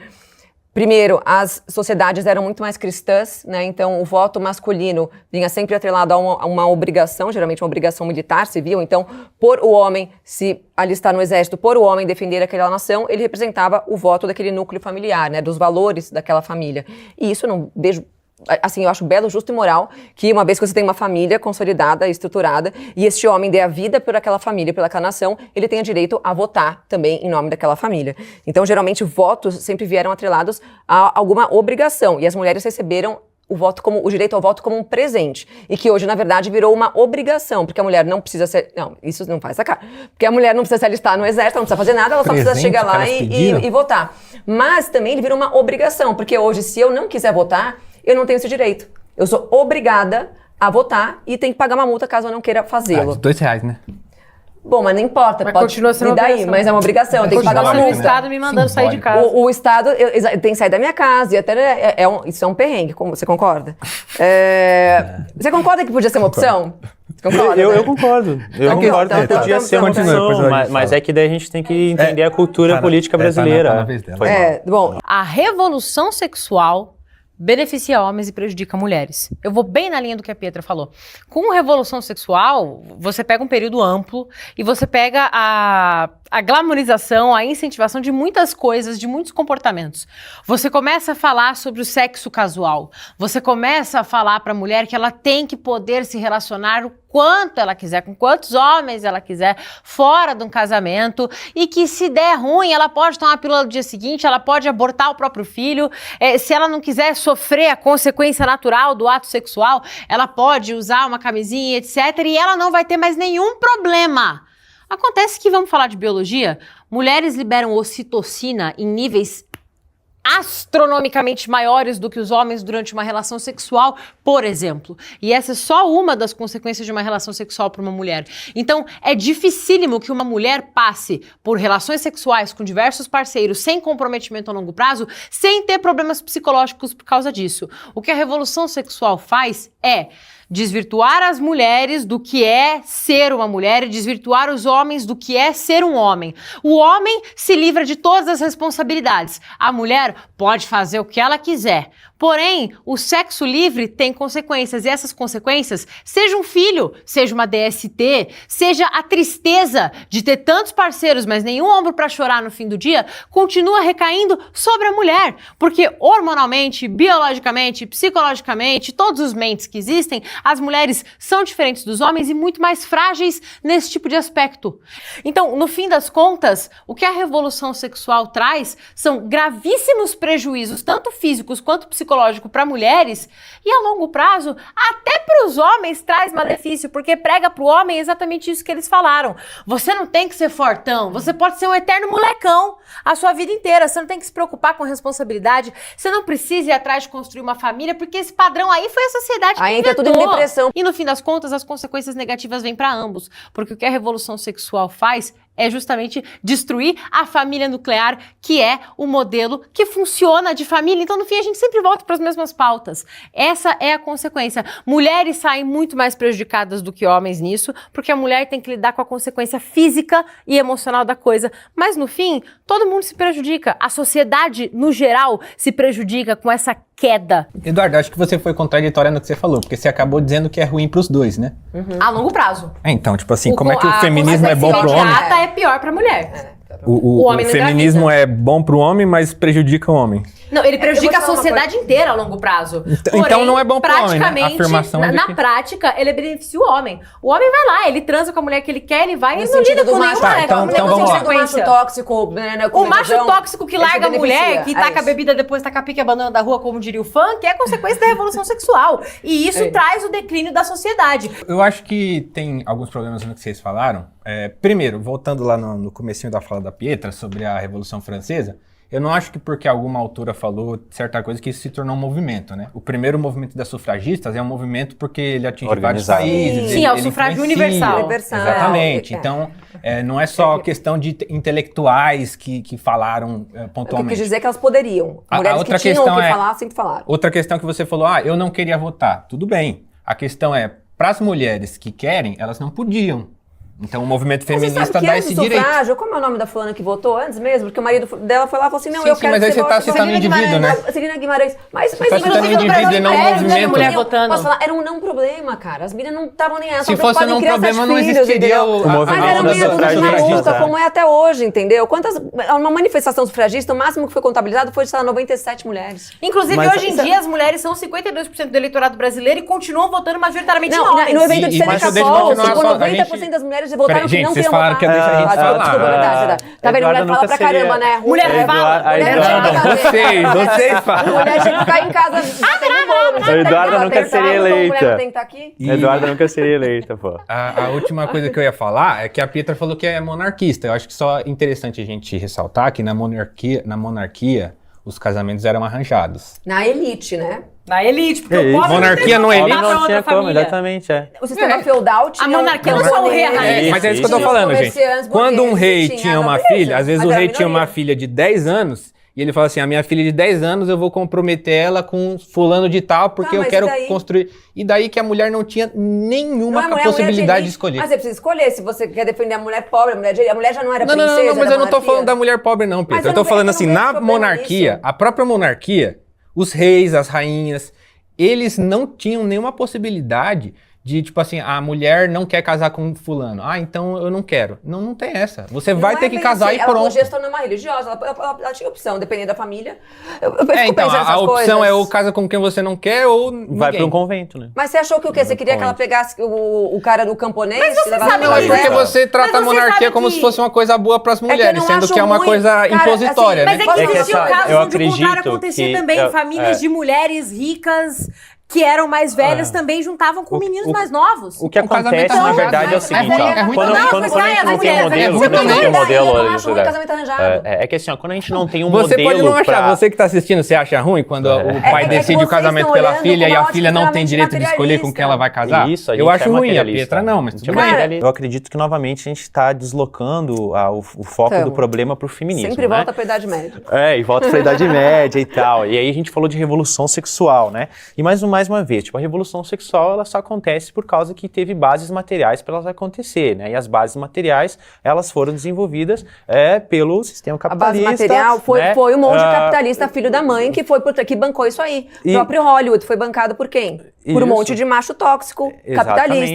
primeiro, as sociedades eram muito mais cristãs, né? Então o voto masculino vinha sempre atrelado a uma obrigação, geralmente uma obrigação militar, civil. Então, por o homem se alistar no exército, por o homem defender aquela nação, ele representava o voto daquele núcleo familiar, né? Dos valores daquela família. E isso eu não vejo... Assim, eu acho belo, justo e moral que uma vez que você tem uma família consolidada, estruturada, e este homem dê a vida por aquela família, pelaquela nação, ele tenha direito a votar também em nome daquela família. Então, geralmente, votos sempre vieram atrelados a alguma obrigação, e as mulheres receberam o direito ao voto como um presente, e que hoje, na verdade, virou uma obrigação, porque a mulher não precisa ser... Não, isso não faz sacar. Porque a mulher não precisa se alistar no exército, ela não precisa fazer nada, ela só precisa chegar lá e votar. Mas também ele virou uma obrigação, porque hoje, se eu não quiser votar, eu não tenho esse direito. Eu sou obrigada a votar e tenho que pagar uma multa caso eu não queira fazê-lo. De R$2, né? Bom, mas não importa, mas pode continua sendo daí, mas é uma obrigação, eu tenho que pagar uma multa. O Estado me mandando sair de casa. O Estado tem que sair da minha casa, e até isso é um perrengue, você concorda? Você concorda que podia ser uma opção? Concorda, eu né? concordo. Eu concordo que podia ser uma opção, mas é que daí a gente tem que entender a cultura política brasileira. Tá na vez dela. Bom, a revolução sexual beneficia homens e prejudica mulheres. Eu vou bem na linha do que a Pietra falou. Com revolução sexual, você pega um período amplo e você pega a glamorização, a incentivação de muitas coisas, de muitos comportamentos. Você começa a falar sobre o sexo casual. Você começa a falar para a mulher que ela tem que poder se relacionar quanto ela quiser, com quantos homens ela quiser, fora de um casamento, e que se der ruim, ela pode tomar a pílula no dia seguinte, ela pode abortar o próprio filho, se ela não quiser sofrer a consequência natural do ato sexual, ela pode usar uma camisinha, etc, e ela não vai ter mais nenhum problema. Acontece que, vamos falar de biologia, mulheres liberam ocitocina em níveis astronomicamente maiores do que os homens durante uma relação sexual, por exemplo. E essa é só uma das consequências de uma relação sexual para uma mulher. Então, é dificílimo que uma mulher passe por relações sexuais com diversos parceiros sem comprometimento a longo prazo, sem ter problemas psicológicos por causa disso. O que a revolução sexual faz é desvirtuar as mulheres do que é ser uma mulher e desvirtuar os homens do que é ser um homem. O homem se livra de todas as responsabilidades. A mulher pode fazer o que ela quiser. Porém, o sexo livre tem consequências, e essas consequências, seja um filho, seja uma DST, seja a tristeza de ter tantos parceiros, mas nenhum ombro para chorar no fim do dia, continua recaindo sobre a mulher, porque hormonalmente, biologicamente, psicologicamente, todos os mentes que existem, as mulheres são diferentes dos homens e muito mais frágeis nesse tipo de aspecto. Então, no fim das contas, o que a revolução sexual traz são gravíssimos prejuízos, tanto físicos quanto psicológicos, para mulheres, e a longo prazo até para os homens traz malefício, porque prega para o homem exatamente isso que eles falaram. Você não tem que ser fortão, você pode ser um eterno molecão a sua vida inteira, você não tem que se preocupar com responsabilidade, você não precisa ir atrás de construir uma família, porque esse padrão aí foi a sociedade que aí inventou. entra tudo em depressão. E no fim das contas, as consequências negativas vêm para ambos, porque o que a revolução sexual faz é justamente destruir a família nuclear, que é o modelo que funciona de família. Então, no fim, a gente sempre volta para as mesmas pautas. Essa é a consequência. Mulheres saem muito mais prejudicadas do que homens nisso, porque a mulher tem que lidar com a consequência física e emocional da coisa. Mas, no fim, todo mundo se prejudica. A sociedade, no geral, se prejudica com essa queda. Eduardo, acho que você foi contraditória no que você falou, porque você acabou dizendo que é ruim pros dois, né? A longo prazo. Então, tipo assim, como é que o feminismo é bom pro homem? A é pior pra mulher. O homem não feminismo engravida. é bom pro homem, mas prejudica o homem. Não, ele prejudica eu a vou te falar uma sociedade inteira a longo prazo. Então não é bom pro homem, né? A praticamente, afirmação é de na que- prática, ele beneficia o homem. O homem vai lá, ele transa com a mulher que ele quer, ele vai e No ele não sentido lida do com macho, nenhuma Tá, então nenhuma vamos lá. do macho consequência. tóxico, né, com O macho beijão, tóxico que ele se larga a mulher, beneficia. que É taca a isso. bebida depois taca a pique e abandona da rua, como diria o funk, é consequência da revolução sexual. E isso traz o declínio da sociedade. Eu acho que tem alguns problemas no que vocês falaram. Primeiro, voltando lá no comecinho da fala da Pietra sobre a Revolução Francesa, eu não acho que porque alguma autora falou certa coisa que isso se tornou um movimento, né? O primeiro movimento das sufragistas é um movimento porque ele atinge vários Organizado. países. Sim, é o sufrágio universal. Universal. Exatamente. É. Então, não é só questão de intelectuais que falaram O que eu pontualmente. quis dizer é que elas poderiam. A Mulheres outra que tinham questão o que é- falar, sempre falaram. Outra questão que você falou, eu não queria votar. Tudo bem. A questão é, para as mulheres que querem, elas não podiam. Então o movimento Mas você feminista sabe que dá antes esse do direito. sufrágio, como é o nome da fulana que votou antes mesmo? Porque o marido dela foi lá e falou assim, não, Sim, eu sim, quero mas que aí você você tá vote. citando Celina indivíduo, Guimarães, né? Celina Guimarães. Mas tá citando inclusive, no indivíduo Brasil e não inteiro, movimento. Mulher votando. Posso falar, era um não problema, cara. As meninas não estavam nem aí. Se fosse um não problema, não filhos, existiria entendeu? o Mas movimento era das meia dúzia de sufragistas, maluca, é. como é até hoje, entendeu? Uma manifestação sufragista, o máximo que foi contabilizado foi de, sei lá, 97 mulheres. Inclusive, Mas- hoje em dia, as mulheres são 52% do eleitorado brasileiro e continuam votando majoritariamente em Não, homens. e no evento de mas Seneca deixa eu Falls, continuar tipo, só, a 90% gente- das mulheres votaram Peraí, que gente, não vocês queriam falaram votar. que deixa a gente falar. Desculpa, verdade. Tá vendo? Eduarda Mulher fala nunca pra caramba, seria- né? Mulher fala. A Mulher Eduarda- fala. Vocês falam. Mulher chega a ficar em casa. A Eduarda nunca seria eleita. Mulher não tem que estar aqui. Eduarda nunca seria eleita, pô. A última coisa que eu ia falar é que a Pietra falou que é monarquista. Eu acho que só é interessante a gente ressaltar que na monarquia os casamentos eram arranjados. Na elite, né? Na elite, porque É o isso. pobre Monarquia não é Homem elite? não tinha como, família. exatamente, é. O sistema feudal tinha... monarquia não é só o rei e a rainha. Mas é isso que eu tô Isso. falando, gente. Comerciantes, Quando um burgueses, rei tinha tinha uma nobreza, filha, às vezes mas o era rei tinha uma minoria. filha de 10 anos e ele fala assim, a minha filha de 10 anos eu vou comprometer ela com fulano de tal porque Tá, eu mas quero e daí? construir... E daí que a mulher não tinha nenhuma Não é mulher, possibilidade mulher de elite. escolher. Mas você precisa escolher se você quer defender a mulher pobre, a mulher já não era Não, princesa não, mas da eu não tô monarquia. falando da mulher pobre não, Pedro. Mas Eu eu tô não falando vejo- assim, eu não na vejo problema monarquia, nisso. a própria monarquia, os reis, as rainhas, eles não tinham nenhuma possibilidade de, tipo assim, a mulher não quer casar com fulano. Ah, então eu não quero. Não tem essa. Você vai ter que casar e ela pronto. podia se tornar uma religiosa, ela tinha opção, dependendo da família. Eu fico Então, pensando a essas opção coisas. é ou casa com quem você não quer ou Vai ninguém. para um convento, né? Mas você achou que o quê? Você queria que ela pegasse o cara do camponês? Mas você levasse sabe no Não, é que- porque exército? você trata a Mas você monarquia sabe como que- se fosse uma coisa boa para as eu mulheres, não sendo acho que é uma ruim. coisa Cara, impositória, assim, né? Mas é que É que existiam essa- casos eu onde o contrário acredito acontecia que também. Famílias de mulheres ricas que eram mais velhas também juntavam com meninos mais novos. O que O casamento acontece, na arranjado verdade, é o é seguinte, ruim, ó, é ruim quando, também. quando, Mas quando a vai, gente não as tem um mulheres, modelo, é quando a gente não tem um ruim modelo, Eu não acho isso, ruim né? casamento arranjado. É que assim, ó, quando a gente não tem um Você pode não modelo achar, pra... você que tá assistindo, você acha ruim quando o pai que decide o vocês casamento estão pela olhando filha com e uma a ótica filha não tem direito de materialista. escolher com quem ela vai casar? Isso, a gente eu acho é ruim, a materialista. Pietra não, mas A gente tudo é bem. materialista. Eu acredito que novamente a gente está deslocando o foco Tamo. do problema para o feminismo, Sempre né? volta pra Idade Média. E volta para a Idade Média e tal. E aí a gente falou de revolução sexual, né? E mais uma vez, tipo, a revolução sexual, ela só acontece por causa que teve bases materiais para elas acontecer, né? E as bases materiais, elas foram desenvolvidas pelo sistema A base capitalista. material foi, né? foi um monte de capitalista, filho da mãe, que bancou isso aí. O próprio Hollywood foi bancado por quem? Por um Isso. monte de macho tóxico, Exatamente,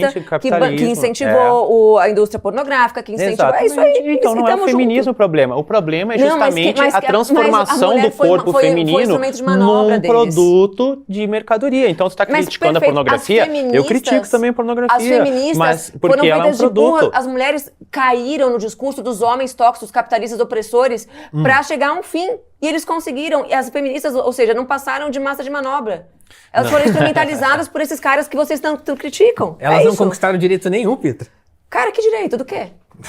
capitalista, que capitalismo, incentivou a indústria pornográfica, que incentivou... É isso aí. Então não é o tamo feminismo junto. o problema. O problema é Não, mas justamente mas a a transformação mulher do corpo foi feminino instrumento de manobra num deles. produto de mercadoria. Então você está Mas, criticando perfeito, a pornografia? as feministas- Eu critico também a pornografia. As feministas mas foram porque ela é um feitas de burra. produto. As mulheres caíram no discurso dos homens tóxicos, capitalistas, opressores, pra chegar a um fim. E eles conseguiram. E as feministas, ou seja, não passaram de massa de manobra. Elas foram instrumentalizadas por esses caras que vocês tanto criticam. Elas É não isso. conquistaram direito nenhum, Pietra. Cara, que direito? Do quê?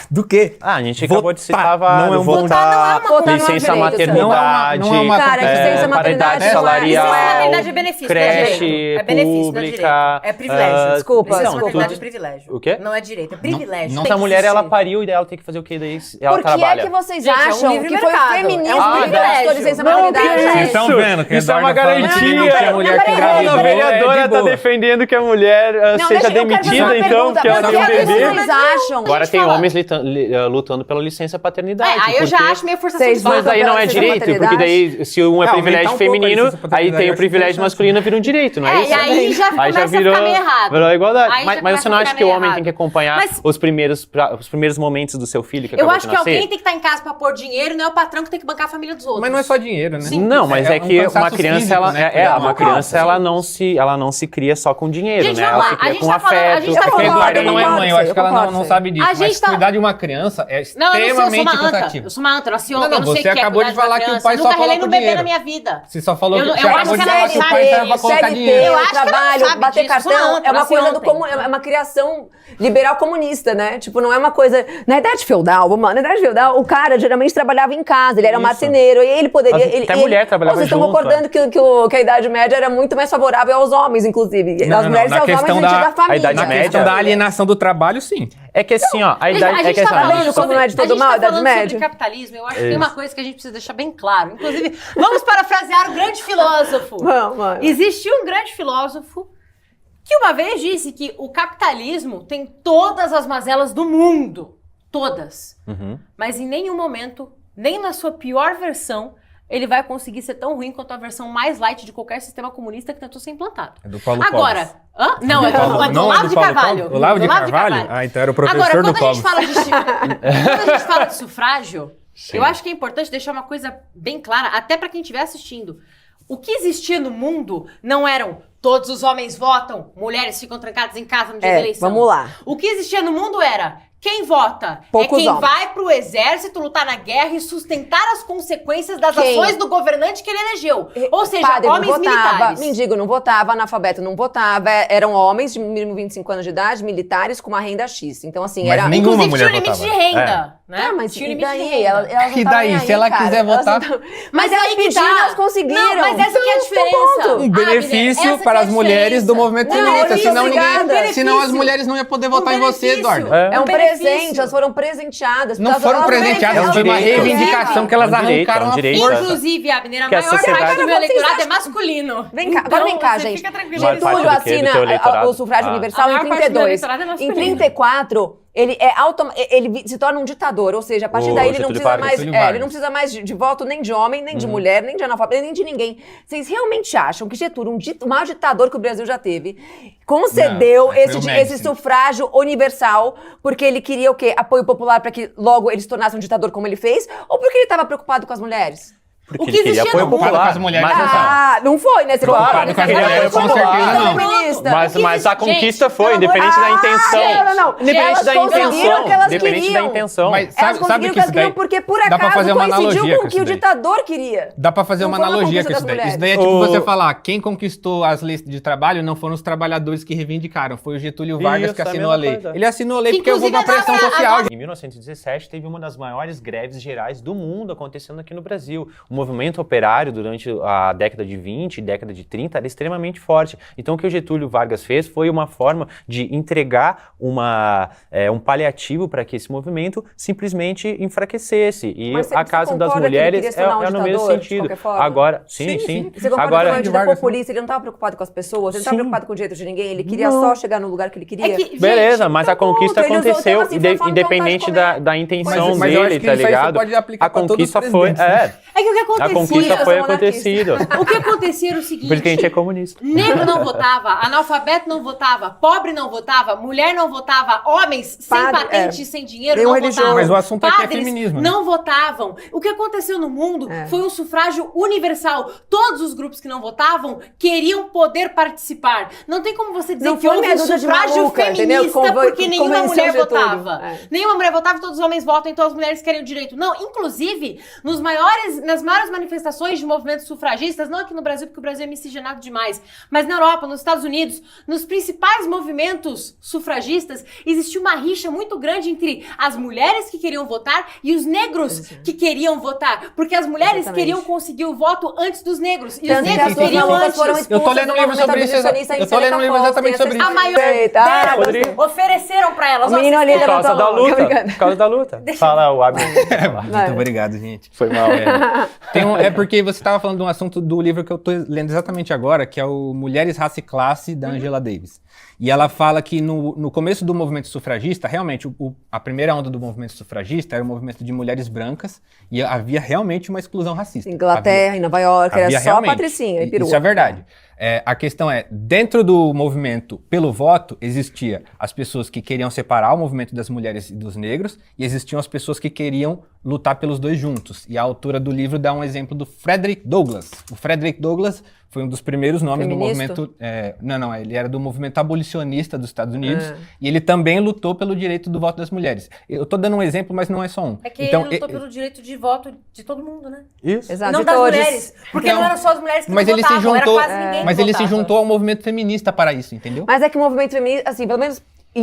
Do quê? A gente acabou de Votar. citar Não é um votar, votar não é um licença direito, maternidade, não é uma Cara, licença maternidade paridade salarial, Licença maternidade é benefício, não é creche direito. É benefício, não é pública, direito. É privilégio. Desculpa, Licença desculpa. maternidade é privilégio. O quê? Não é direito, é privilégio. Não, Tem se a que mulher ela existir. pariu e ela tem que fazer o quê daí? Ela Por que trabalha. é que vocês Gente, é um acham livre que foi o mercado. feminismo É um que privilégio. gastou licença Não, maternidade? que Vocês estão vendo que Isso é uma Eduardo falando garantia. que tinha mulher que Não, engravidou. A vereadora é de está boa. defendendo que a mulher Não, seja deixa- eu quero fazer demitida, uma então, pergunta. porque ela Por tem um que bebê. vocês acham? Agora tem falar. homens lutando pela licença paternidade. Aí eu já porque- acho meio forçação Vocês de vão Mas barra. daí não é pela licença direito, porque maternidade? daí se um é É, privilégio aumentar um pouco a feminino, licença paternidade, aí tem eu o acho privilégio interessante. masculino vira um direito, não é isso? E aí já Aí já começa a virou, ficar meio errado. virou igualdade. Aí já Mas começa você a não ficar acha que o meio homem errado. tem que acompanhar Mas- os primeiros momentos do seu filho que Eu acabou acho de que nascer? alguém tem que estar em casa pra pôr dinheiro, não é o patrão que tem que bancar a família dos outros. Mas não é só dinheiro, né? Não, mas é, um que uma cansaço criança, físico, ela, né? uma criança, ela não se cria só com dinheiro, Gente, né? vamos Ela lá, se cria a gente com tá falando- a afeto. gente tá É que a falando- Eduarda não é concordo, mãe, eu acho que ela concordo. não sabe disso. A Mas gente tá- cuidar de uma criança é Não, eu não sei, eu sou extremamente uma anta. cansativo. Eu sou uma anta, eu nasci Não, ontem, não, eu não sei você o que é acabou de cuidar falar uma que o criança. pai só Nunca relei coloca no o bebê dinheiro. na minha vida. Você só falou Eu que não- você eu acabou acho de que falar ela que o sabe pai isso, serve pra colocar CLT, dinheiro. Eu acho que ela não trabalho, sabe bater disso, eu sou cartão, uma anta, é uma nasci coisa do ontem. é uma criação liberal comunista, né? Tipo, não é uma coisa... Na idade feudal, na idade feudal, o cara geralmente trabalhava em casa, ele era um marceneiro, e ele poderia... Até mulher trabalhava Vocês estão junto, concordando que a Idade Média era muito mais favorável aos homens, inclusive. Não, As não, mulheres na e aos homens questão no sentido da- da família. a Idade Na Média- questão da alienação do trabalho, sim. É que assim, ó, a idade... Gente, É que tá assim, vendo como não é de todo mal, a a Idade falando Média? sobre capitalismo, eu acho que tem uma coisa que a gente precisa deixar bem claro. Inclusive, vamos parafrasear o grande filósofo. Vamos. Existiu um grande filósofo que uma vez disse que o capitalismo tem todas as mazelas do mundo. Todas. Mas em nenhum momento, nem na sua pior versão, ele vai conseguir ser tão ruim quanto a versão mais light de qualquer sistema comunista que tentou ser implantado. É do Paulo Agora, Clóvis. Não, é do Não é Olavo do de Paulo Carvalho. Clóvis? Olavo de Carvalho? Ah, então era o professor Agora, do quando a gente Clóvis. quando a gente fala de sufrágio, eu acho que é importante deixar uma coisa bem clara, até para quem estiver assistindo. O que existia no mundo não eram todos os homens votam, mulheres ficam trancadas em casa no dia da eleição. Vamos lá. O que existia no mundo era quem vota Poucos é quem homens. vai pro exército lutar na guerra e sustentar as consequências das Quem? ações do governante que ele elegeu. Ou seja, Padre homens não votava, militares. mendigo não votava, analfabeto não votava, eram homens de mínimo 25 anos de idade, militares com uma renda X. Então, assim, Mas era... nenhuma Inclusive mulher tinha um limite votava. de renda, né? Ah, mas tinha um e limite de daí? renda. Elas não E tavam daí? nem Se aí, ela cara. quiser Elas votar- não tavam- Mas Mas aí elas que pediram, tá. elas conseguiram. Não, mas essa que é a diferença. Um benefício essa que para é a as mulheres do diferença. movimento Não, feminista, isso, senão obrigada. ninguém, senão as Benefício. mulheres não iam poder votar em você, benefício. Eduardo. É um benefício. presente, elas foram presenteadas. Não foram presenteadas, foi uma reivindicação que elas É um direito, arrancaram é um a direito. força. Inclusive, Abner, a Que a maior sociedade- parte do meu Vocês eleitorado é acham- masculino. Vem cá, agora vem cá, você gente. Fica tranquilo. Maior parte Getúlio do quê? Do assina teu eleitorado? o sufrágio Ah. universal A em maior parte do meu 32. eleitorado é Em masculino. 34, ele se torna um ditador, ou seja, a partir daí ele não precisa mais, ele não precisa mais de voto nem de homem, nem de mulher, nem de analfabeto, nem de ninguém. Vocês realmente acham que Getúlio, o maior ditador que o Brasil já teve, concedeu esse sufrágio universal porque ele queria o quê? Apoio popular para que logo ele se tornasse um ditador como ele fez? Ou porque ele estava preocupado com as mulheres? Porque ele queria apoio popular. Com as mulheres, não foi, né? Preocupado com as mulheres, com certeza não. Mas a conquista foi, independente da intenção. Não. Independente da intenção. Elas Independente da intenção. Mas elas conseguiram o que elas queriam porque, por acaso, coincidiu com o que o ditador queria. Dá pra fazer uma analogia com isso daí. Isso daí é tipo você falar, quem conquistou as leis de trabalho não foram os trabalhadores que reivindicaram, foi o Getúlio Vargas que assinou a lei. Ele assinou a lei porque houve uma pressão social. Em 1917, teve uma das maiores greves gerais do mundo acontecendo aqui no Brasil. O movimento operário durante a década de 20, década de 30, era extremamente forte. Então, o que o Getúlio Vargas fez foi uma forma de entregar um paliativo para que esse movimento simplesmente enfraquecesse. E a casa das mulheres é no mesmo sentido. Agora, sim. Você concorda que o ditador populista, ele não estava preocupado com as pessoas, ele não estava preocupado com o direito de ninguém, ele queria só chegar no lugar que ele queria? Beleza, mas a conquista aconteceu, independente da intenção dele, tá ligado? A conquista foi... É que o que acontecia... A conquista foi acontecido. O que acontecia era o seguinte... Por isso que a gente é comunista. Negro não votava, analfabeto não votava, pobre não votava, mulher não votava, homens sem patente e sem dinheiro não votavam. Mas o assunto aqui é feminismo. Não votavam. O que aconteceu no mundo foi um sufrágio universal. Todos os grupos que não votavam queriam poder participar. Não tem como você dizer que houve um sufrágio feminista porque nenhuma mulher votava. Nenhuma mulher votava, todos os homens votam e todas as mulheres querem o direito. Não, inclusive, nas maiores manifestações de movimentos sufragistas, não aqui no Brasil, porque o Brasil é miscigenado demais, mas na Europa, nos Estados Unidos, nos principais movimentos sufragistas, existiu uma rixa muito grande entre as mulheres que queriam votar e os negros que queriam votar, porque as mulheres queriam conseguir o voto antes dos negros, e os negros queriam antes. Eu tô lendo um livro sobre isso, eu tô lendo um livro exatamente sobre isso. A maioria ofereceram pra elas. O menino ali por causa da luta. Por causa da luta. Fala o hábito. Muito obrigado, gente. Foi mal. É porque você estava falando de um assunto do livro que eu estou lendo exatamente agora, que é o Mulheres, Raça e Classe, da Angela Davis. E ela fala que no começo do movimento sufragista, realmente, a primeira onda do movimento sufragista era um movimento de mulheres brancas e havia realmente uma exclusão racista. Inglaterra, em Nova York, era só patricinha e perua. Isso é verdade. A questão é, dentro do movimento pelo voto, existia as pessoas que queriam separar o movimento das mulheres e dos negros, e existiam as pessoas que queriam lutar pelos dois juntos. E a autora do livro dá um exemplo do Frederick Douglass. O Frederick Douglass foi um dos primeiros nomes do movimento... ele era do movimento abolicionista dos Estados Unidos, e ele também lutou pelo direito do voto das mulheres. Eu tô dando um exemplo, mas não é só um. É que ele lutou pelo direito de voto de todo mundo, né? Isso. Exato, não das mulheres. Porque não eram só as mulheres que não votavam, era quase ninguém. Mas ele se juntou ao movimento feminista para isso, entendeu? Mas é que o movimento feminista, assim, pelo menos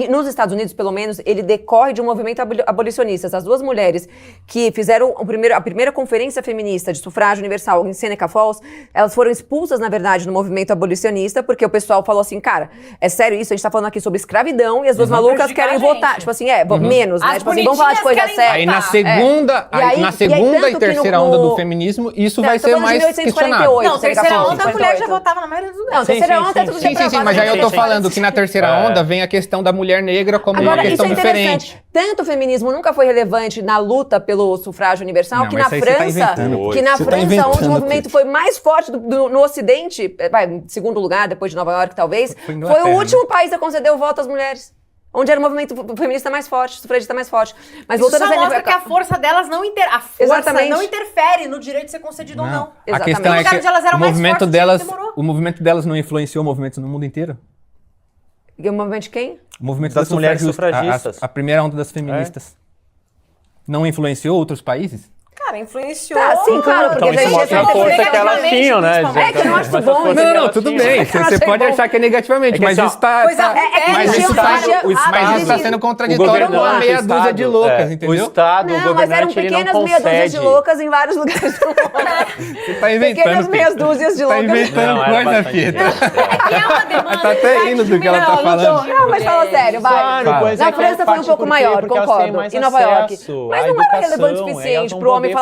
nos Estados Unidos, pelo menos, ele decorre de um movimento abolicionista. As duas mulheres que fizeram a primeira conferência feminista de sufrágio universal em Seneca Falls, elas foram expulsas, na verdade, no movimento abolicionista, porque o pessoal falou assim, cara, é sério isso? A gente tá falando aqui sobre escravidão e as duas malucas querem votar. Tipo assim, menos, né? Tipo assim, vamos falar de coisa séria. Aí na segunda e terceira onda do feminismo, isso vai ser mais questionado. Não, terceira onda a mulher já votava na maioria dos lugares. Não, terceira onda é tudo Sim, mas aí eu tô falando que na terceira onda vem a questão da mulher negra como uma questão diferente. Tanto o feminismo nunca foi relevante na luta pelo sufrágio universal, que na França, onde o movimento foi mais forte no Ocidente, em segundo lugar, depois de Nova York, talvez, foi o último país a conceder o voto às mulheres. Onde era o movimento feminista mais forte, sufragista mais forte. Mas isso só mostra que a força delas não interfere no direito de ser concedido ou não. A questão é que o movimento delas não influenciou movimentos no mundo inteiro? E o movimento de quem? O movimento das mulheres sufragistas. A primeira onda das feministas. Não influenciou outros países? Cara, influenciou. Tá, sim, claro, porque então, isso mostra a força que elas tinham, né? É que eu não acho bom. Não, tudo bem. Você pode achar que é negativamente, mas isso está... Mas isso está sendo contraditório com uma meia dúzia de loucas, entendeu? O Estado, o governante, ele não concede. Mas eram pequenas meia dúzias de loucas em vários lugares do mundo. Você está inventando. Pequenas meias dúzias de loucas. Está inventando coisa, Pietro. É uma demanda. Tá até rindo do que ela está falando. Não, mas fala sério, vai. Na França foi um pouco maior, concordo. Em Nova York. Mas não era relevante o suficiente para o homem falar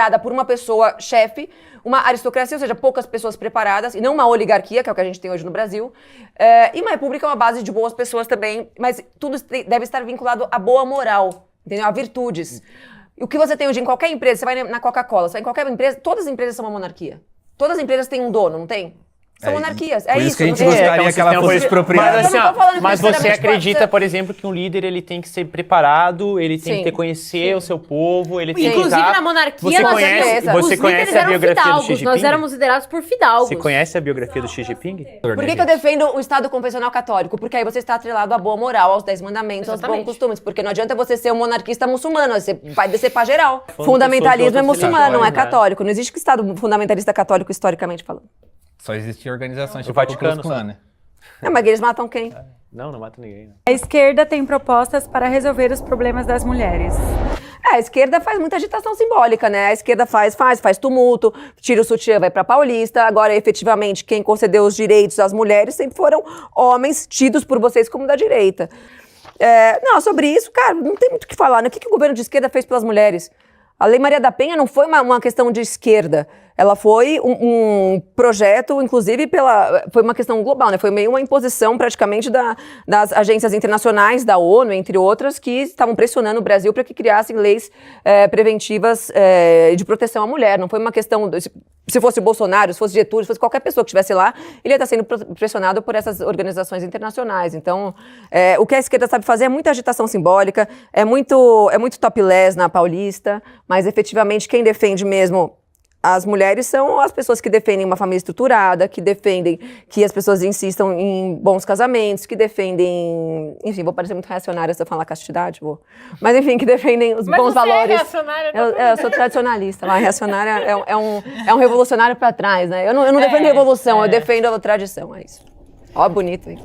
liderada por uma pessoa chefe, uma aristocracia, ou seja, poucas pessoas preparadas, e não uma oligarquia, que é o que a gente tem hoje no Brasil. E uma república é uma base de boas pessoas também, mas tudo deve estar vinculado à boa moral, entendeu? A virtudes. O que você tem hoje em qualquer empresa, você vai na Coca-Cola, você vai em qualquer empresa, todas as empresas são uma monarquia. Todas as empresas têm um dono, não tem? São monarquias. Por isso que a gente não gostaria que ela fosse expropriada. Mas, assim, Eu não tô falando que mas você necessariamente pode acredita, ser. por exemplo, que um líder ele tem que ser preparado, ele tem Sim. que conhecer o seu povo, ele tem que Inclusive, estar... na monarquia, Você nós conhece, éramos- você os conhece líderes a eram biografia do fidalgos, Xi Jinping? nós éramos liderados por fidalgos. Você conhece a biografia do Xi Jinping? Por que eu defendo o Estado confessional católico? Porque aí você está atrelado à boa moral, aos 10 mandamentos, aos Exatamente. bons costumes. Porque não adianta você ser um monarquista muçulmano, você vai descer pra geral. Falando Fundamentalismo é pessoas de outras muçulmano, não é religiões, né? católico. Não existe Estado fundamentalista católico, historicamente falando. Só existia organizações tipo O Vaticano, o Ku Klux Klan, né? Mas eles matam quem? Não mata ninguém. Né? A esquerda tem propostas para resolver os problemas das mulheres. A esquerda faz muita agitação simbólica, né? A esquerda faz tumulto, tira o sutiã, vai pra Paulista. Agora, efetivamente, quem concedeu os direitos às mulheres sempre foram homens tidos por vocês como da direita. Não, sobre isso, cara, não tem muito o que falar, né? O que o governo de esquerda fez pelas mulheres? A Lei Maria da Penha não foi uma questão de esquerda. Ela foi um projeto, inclusive, foi uma questão global, né? Foi meio uma imposição, praticamente, das agências internacionais, da ONU, entre outras, que estavam pressionando o Brasil para que criassem leis preventivas de proteção à mulher. Não foi uma questão... Se fosse Bolsonaro, se fosse Getúlio, se fosse qualquer pessoa que estivesse lá, ele ia estar sendo pressionado por essas organizações internacionais. Então, o que a esquerda sabe fazer é muita agitação simbólica, é muito topless na Paulista, mas, efetivamente, quem defende mesmo as mulheres são as pessoas que defendem uma família estruturada, que defendem que as pessoas insistam em bons casamentos, que defendem... Enfim, vou parecer muito reacionária se eu falar castidade, vou. Mas, enfim, que defendem os bons valores. É reacionária, Eu sou tradicionalista. Lá, reacionária é um revolucionário pra trás, né? Eu não defendo revolução, eu defendo a tradição, é isso. Ó, bonito, hein?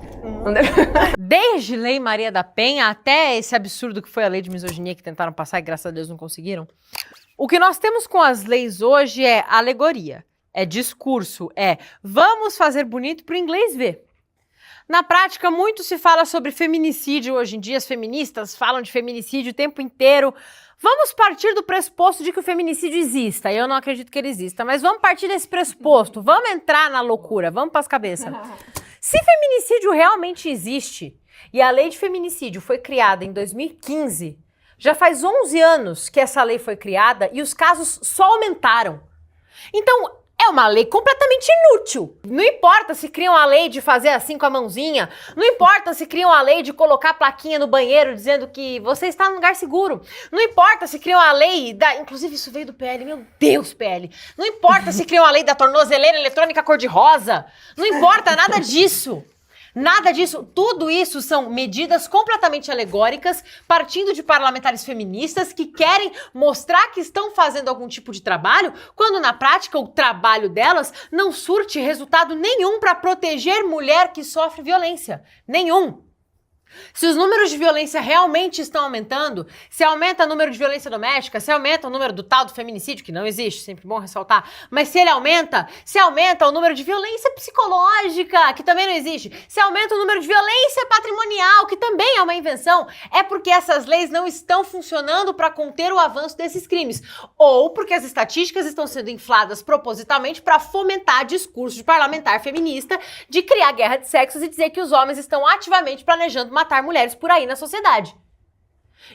Desde Lei Maria da Penha até esse absurdo que foi a lei de misoginia que tentaram passar e graças a Deus não conseguiram, o que nós temos com as leis hoje é alegoria, é discurso, vamos fazer bonito pro inglês ver. Na prática, muito se fala sobre feminicídio hoje em dia, as feministas falam de feminicídio o tempo inteiro. Vamos partir do pressuposto de que o feminicídio exista, eu não acredito que ele exista, mas vamos partir desse pressuposto, vamos entrar na loucura, vamos pras cabeças. Se feminicídio realmente existe, e a lei de feminicídio foi criada em 2015, já faz 11 anos que essa lei foi criada e os casos só aumentaram. Então, é uma lei completamente inútil. Não importa se criam a lei de fazer assim com a mãozinha, não importa se criam a lei de colocar plaquinha no banheiro dizendo que você está num lugar seguro, não importa se criam a lei da... Inclusive isso veio do PL, meu Deus, PL. Não importa se criam a lei da tornozeleira eletrônica cor-de-rosa, não importa nada disso. Nada disso, tudo isso são medidas completamente alegóricas, partindo de parlamentares feministas que querem mostrar que estão fazendo algum tipo de trabalho, quando na prática o trabalho delas não surte resultado nenhum para proteger mulher que sofre violência. Nenhum. Se os números de violência realmente estão aumentando, se aumenta o número de violência doméstica, se aumenta o número do tal do feminicídio, que não existe, sempre bom ressaltar, mas se ele aumenta, se aumenta o número de violência psicológica, que também não existe, se aumenta o número de violência patrimonial, que também é uma invenção, é porque essas leis não estão funcionando para conter o avanço desses crimes, ou porque as estatísticas estão sendo infladas propositalmente para fomentar discurso de parlamentar feminista, de criar guerra de sexos e dizer que os homens estão ativamente planejando matar mulheres por aí na sociedade.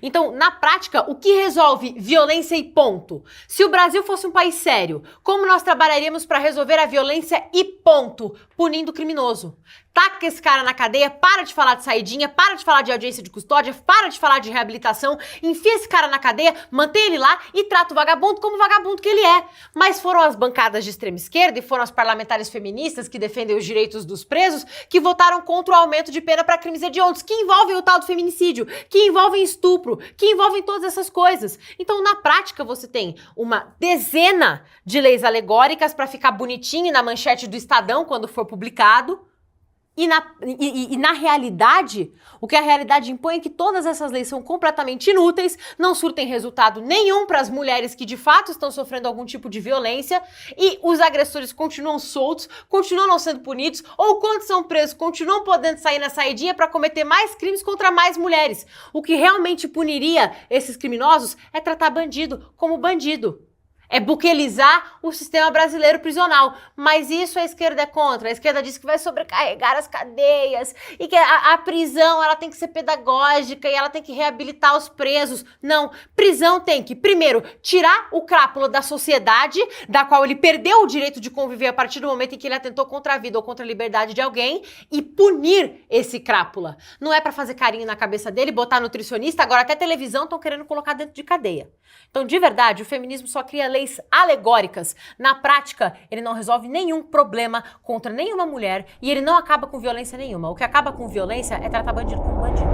Então, na prática, o que resolve violência e ponto? Se o Brasil fosse um país sério, como nós trabalharíamos para resolver a violência e ponto? Punindo o criminoso. Taca esse cara na cadeia, para de falar de saidinha, para de falar de audiência de custódia, para de falar de reabilitação, enfia esse cara na cadeia, mantém ele lá e trata o vagabundo como o vagabundo que ele é. Mas foram as bancadas de extrema esquerda e foram as parlamentares feministas que defendem os direitos dos presos que votaram contra o aumento de pena para crimes hediondos, que envolvem o tal do feminicídio, que envolvem estupro, que envolvem todas essas coisas. Então, na prática, você tem uma dezena de leis alegóricas para ficar bonitinho na manchete do Estadão quando for publicado. E na realidade, o que a realidade impõe é que todas essas leis são completamente inúteis, não surtem resultado nenhum para as mulheres que de fato estão sofrendo algum tipo de violência e os agressores continuam soltos, continuam não sendo punidos ou quando são presos continuam podendo sair na saidinha para cometer mais crimes contra mais mulheres. O que realmente puniria esses criminosos é tratar bandido como bandido. É buquelizar o sistema brasileiro prisional. Mas isso a esquerda é contra. A esquerda diz que vai sobrecarregar as cadeias e que a prisão ela tem que ser pedagógica e ela tem que reabilitar os presos. Não, prisão tem que, primeiro, tirar o crápula da sociedade, da qual ele perdeu o direito de conviver a partir do momento em que ele atentou contra a vida ou contra a liberdade de alguém, e punir esse crápula. Não é pra fazer carinho na cabeça dele, botar nutricionista, agora até televisão estão querendo colocar dentro de cadeia. Então, de verdade, o feminismo só cria leis alegóricas. Na prática, ele não resolve nenhum problema contra nenhuma mulher e ele não acaba com violência nenhuma. O que acaba com violência é tratar bandido como bandido.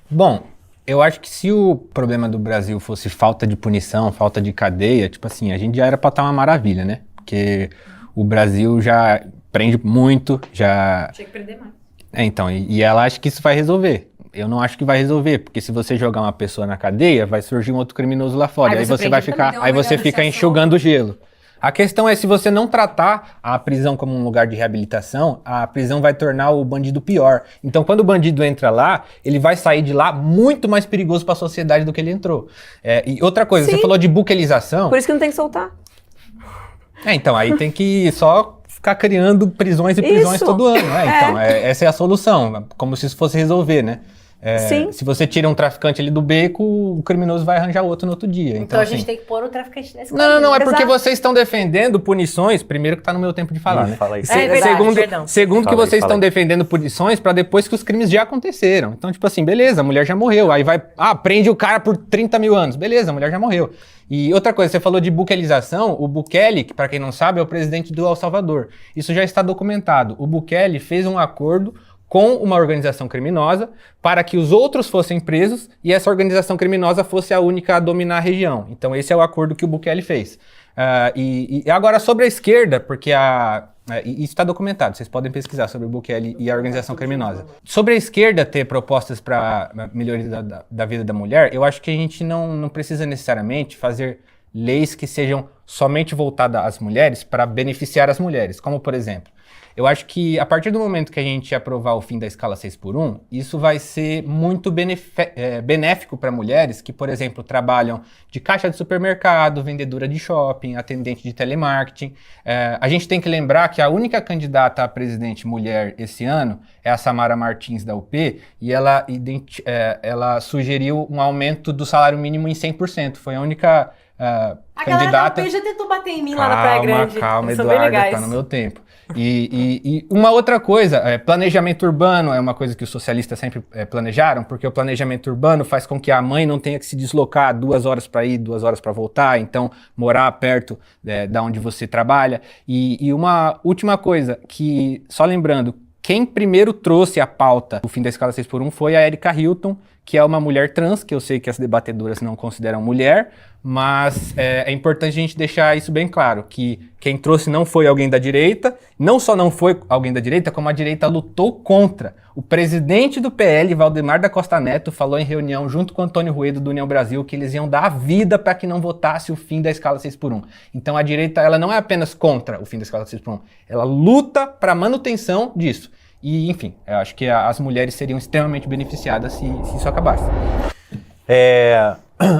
Bom, eu acho que se o problema do Brasil fosse falta de punição, falta de cadeia, tipo assim, a gente já era pra estar uma maravilha, né? Porque o Brasil já prende muito, já... Tinha que prender mais. Então, e ela acha que isso vai resolver. Eu não acho que vai resolver, porque se você jogar uma pessoa na cadeia, vai surgir um outro criminoso lá fora. Aí você vai ficar, aí você fica enxugando gelo. A questão é, se você não tratar a prisão como um lugar de reabilitação, a prisão vai tornar o bandido pior. Então, quando o bandido entra lá, ele vai sair de lá muito mais perigoso para a sociedade do que ele entrou. E outra coisa, Sim. Você falou de buquelização. Por isso que não tem que soltar. Então, aí tem que só ficar criando prisões e prisões Isso. todo ano. Então, essa é a solução, como se isso fosse resolver, né? Sim. Se você tira um traficante ali do beco, o criminoso vai arranjar outro no outro dia. Então a assim, gente tem que pôr o traficante nesse caminho. Não, é porque Exato. vocês estão defendendo punições, primeiro que tá no meu tempo de falar, né? Fala isso. É verdade, perdão. Segundo que Fala aí, vocês fala estão aí. defendendo punições pra depois que os crimes já aconteceram. Então, tipo assim, beleza, a mulher já morreu. Aí vai, prende o cara por 30 mil anos. Beleza, a mulher já morreu. E outra coisa, você falou de buquelização. O Bukele, que pra quem não sabe, é o presidente do El Salvador. Isso já está documentado. O Bukele fez um acordo com uma organização criminosa para que os outros fossem presos e essa organização criminosa fosse a única a dominar a região. Então esse é o acordo que o Bukele fez. E agora sobre a esquerda, porque isso está documentado, vocês podem pesquisar sobre o Bukele e a organização criminosa. Sobre a esquerda ter propostas para melhoria da vida da mulher, eu acho que a gente não precisa necessariamente fazer leis que sejam somente voltadas às mulheres para beneficiar as mulheres, como por exemplo, eu acho que a partir do momento que a gente aprovar o fim da escala 6x1, isso vai ser muito benéfico para mulheres que, por exemplo, trabalham de caixa de supermercado, vendedora de shopping, atendente de telemarketing. A gente tem que lembrar que a única candidata a presidente mulher esse ano é a Samara Martins da UP e ela sugeriu um aumento do salário mínimo em 100%. Foi a única A candidata... galera da UP já tentou bater em mim lá na Praia Grande. Calma, Eles são bem Eduardo, legais. tá no meu tempo. E uma outra coisa, planejamento urbano é uma coisa que os socialistas sempre planejaram, porque o planejamento urbano faz com que a mãe não tenha que se deslocar 2 horas para ir, 2 horas para voltar, então morar perto da onde você trabalha. E uma última coisa, que só lembrando, quem primeiro trouxe a pauta do fim da escala 6x1 foi a Erika Hilton, que é uma mulher trans, que eu sei que as debatedoras não consideram mulher, mas é importante a gente deixar isso bem claro, que quem trouxe não foi alguém da direita, não só não foi alguém da direita, como a direita lutou contra. O presidente do PL, Valdemar da Costa Neto, falou em reunião junto com Antônio Ruedo do União Brasil que eles iam dar a vida para que não votasse o fim da escala 6x1. Então a direita ela não é apenas contra o fim da escala 6x1, ela luta para a manutenção disso. E, enfim, eu acho que as mulheres seriam extremamente beneficiadas se isso acabasse.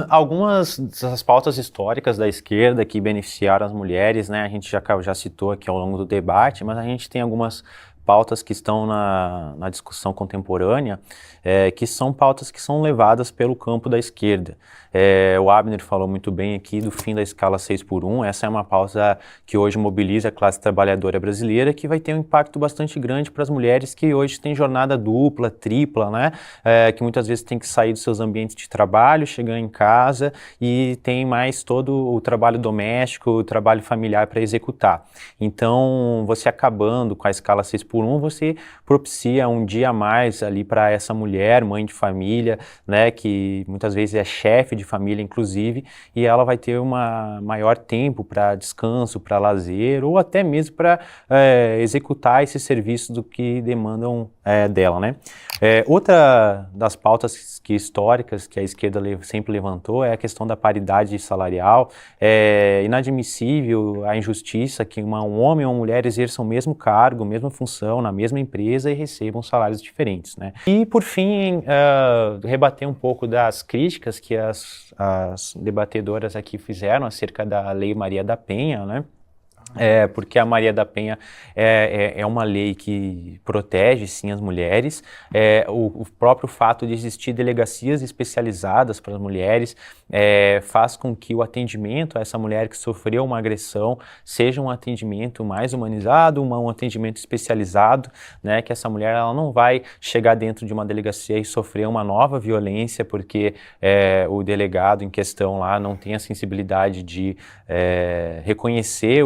Algumas dessas pautas históricas da esquerda que beneficiaram as mulheres, né, a gente já citou aqui ao longo do debate, mas a gente tem algumas pautas que estão na discussão contemporânea, que são pautas que são levadas pelo campo da esquerda. O Abner falou muito bem aqui do fim da escala 6x1, essa é uma pauta que hoje mobiliza a classe trabalhadora brasileira, que vai ter um impacto bastante grande para as mulheres que hoje têm jornada dupla, tripla, né, que muitas vezes têm que sair dos seus ambientes de trabalho, chegar em casa e tem mais todo o trabalho doméstico, o trabalho familiar para executar. Então, você acabando com a escala 6x1, você propicia um dia a mais ali para essa mulher, mãe de família, né, que muitas vezes é chefe de família, inclusive, e ela vai ter maior tempo para descanso, para lazer, ou até mesmo para executar esses serviços do que demandam dela, né? Outra das pautas históricas que a esquerda sempre levantou é a questão da paridade salarial. É inadmissível a injustiça que um homem ou uma mulher exerçam o mesmo cargo, a mesma função, na mesma empresa e recebam salários diferentes, né? E, por fim, rebater um pouco das críticas que as as debatedoras aqui fizeram acerca da Lei Maria da Penha, né? Porque a Maria da Penha é uma lei que protege, sim, as mulheres. O próprio fato de existir delegacias especializadas para as mulheres faz com que o atendimento a essa mulher que sofreu uma agressão seja um atendimento mais humanizado, um atendimento especializado, né? Que essa mulher ela não vai chegar dentro de uma delegacia e sofrer uma nova violência porque o delegado em questão lá não tem a sensibilidade de reconhecer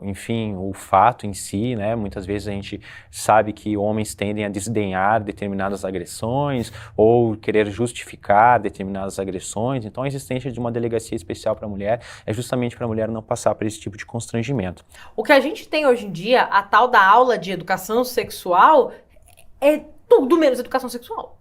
enfim, o fato em si, né? Muitas vezes a gente sabe que homens tendem a desdenhar determinadas agressões ou querer justificar determinadas agressões. Então, a existência de uma delegacia especial para a mulher é justamente para a mulher não passar por esse tipo de constrangimento. O que a gente tem hoje em dia, a tal da aula de educação sexual, é tudo menos educação sexual.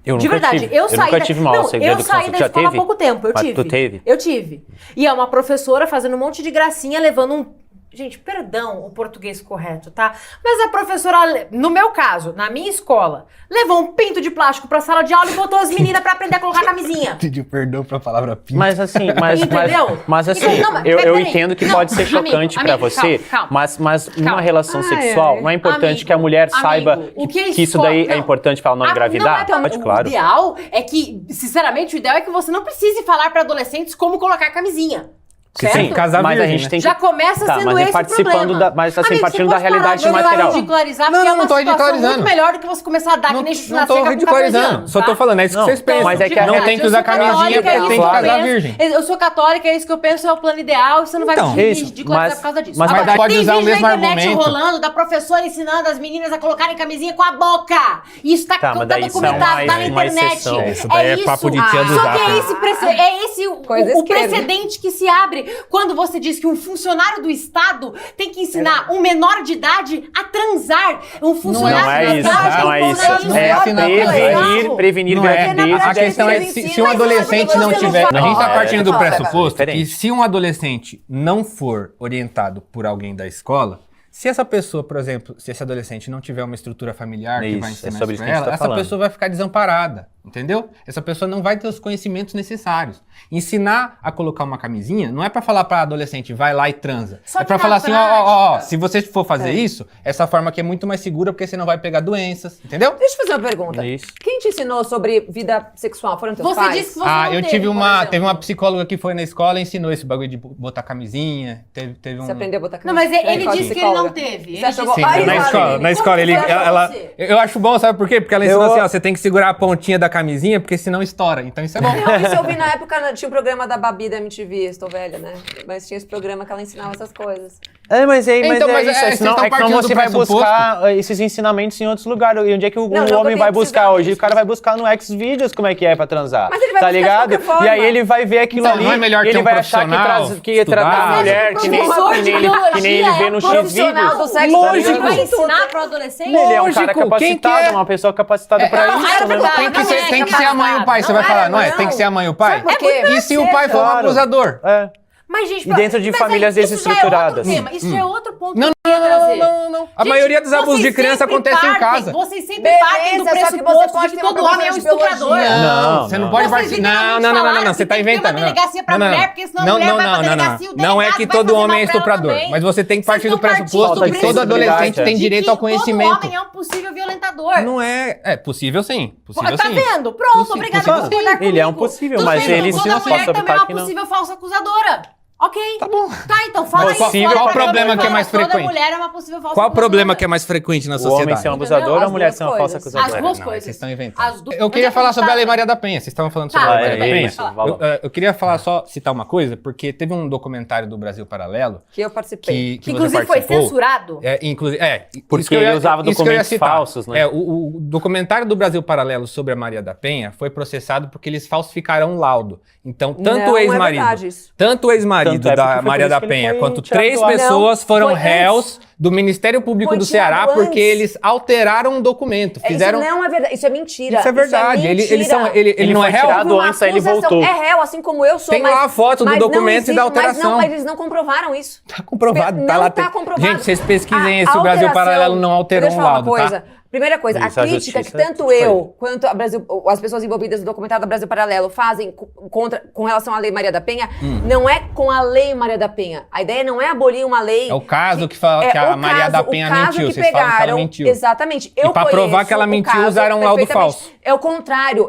De verdade, eu nunca tive uma aula de educação. Eu saí da escola há pouco tempo, Tu teve? Eu tive. E é uma professora fazendo um monte de gracinha, levando Gente, perdão o português correto, tá? Mas a professora, no meu caso, na minha escola, levou um pinto de plástico pra sala de aula e botou as meninas pra aprender a colocar camisinha. Pediu perdão pra palavra pinto. Mas assim, Entendeu? mas assim, Então, não, eu entendo que pode ser chocante pra amigo, você, calma. mas numa relação sexual, não é importante que a mulher saiba que isso daí é importante pra ela não engravidar? O ideal é que, sinceramente, o ideal é que você não precise falar pra adolescentes como colocar camisinha. Sim, casar mas virgem, a gente tem que... Já começa sendo mas esse o problema. Mas assim, Amigo, partindo da realidade material. Ridicularizar, não, porque não tô é uma situação ridicularizando. muito melhor do que você começar a dar que nem chuchu na seca Não tô com 14 ridicularizando, anos, só tá? tô falando, é isso que vocês pensam. mas é que não tem que usar camisinha porque tem que casar virgem. Eu sou católica, é isso que eu penso, é o plano ideal, e você não vai me ridicularizar por causa disso. Mas Agora, pode tem usar o vídeo mesmo na internet argumento. rolando da professora ensinando as meninas a colocarem camisinha com a boca. Isso tá documentado, tá na internet. Isso daí é papo de tia do Só Zap. que é esse o precedente que se abre quando você diz que um funcionário do Estado tem que ensinar um menor de idade a transar. Um funcionário Não é isso, não é isso. Prevenir gravidez. A questão é se um adolescente não tiver... A gente tá partindo do pressuposto que se um adolescente não for orientado por alguém da escola, se essa pessoa, por exemplo, se esse adolescente não tiver uma estrutura familiar que vai ensinar isso pra ela, essa pessoa vai ficar desamparada, entendeu? Essa pessoa não vai ter os conhecimentos necessários. Ensinar a colocar uma camisinha não é pra falar pra adolescente, vai lá e transa. É pra falar assim, ó, se você for fazer isso, essa forma aqui é muito mais segura porque você não vai pegar doenças, entendeu? Deixa eu fazer uma pergunta. Isso. Quem te ensinou sobre vida sexual? Foram teus pais? Você disse que você não eu teve, tive por exemplo. teve uma psicóloga que foi na escola e ensinou esse bagulho de botar camisinha, teve um... Você aprendeu a botar Não, camisinha? mas ele disse que ele não teve. Você achou Sim, bom? na escola, eu acho bom, sabe por quê? Porque ela ensinou assim, ó, você tem que segurar a pontinha da camisinha, porque senão estoura, então isso é bom. Não, isso eu vi na época, tinha um programa da Babi da MTV, estou velha, né? Mas tinha esse programa que ela ensinava essas coisas. Mas é Então, mas isso, senão você vai buscar esses ensinamentos em outros lugares. E onde é que o homem vai buscar hoje? O cara vai buscar no Xvideos como é que é pra transar. Mas ele vai tá buscar ligado? de qualquer forma. E aí ele vai ver aquilo ali não é melhor e ele ter um vai achar profissional que tratar a mulher que nem ele vê no Profissional do Xvideos. sexo. Lógico. Vai ensinar pro adolescente? Ele é um cara Lógico, quem que capacitado, é? uma pessoa capacitada pra não, isso. é né? verdade. Tem que ser a mãe e o pai, você vai falar, não é? Tem que ser a mãe e o pai? Sabe por quê? E se o pai for um abusador? Mas, gente, E dentro de mas famílias isso desestruturadas. Já é outro tema. Isso já é outro ponto Não, que eu queria trazer. não. A Gente, maioria dos abusos de vocês criança sempre acontece em partem- casa. Vocês sempre Beleza, partem do só que você pressuposto pode de que ter uma todo homem é um professora de biologia. estuprador. Não, você não pode Vocês partir. literalmente Não, falaram você que tá tem que ter inventando. uma delegacia pra mulher, porque senão a mulher vai pra delegacia e o Não é delegado que vai todo fazer homem é mal pra ela estuprador, também. mas você tem que partir do Vocês estão pressuposto partindo que do todo adolescente tem de direito que ao conhecimento. Todo homem é um possível violentador. Não é. É possível sim. Possível Tá sim. vendo? Pronto, Possível, obrigada possível por concordar comigo. Ele é um possível, Tudo mas bem, ele toda se não mulher possa também é optar uma que não. possível falsa acusadora. Ok. Tá bom. Tá, então fala aí. Possível, qual o problema que é mais Toda frequente? mulher é uma possível falsa Qual o problema acusadora. que é mais frequente na O homem sociedade? ser um abusador ou a As mulher duas ser uma falsa coisas. acusadora? As duas Não, coisas. vocês estão inventando. As duas- Eu queria Onde é que falar a gente sobre a tá? Lei Maria da Penha. Vocês estavam falando sobre Tá, a Lei Maria da Penha. isso, valor. Eu queria falar só, citar uma coisa, porque teve um documentário do Brasil Paralelo Que eu participei. que você Inclusive foi participou. censurado. Porque isso que eu ia- ele usava isso que eu ia documentos citar. falsos, né? O documentário do Brasil Paralelo sobre a Maria da Penha foi processado porque eles falsificaram um laudo. Então, tanto Não, o é ex-marido, verdade isso. tanto o ex-marido Tanto é porque da foi Maria por da isso que ele Penha, foi quanto tirado 3 do ar. pessoas Não, foram foi réus do Ministério Público Foi do Ceará tirado porque antes. eles alteraram um documento. Fizeram... Isso não é verdade, isso é mentira. Isso é verdade. Ele não é foi réu? tirado antes, aí ele voltou. É réu, assim como eu sou. Tem lá a foto do mas não documento e da existe- alteração. Mas eles não comprovaram isso. Tá comprovado. Não tá lá. tá comprovado. Gente, vocês pesquisem A se o Brasil alteração- Paralelo não alterou Deixa um eu falar uma laudo, coisa. tá? Primeira coisa, Isso, a a crítica que justiça tanto foi. eu quanto as pessoas envolvidas no documentário do Brasil Paralelo fazem com relação à Lei Maria da Penha, não é com a Lei Maria da Penha. A ideia não é abolir uma lei... É o caso que fala que a Maria da Penha mentiu. Vocês falam que ela mentiu. Exatamente. E pra provar que ela mentiu, usaram um laudo falso. É o contrário.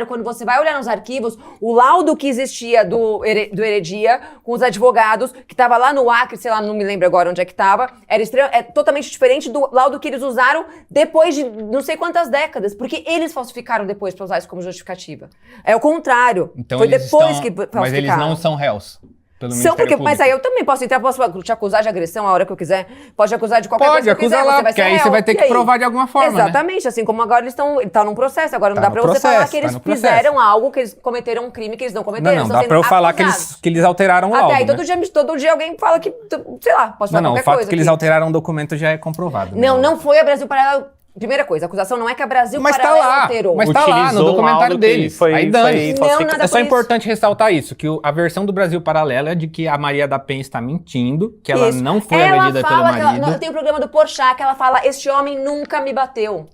Quando você vai olhar nos arquivos, o laudo que existia do Heredia, com os advogados, que estava lá no Acre, sei lá, não me lembro agora onde é que estava, é totalmente diferente do laudo que eles usaram depois de não sei quantas décadas, porque eles falsificaram depois para usar isso como justificativa. É o contrário. Então Foi eles depois estão... que falsificaram. Mas eles não são réus. Pelo São Ministério porque, Público. mas aí eu também posso entrar, posso te acusar de agressão a hora que eu quiser. Pode acusar de qualquer Pode, coisa que eu acusa quiser. lá, você vai porque ser aí você réu. vai ter E que aí? provar de alguma forma, né? Exatamente, assim como agora eles estão num processo. Agora não Tá dá pra no você falar processo, que eles tá no processo. fizeram algo, que eles cometeram um crime que eles não cometeram. Não, eles dá estão pra eu sendo falar que acusados. eles alteraram o laudo, Até aí, né? todo dia alguém fala que, sei lá, posso falar Não, qualquer o fato coisa que eles aqui. alteraram o documento já é comprovado. né? Não foi a Brasil Paralelo. Primeira coisa, a acusação não é que a Brasil Mas tá Paralelo lá, alterou. mas tá lá no Utilizou um documentário laudo que deles. foi- Aí foi dane. falsificado. nada É só com importante ressaltar isso, que a versão do Brasil Paralelo é de que a Maria da Penha está mentindo, que ela Isso. não foi Ela agredida pelo fala que marido. tem o programa do Porchat que ela fala, este homem nunca me bateu.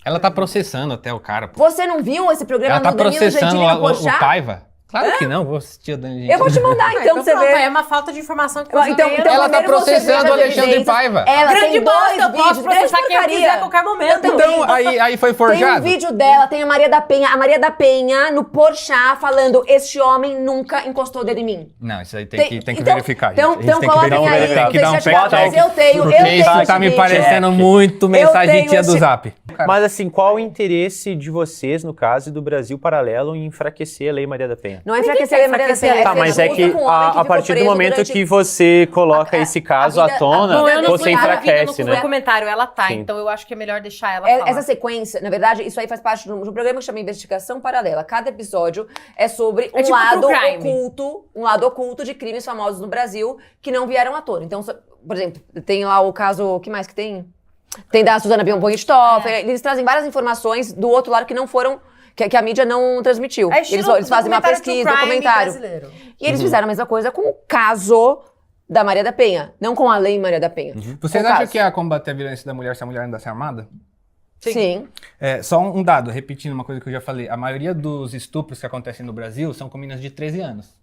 Ela tá processando até o cara. Pô. Você não viu esse programa Ela tá do Danilo processando Gentili no o Porchat? Paiva. Claro que não, vou assistir o Danilo Eu vou te mandar então, pra você pronto, ver. aí é uma falta de informação que você Então, tem. ela tá primeiro você processando veja o as Alexandre evidências. Paiva. Ela Grande tem bosta, dois eu posso vídeos, grande processar quem eu porcaria. quiser a qualquer momento. Eu também. Então, aí foi Tem forjado. um vídeo dela, tem a Maria da Penha no Porchat falando, este homem nunca encostou o dedo em mim. Não, isso aí tem que então- verificar, gente. Então, A gente tem que coloquem verificar. aí. Tem que dar um Deixa eu fact check. check. Eu tenho Porque isso esse tá me vídeo. parecendo muito Eu mensagem tenho tia do esse- Zap. Mas assim, qual o interesse de vocês, no caso do Brasil Paralelo, em enfraquecer a Lei Maria da Penha? Não é enfraquecer a Maria da Penha. Tá, mas é que a partir do momento que você coloca esse caso à tona, Bom, eu não você fui enfraquece, no né? documentário, ela tá, Sim. então eu acho que é melhor deixar ela falar. Essa sequência, na verdade, isso aí faz parte de um programa que chama Investigação Paralela. Cada episódio é sobre É um tipo lado true crime. oculto de crimes famosos no Brasil que não vieram à tona. Então, por exemplo, tem lá o caso, o que mais que tem? Tem da Suzana Bonrichthofen, eles trazem várias informações do outro lado que não foram, que a mídia não transmitiu. É estilo Eles fazem uma documentário true pesquisa, crime documentário. brasileiro. E eles fizeram a mesma coisa com o caso da Maria da Penha, não com a Lei Maria da Penha. Vocês Com o acham caso. que é combater a violência da mulher se a mulher andasse armada? Sim. É, só um dado, repetindo uma coisa que eu já falei. A maioria dos estupros que acontecem no Brasil são com meninas de 13 anos.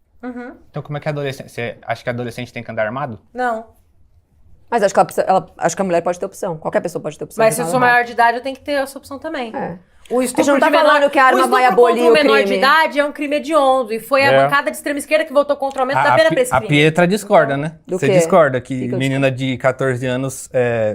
Então como é que a adolescente... Você acha que a adolescente tem que andar armado? Não. Mas acho que, acho que a mulher pode ter opção. Qualquer pessoa pode ter opção. Mas de se eu usar sou arma. maior de idade, eu tenho que ter essa opção também. É. O estupro não tá de menor, falando que a arma o estupro vai abolir contra o menor de crime. idade é um crime hediondo. E foi a bancada de extrema esquerda que votou contra o aumento da pena pra esse A crime. Pietra discorda, né? Do Você quê? discorda que Que eu menina de 14 anos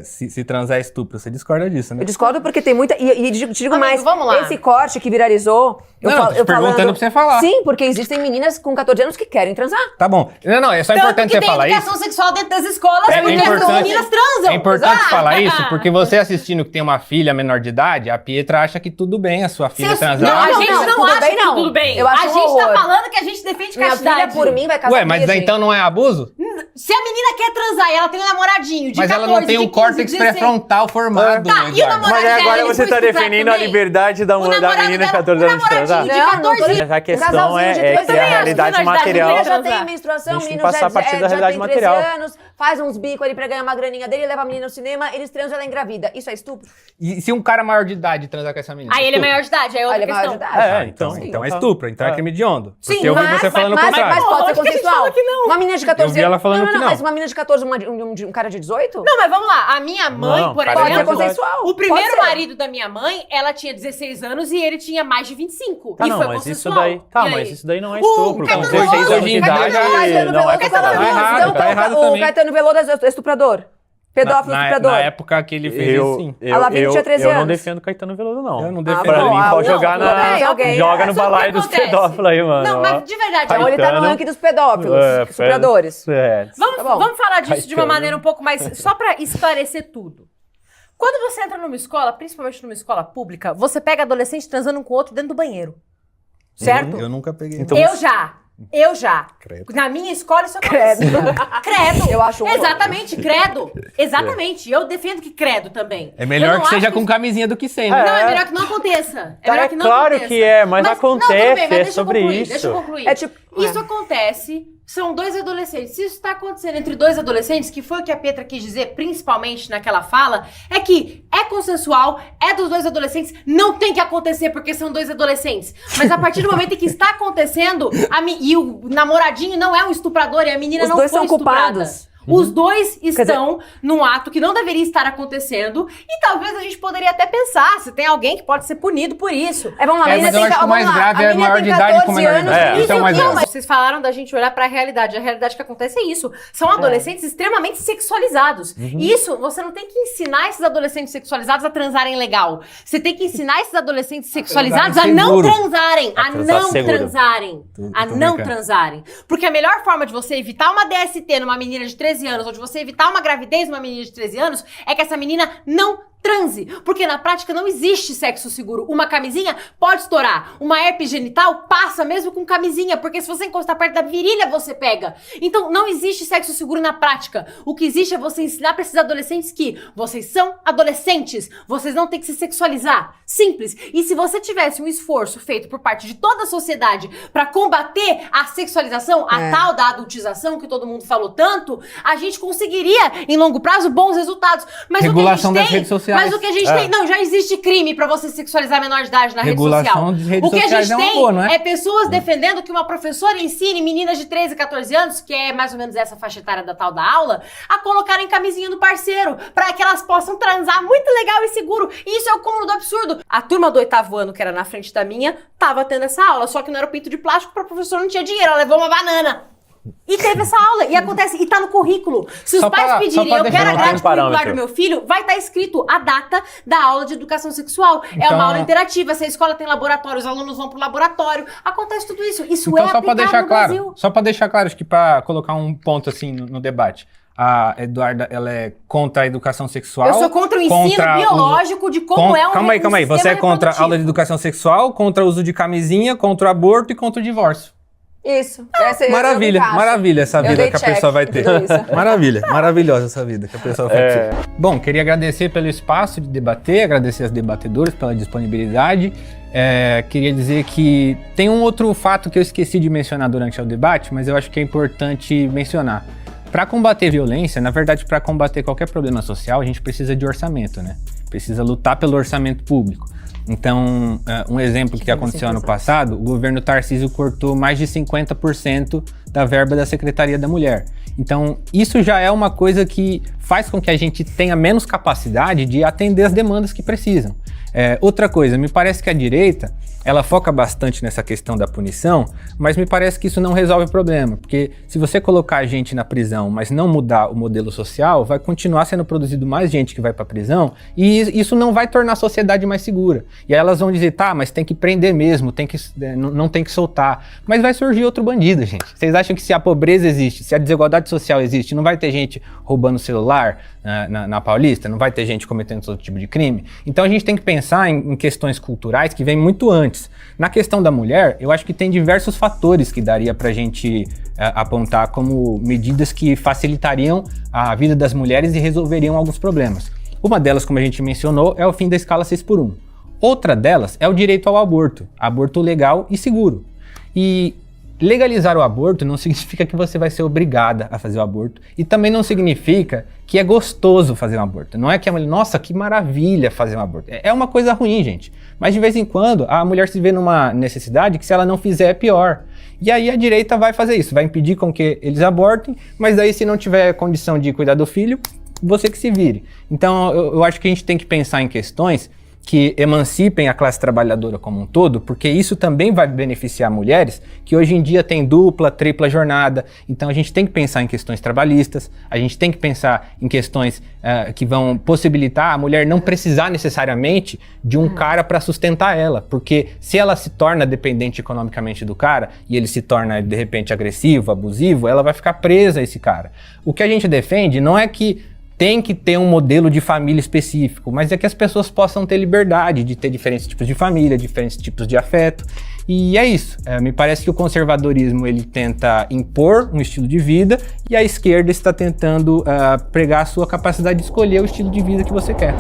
se transar é estupro. Você discorda disso, né? Eu discordo porque tem muita. E te digo Amigo, mais, vamos lá. esse corte que viralizou. Não, tô perguntando pra você falar. Sim, porque existem meninas com 14 anos que querem transar. Tá bom. Não, é só Tanto importante que você tem falar isso. educação sexual dentro das escolas, É porque as importante- meninas transam. É importante Exato. falar isso, porque você assistindo que tem uma filha menor de idade, a Pietra acha que tudo bem a sua filha Não, transar. a gente não tudo acha bem, que não. tudo bem. Eu acho a um gente tá horror. falando que a gente defende Minha castidade. filha, por mim, vai casar Ué, mas virgem. então não é abuso? Se a menina quer transar e ela tem um namoradinho de Mas 14, ela não tem de um 15, córtex 16. pré-frontal formado, Tá, e o Eduardo. namorado Mas aí dela, agora ele você foi tá estuprar defendendo a também? liberdade da O namorado menina de dela, 14 o anos de transar? namoradinho de 14 Mas a questão casalzinho de é 13 que a anos, realidade menor de idade, material... mulher já transar. tem menstruação, A o gente menino tem que passar a partir da já realidade tem 13 material. anos, faz uns bicos ali pra ganhar uma graninha dele, leva a menina no cinema, eles transam, ela engravida. Isso é estupro? E se um cara maior de idade transar com essa menina? Aí ele é Estupro? maior de idade, aí é outra Olha, maior questão. de idade. Então é estupro, então é crime hediondo. Sim, Porque eu vi mas- você falando o mas- contrário. Mas pode ser Lógico que a gente consensual. fala que não. Uma menina de 14 Eu vi ela falando que não. Mas uma menina de 14, um cara de 18? Não, mas vamos lá. A minha mãe, Não, por cara, Pode ser exemplo, consensual. o primeiro Pode ser. marido da minha mãe, ela tinha 16 anos e ele tinha mais de 25. Tá, e não, foi mas isso consensual. daí... Tá, E mas aí? isso daí não é estupro. Com Caetano 16 anos Veloso, de Caetano idade, Veloso, não é Caetano consensual. Tá errado, Veloso, tá errado o também. Caetano Veloso é estuprador. Pedófilo estuprador. Na época que ele fez isso, sim. A Lavínia tinha 13 eu não anos. defendo Caetano Veloso, não. Eu não Ah, defendo. Pra bom, mim, pode não, jogar tudo bem, alguém. joga no Só que balaio dos acontece? pedófilos aí, mano. Não, ó. mas de verdade, Então ele tá no Caetano. ranking dos pedófilos, estupradores. Vamos, Tá bom. vamos falar disso de uma Caetano. maneira um pouco mais... Só pra esclarecer tudo. Quando você entra numa escola, principalmente numa escola pública, você pega adolescente transando um com o outro dentro do banheiro. Certo? Eu nunca peguei. Então, Eu já. Eu já. Credo. Na minha escola isso acontecia. Credo. Eu acho horroroso. Exatamente, credo. Exatamente. Eu defendo que credo também. É melhor Eu não que seja acho com camisinha do que sem, né? Não, é melhor que não aconteça. É melhor que não claro aconteça. que é, mas não, acontece, tudo bem, mas é deixa eu sobre concluir, isso. Deixa eu concluir. É tipo... Isso acontece, são dois adolescentes. Se isso está acontecendo entre dois adolescentes, que foi o que a Petra quis dizer, principalmente naquela fala, é que é consensual, é dos dois adolescentes, não tem que acontecer porque são dois adolescentes. Mas a partir do momento em que está acontecendo, e o namoradinho não é um estuprador e a menina Os não dois foi são estuprada. culpados. Os dois dizer- estão num ato que não deveria estar acontecendo e talvez a gente poderia até pensar se tem alguém que pode ser punido por isso. Vamos lá, a menina mas eu tem acho que o vamos mais lá, grave a é menina maior tem de idade 14 com menor de anos, idade. isso Isso é o mais aqui, grave. Mas vocês falaram da gente olhar pra realidade. A realidade que acontece é isso. São adolescentes extremamente sexualizados. E isso, você não tem que ensinar esses adolescentes sexualizados a transarem legal. Você tem que ensinar esses adolescentes sexualizados a não seguro. transarem. A transar não seguro. transarem. A tô não brincando. transarem. Porque a melhor forma de você evitar uma DST numa menina de 13 anos ou de você evitar uma gravidez numa menina de 13 anos é que essa menina não transe, porque na prática não existe sexo seguro. Uma camisinha pode estourar, uma herpes genital passa mesmo com camisinha, porque se você encostar perto da virilha, você pega. Então não existe sexo seguro na prática. O que existe é você ensinar para esses adolescentes que vocês são adolescentes, vocês não têm que se sexualizar. Simples. E se você tivesse um esforço feito por parte de toda a sociedade para combater a sexualização, a tal da adultização que todo mundo falou tanto, a gente conseguiria, em longo prazo, bons resultados. Mas Regulação o que a das gente tem, redes sociais. Mas o que a gente tem... Não, já existe crime pra você sexualizar menor de idade na Regulação rede das social. redes O que a sociais gente é uma tem boa, não é? pessoas defendendo que uma professora ensine meninas de 13, 14 anos, que é mais ou menos essa faixa etária da tal da aula, a colocarem camisinha no parceiro, pra que elas possam transar muito legal e seguro. E isso é o cúmulo do absurdo. A turma do 8º ano, que era na frente da minha, tava tendo essa aula, só que não era o pinto de plástico, pra professora não tinha dinheiro, ela levou uma banana. E teve essa aula, e acontece, e tá no currículo. Se os Só pais pra- pedirem, só pra eu quero a deixar, grade não tem curricular parâmetro. do meu filho, vai estar escrito a data da aula de educação sexual. É Então- uma aula interativa, se a escola tem laboratório, os alunos vão pro laboratório. Acontece tudo isso. Isso Então, é só pra aplicado deixar no claro, Brasil. só pra deixar claro, acho que pra colocar um ponto assim no debate. A Eduarda, ela é contra a educação sexual. Eu sou contra o ensino biológico de como é um Calma aí. Você sistema é contra a reprodutivo. aula de educação sexual, contra o uso de camisinha, contra o aborto e contra o divórcio. Isso. Essa eu Maravilha, me encaixo. maravilha essa Eu vida dei que a check pessoa vai em ter. tudo isso. Maravilha, maravilhosa essa vida que a pessoa vai ter. Bom, queria agradecer pelo espaço de debater, agradecer as debatedoras pela disponibilidade. Queria dizer que tem um outro fato que eu esqueci de mencionar durante o debate, mas eu acho que é importante mencionar. Para combater violência, na verdade, para combater qualquer problema social, a gente precisa de orçamento, né? Precisa lutar pelo orçamento público. Então, um exemplo que aconteceu ano passado, o governo Tarcísio cortou mais de 50% da verba da Secretaria da Mulher. Então, isso já é uma coisa que faz com que a gente tenha menos capacidade de atender as demandas que precisam. Outra coisa, me parece que a direita, ela foca bastante nessa questão da punição, mas me parece que isso não resolve o problema, porque se você colocar a gente na prisão, mas não mudar o modelo social, vai continuar sendo produzido mais gente que vai pra prisão, e isso não vai tornar a sociedade mais segura. E aí elas vão dizer, tá, mas tem que prender mesmo, não tem que soltar. Mas vai surgir outro bandido, gente. Vocês acham que se a pobreza existe, se a desigualdade social existe, não vai ter gente roubando celular na Paulista? Não vai ter gente cometendo todo tipo de crime? Então a gente tem que pensar em questões culturais que vêm muito antes. Na questão da mulher, eu acho que tem diversos fatores que daria pra gente apontar como medidas que facilitariam a vida das mulheres e resolveriam alguns problemas. Uma delas, como a gente mencionou, é o fim da escala 6x1. Outra delas é o direito ao aborto legal e seguro. E legalizar o aborto não significa que você vai ser obrigada a fazer o aborto. E também não significa que é gostoso fazer um aborto. Não é que a mulher, nossa, que maravilha fazer um aborto. É uma coisa ruim, gente. Mas de vez em quando a mulher se vê numa necessidade que se ela não fizer é pior. E aí a direita vai fazer isso, vai impedir com que eles abortem, mas daí se não tiver condição de cuidar do filho, você que se vire. Então eu acho que a gente tem que pensar em questões que emancipem a classe trabalhadora como um todo, porque isso também vai beneficiar mulheres que hoje em dia têm dupla, tripla jornada. Então a gente tem que pensar em questões trabalhistas, a gente tem que pensar em questões que vão possibilitar a mulher não precisar necessariamente de um cara para sustentar ela, porque se ela se torna dependente economicamente do cara e ele se torna de repente agressivo, abusivo, ela vai ficar presa a esse cara. O que a gente defende não é que tem que ter um modelo de família específico, mas é que as pessoas possam ter liberdade de ter diferentes tipos de família, diferentes tipos de afeto. E é isso. Me parece que o conservadorismo ele tenta impor um estilo de vida e a esquerda está tentando pregar a sua capacidade de escolher o estilo de vida que você quer.